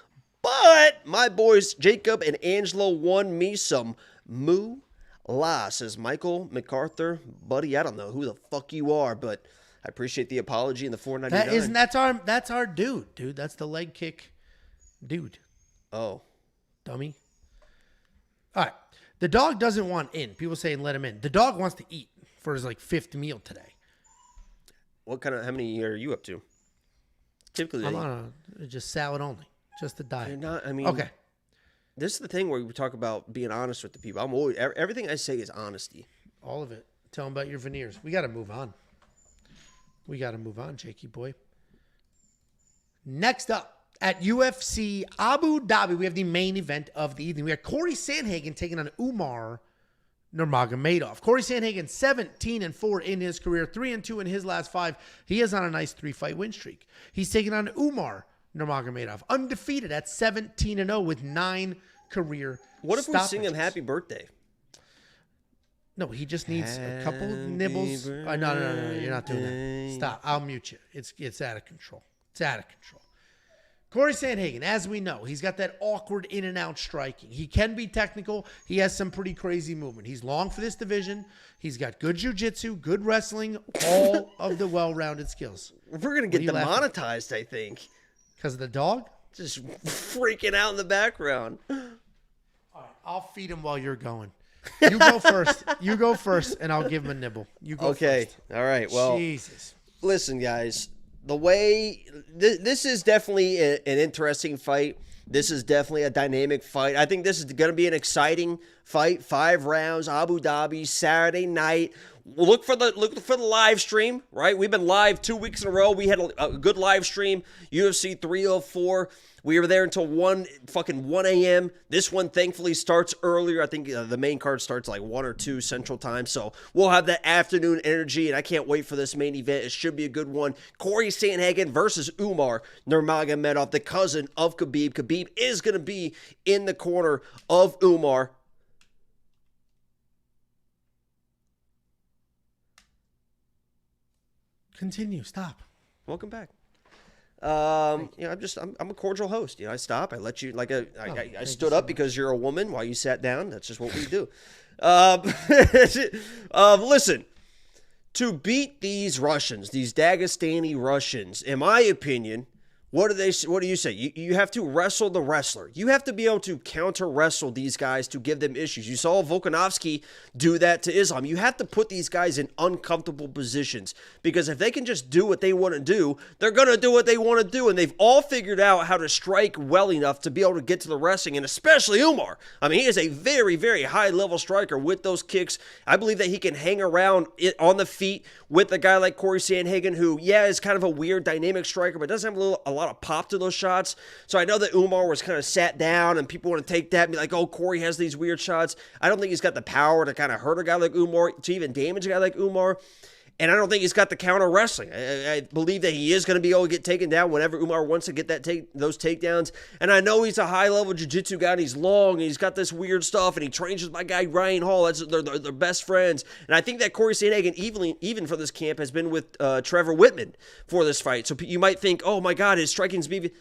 But my boys Jacob and Angelo won me some moolah, says Michael MacArthur. Buddy, I don't know who the fuck you are, but I appreciate the apology and the $4.99. That's our dude. That's the leg kick dude. Oh. Dummy. All right. The dog doesn't want in. People saying let him in. The dog wants to eat for his 5th meal today. How many are you up to? Typically, I'm on just salad only. Just the diet. Okay. This is the thing where we talk about being honest with the people. I'm always everything I say is honesty. All of it. Tell them about your veneers. We got to move on. Jakey boy. Next up at UFC Abu Dhabi, we have the main event of the evening. We have Corey Sandhagen taking on Umar Nurmagomedov. Corey Sandhagen 17-4 in his career, 3-2 in his last 5. He is on a nice 3-fight win streak. He's taking on Umar Nurmagomedov, undefeated at 17-0 with 9 career What if stoppages. We sing him happy birthday? No, he just needs a couple nibbles. No, you're not doing that. Stop. I'll mute you. It's out of control. Corey Sandhagen, as we know, he's got that awkward in and out striking. He can be technical. He has some pretty crazy movement. He's long for this division. He's got good jiu-jitsu, good wrestling, all of the well-rounded skills. We're going to get demonetized, I think. Because of the dog? Just freaking out in the background. All right, I'll feed him while you're going. You go first, and I'll give him a nibble. You go first. Okay. All right. Well, Jesus. Listen, guys. The way this is definitely an interesting fight. This is definitely a dynamic fight. I think this is going to be an exciting fight. 5 rounds, Abu Dhabi, Saturday night. look for the live stream, right? We've been live 2 weeks in a row. We had a good live stream, UFC 304. We were there until 1 a.m. This one thankfully starts earlier. I think the main card starts like 1 or 2 Central Time. So we'll have that afternoon energy, and I can't wait for this main event. It should be a good one. Corey Sandhagen versus Umar Nurmagomedov, the cousin of Khabib. Khabib is going to be in the corner of Umar. Continue. Stop. Welcome back. I'm a cordial host. I stop. I let you, I stood up because you're a woman while you sat down. That's just what we do. Listen, to beat these Russians, these Dagestani Russians, in my opinion, what do you say? You have to wrestle the wrestler. You have to be able to counter wrestle these guys to give them issues. You saw Volkanovski do that to Islam. You have to put these guys in uncomfortable positions, because if they can just do what they want to do, they're going to do what they want to do. And they've all figured out how to strike well enough to be able to get to the wrestling, and especially Umar. I mean, he is a very, very high level striker with those kicks. I believe that he can hang around on the feet with a guy like Corey Sandhagen, who, is kind of a weird dynamic striker, but doesn't have a lot of pop to those shots. So I know that Umar was kind of sat down, and people want to take that and be like, oh, Corey has these weird shots. I don't think he's got the power to kind of hurt a guy like Umar, to even damage a guy like Umar. And I don't think he's got the counter wrestling. I believe that he is going to be able to get taken down whenever Umar wants to get those takedowns. And I know he's a high-level jiu-jitsu guy, and he's long, and he's got this weird stuff, and he trains with my guy Ryan Hall. They're best friends. And I think that Corey Sandhagen, even for this camp, has been with Trevor Whitman for this fight. So you might think, oh, my God, his striking's maybe...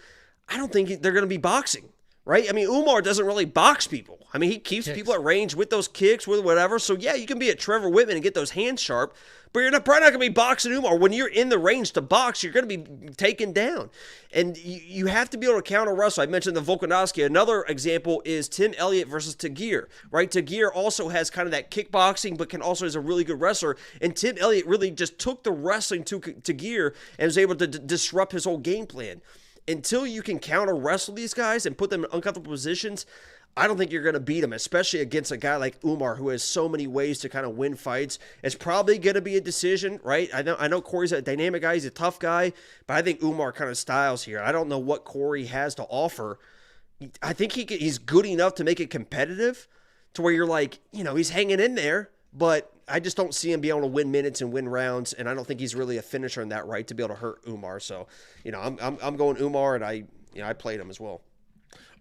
I don't think they're going to be boxing. Right? I mean, Umar doesn't really box people. I mean, he keeps people at range with those kicks, with whatever. So, yeah, you can be at Trevor Whitman and get those hands sharp, but you're probably not going to be boxing Umar. When you're in the range to box, you're going to be taken down. And you have to be able to counter wrestle. I mentioned the Volkanovski. Another example is Tim Elliott versus Tagir, right? Tagir also has kind of that kickboxing, but is a really good wrestler. And Tim Elliott really just took the wrestling to Tagir and was able to disrupt his whole game plan. Until you can counter wrestle these guys and put them in uncomfortable positions, I don't think you're going to beat them, especially against a guy like Umar, who has so many ways to kind of win fights. It's probably going to be a decision, right? I know Corey's a dynamic guy. He's a tough guy, but I think Umar kind of styles here. I don't know what Corey has to offer. I think he's good enough to make it competitive to where you're like, he's hanging in there, but I just don't see him be able to win minutes and win rounds, and I don't think he's really a finisher in that right to be able to hurt Umar. So, I'm going Umar, and I played him as well.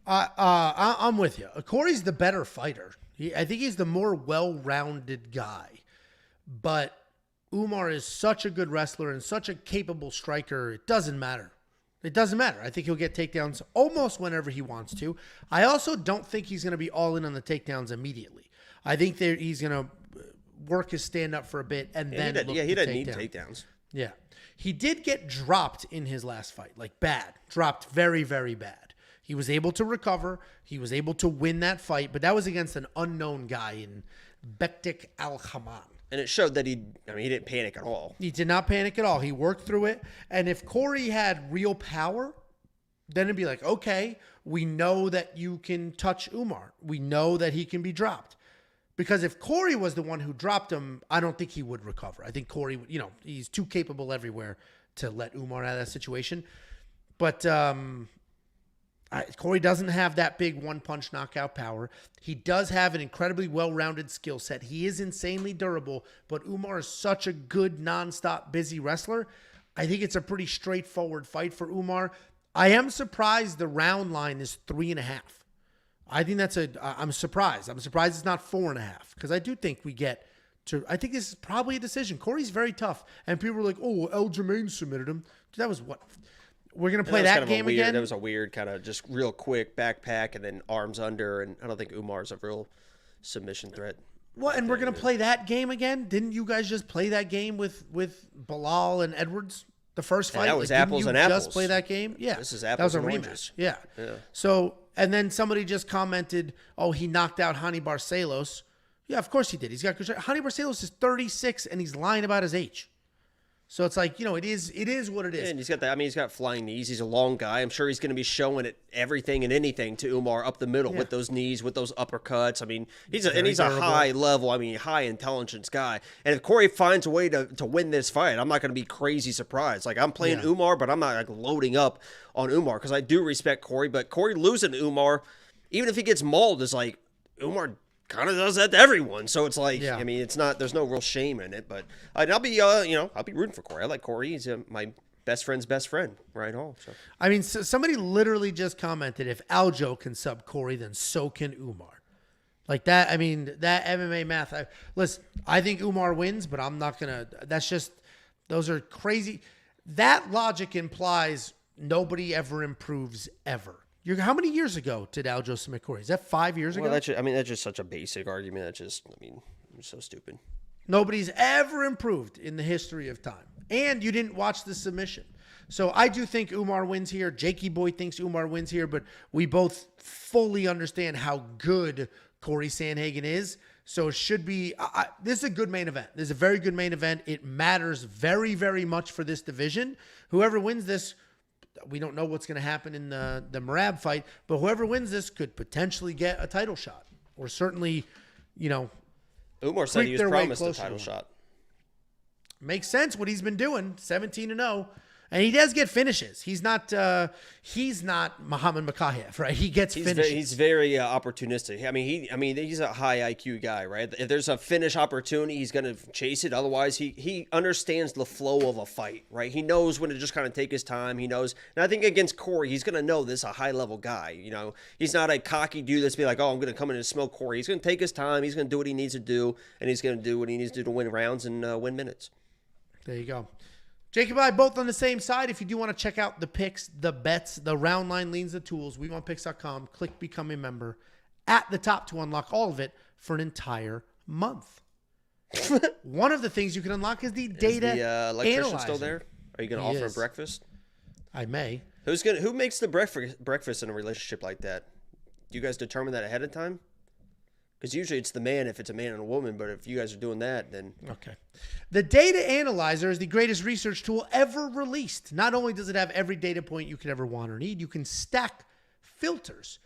I'm with you. Corey's the better fighter. I think he's the more well-rounded guy, but Umar is such a good wrestler and such a capable striker. It doesn't matter. It doesn't matter. I think he'll get takedowns almost whenever he wants to. I also don't think he's going to be all in on the takedowns immediately. I think he's going to work his stand-up for a bit and then he doesn't need takedowns. Yeah. He did get dropped in his last fight, like bad. Dropped very, very bad. He was able to recover. He was able to win that fight, but that was against an unknown guy in Bektik Al-Haman. And it showed that he didn't panic at all. He did not panic at all. He worked through it. And if Corey had real power, then it'd be like, okay, we know that you can touch Umar. We know that he can be dropped. Because if Corey was the one who dropped him, I don't think he would recover. I think Corey, he's too capable everywhere to let Umar out of that situation. But Corey doesn't have that big one-punch knockout power. He does have an incredibly well-rounded skill set. He is insanely durable, but Umar is such a good, nonstop, busy wrestler. I think it's a pretty straightforward fight for Umar. I am surprised the round line is 3.5. I think I'm surprised. I'm surprised it's not 4.5, because I do think we get to, I think this is probably a decision. Corey's very tough, and people were like, oh, Aljamain submitted him. That was what? We're going to play that game again? That was a weird kind of just real quick backpack and then arms under, and I don't think Umar's a real submission threat. What, and we're going to play that game again? Didn't you guys just play that game with Bilal and Edwards? The first fight? That was apples and apples. Just play that game? Yeah. This is apples and oranges. That was a rematch. Yeah. So, and then somebody just commented, oh, he knocked out Hani Barcelos. Yeah, of course he did. He's got good. Hani Barcelos is 36, and he's lying about his age. So it's like, it is what it is. And he's got that. I mean, he's got flying knees. He's a long guy. I'm sure he's going to be showing it everything and anything to Umar up the middle with those knees, with those uppercuts. I mean, he's a high level. I mean, high intelligence guy. And if Corey finds a way to win this fight, I'm not going to be crazy surprised. Like, I'm playing Umar, but I'm not like loading up on Umar because I do respect Corey. But Corey losing to Umar, even if he gets mauled, is like Umar kind of does that to everyone. So it's like, I mean, it's not, there's no real shame in it, but I'll be, I'll be rooting for Corey. I like Corey. He's my best friend's best friend, right home. So I mean, somebody literally just commented, if Aljo can sub Corey, then so can Umar. Like that. I mean, that MMA math. Listen, I think Umar wins, but I'm not going to, those are crazy. That logic implies nobody ever improves ever. How many years ago did Aljo submit Corey? Is that 5 years ago? That's just such a basic argument. It's so stupid. Nobody's ever improved in the history of time. And you didn't watch the submission. So I do think Umar wins here. Jakey Boy thinks Umar wins here, but we both fully understand how good Corey Sandhagen is. So it should be, this is a good main event. This is a very good main event. It matters very, very much for this division. Whoever wins this, we don't know what's going to happen in the Merab fight, but whoever wins this could potentially get a title shot, or certainly, Umar said he was promised a title shot. Makes sense what he's been doing, 17-0. And he does get finishes. He's not Muhammad Makayev, right? He gets finishes. He's very opportunistic. I mean, he's a high IQ guy, right? If there's a finish opportunity, he's going to chase it. Otherwise, he understands the flow of a fight, right? He knows when to just kind of take his time. He knows. And I think against Corey, he's going to know this is a high-level guy. He's not a cocky dude that's be like, oh, I'm going to come in and smoke Corey. He's going to take his time. He's going to do what he needs to do, and he's going to do what he needs to do to win rounds and win minutes. There you go. Jacob and I both on the same side. If you do want to check out the picks, the bets, the round line leans, the tools, WeWantPicks.com. Click Become a Member at the top to unlock all of it for an entire month. One of the things you can unlock is the data the electrician analyzer. Still there? Are you going to offer him breakfast? I may. Who makes the breakfast in a relationship like that? Do you guys determine that ahead of time? Because usually it's the man if it's a man and a woman, but if you guys are doing that, then... Okay. The Data Analyzer is the greatest research tool ever released. Not only does it have every data point you could ever want or need, you can stack filters.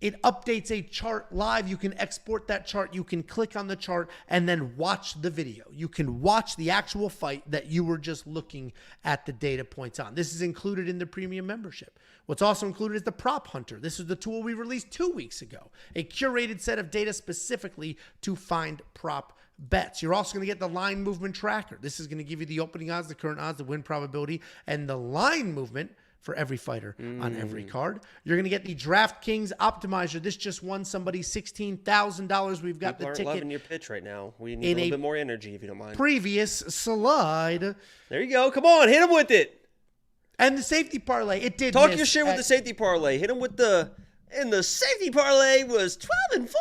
It updates a chart live. You can export that chart. You can click on the chart and then watch the video. You can watch the actual fight that you were just looking at the data points on. This is included in the premium membership. What's also included is the Prop Hunter. This is the tool we released 2 weeks ago. A curated set of data specifically to find prop bets. You're also going to get the line movement tracker. This is going to give you the opening odds, the current odds, the win probability, and the line movement for every fighter on every card. You're going to get the DraftKings Optimizer. This just won somebody $16,000. We've got People the aren't ticket. Loving your pitch right now. We need a little bit more energy, if you don't mind. Previous slide. There you go. Come on, hit him with it. And the safety parlay. It did Talk your shit with the safety parlay. Hit him with the... And the safety parlay was 12-4.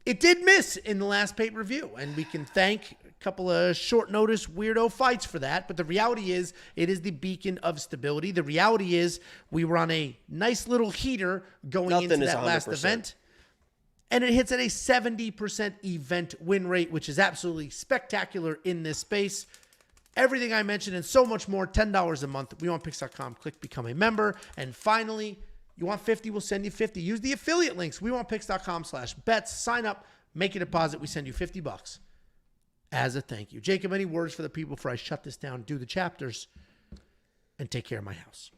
It did miss in the last pay-per-view, and we can thank a couple of short-notice weirdo fights for that, but the reality is it is the beacon of stability. The reality is we were on a nice little heater going into that last event, and it hits at a 70% event win rate, which is absolutely spectacular in this space. Everything I mentioned and so much more, $10 a month. WeWantPicks.com. Click Become a Member. And finally, you want 50, we'll send you 50. Use the affiliate links, WeWantPicks.com/bets. Sign up, make a deposit. We send you $50 as a thank you. Jacob, any words for the people before I shut this down, do the chapters, and take care of my house?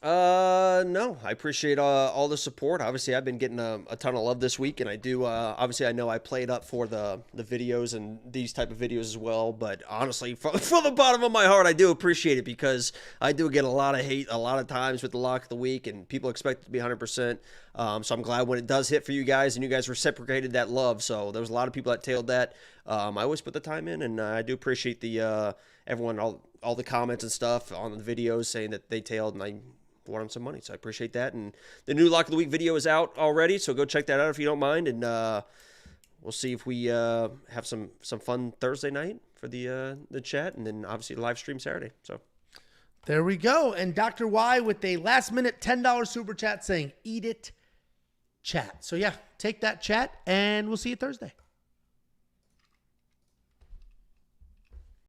No, I appreciate all the support. Obviously, I've been getting a ton of love this week, and I do. Obviously, I know I played up for the videos and these type of videos as well. But honestly, from the bottom of my heart, I do appreciate it because I do get a lot of hate a lot of times with the lock of the week, and people expect it to be 100%. So I'm glad when it does hit for you guys, and you guys reciprocated that love. So there was a lot of people that tailed that. I always put the time in, and I do appreciate the everyone, all the comments and stuff on the videos saying that they tailed, and I won them some money, so I appreciate that. And the new Lock of the Week video is out already, so go check that out if you don't mind. And we'll see if we have some fun Thursday night for the chat, and then obviously the live stream Saturday. So there we go. And Dr. Y with a last-minute $10 super chat saying, "Eat it, chat." So yeah, take that chat, and we'll see you Thursday.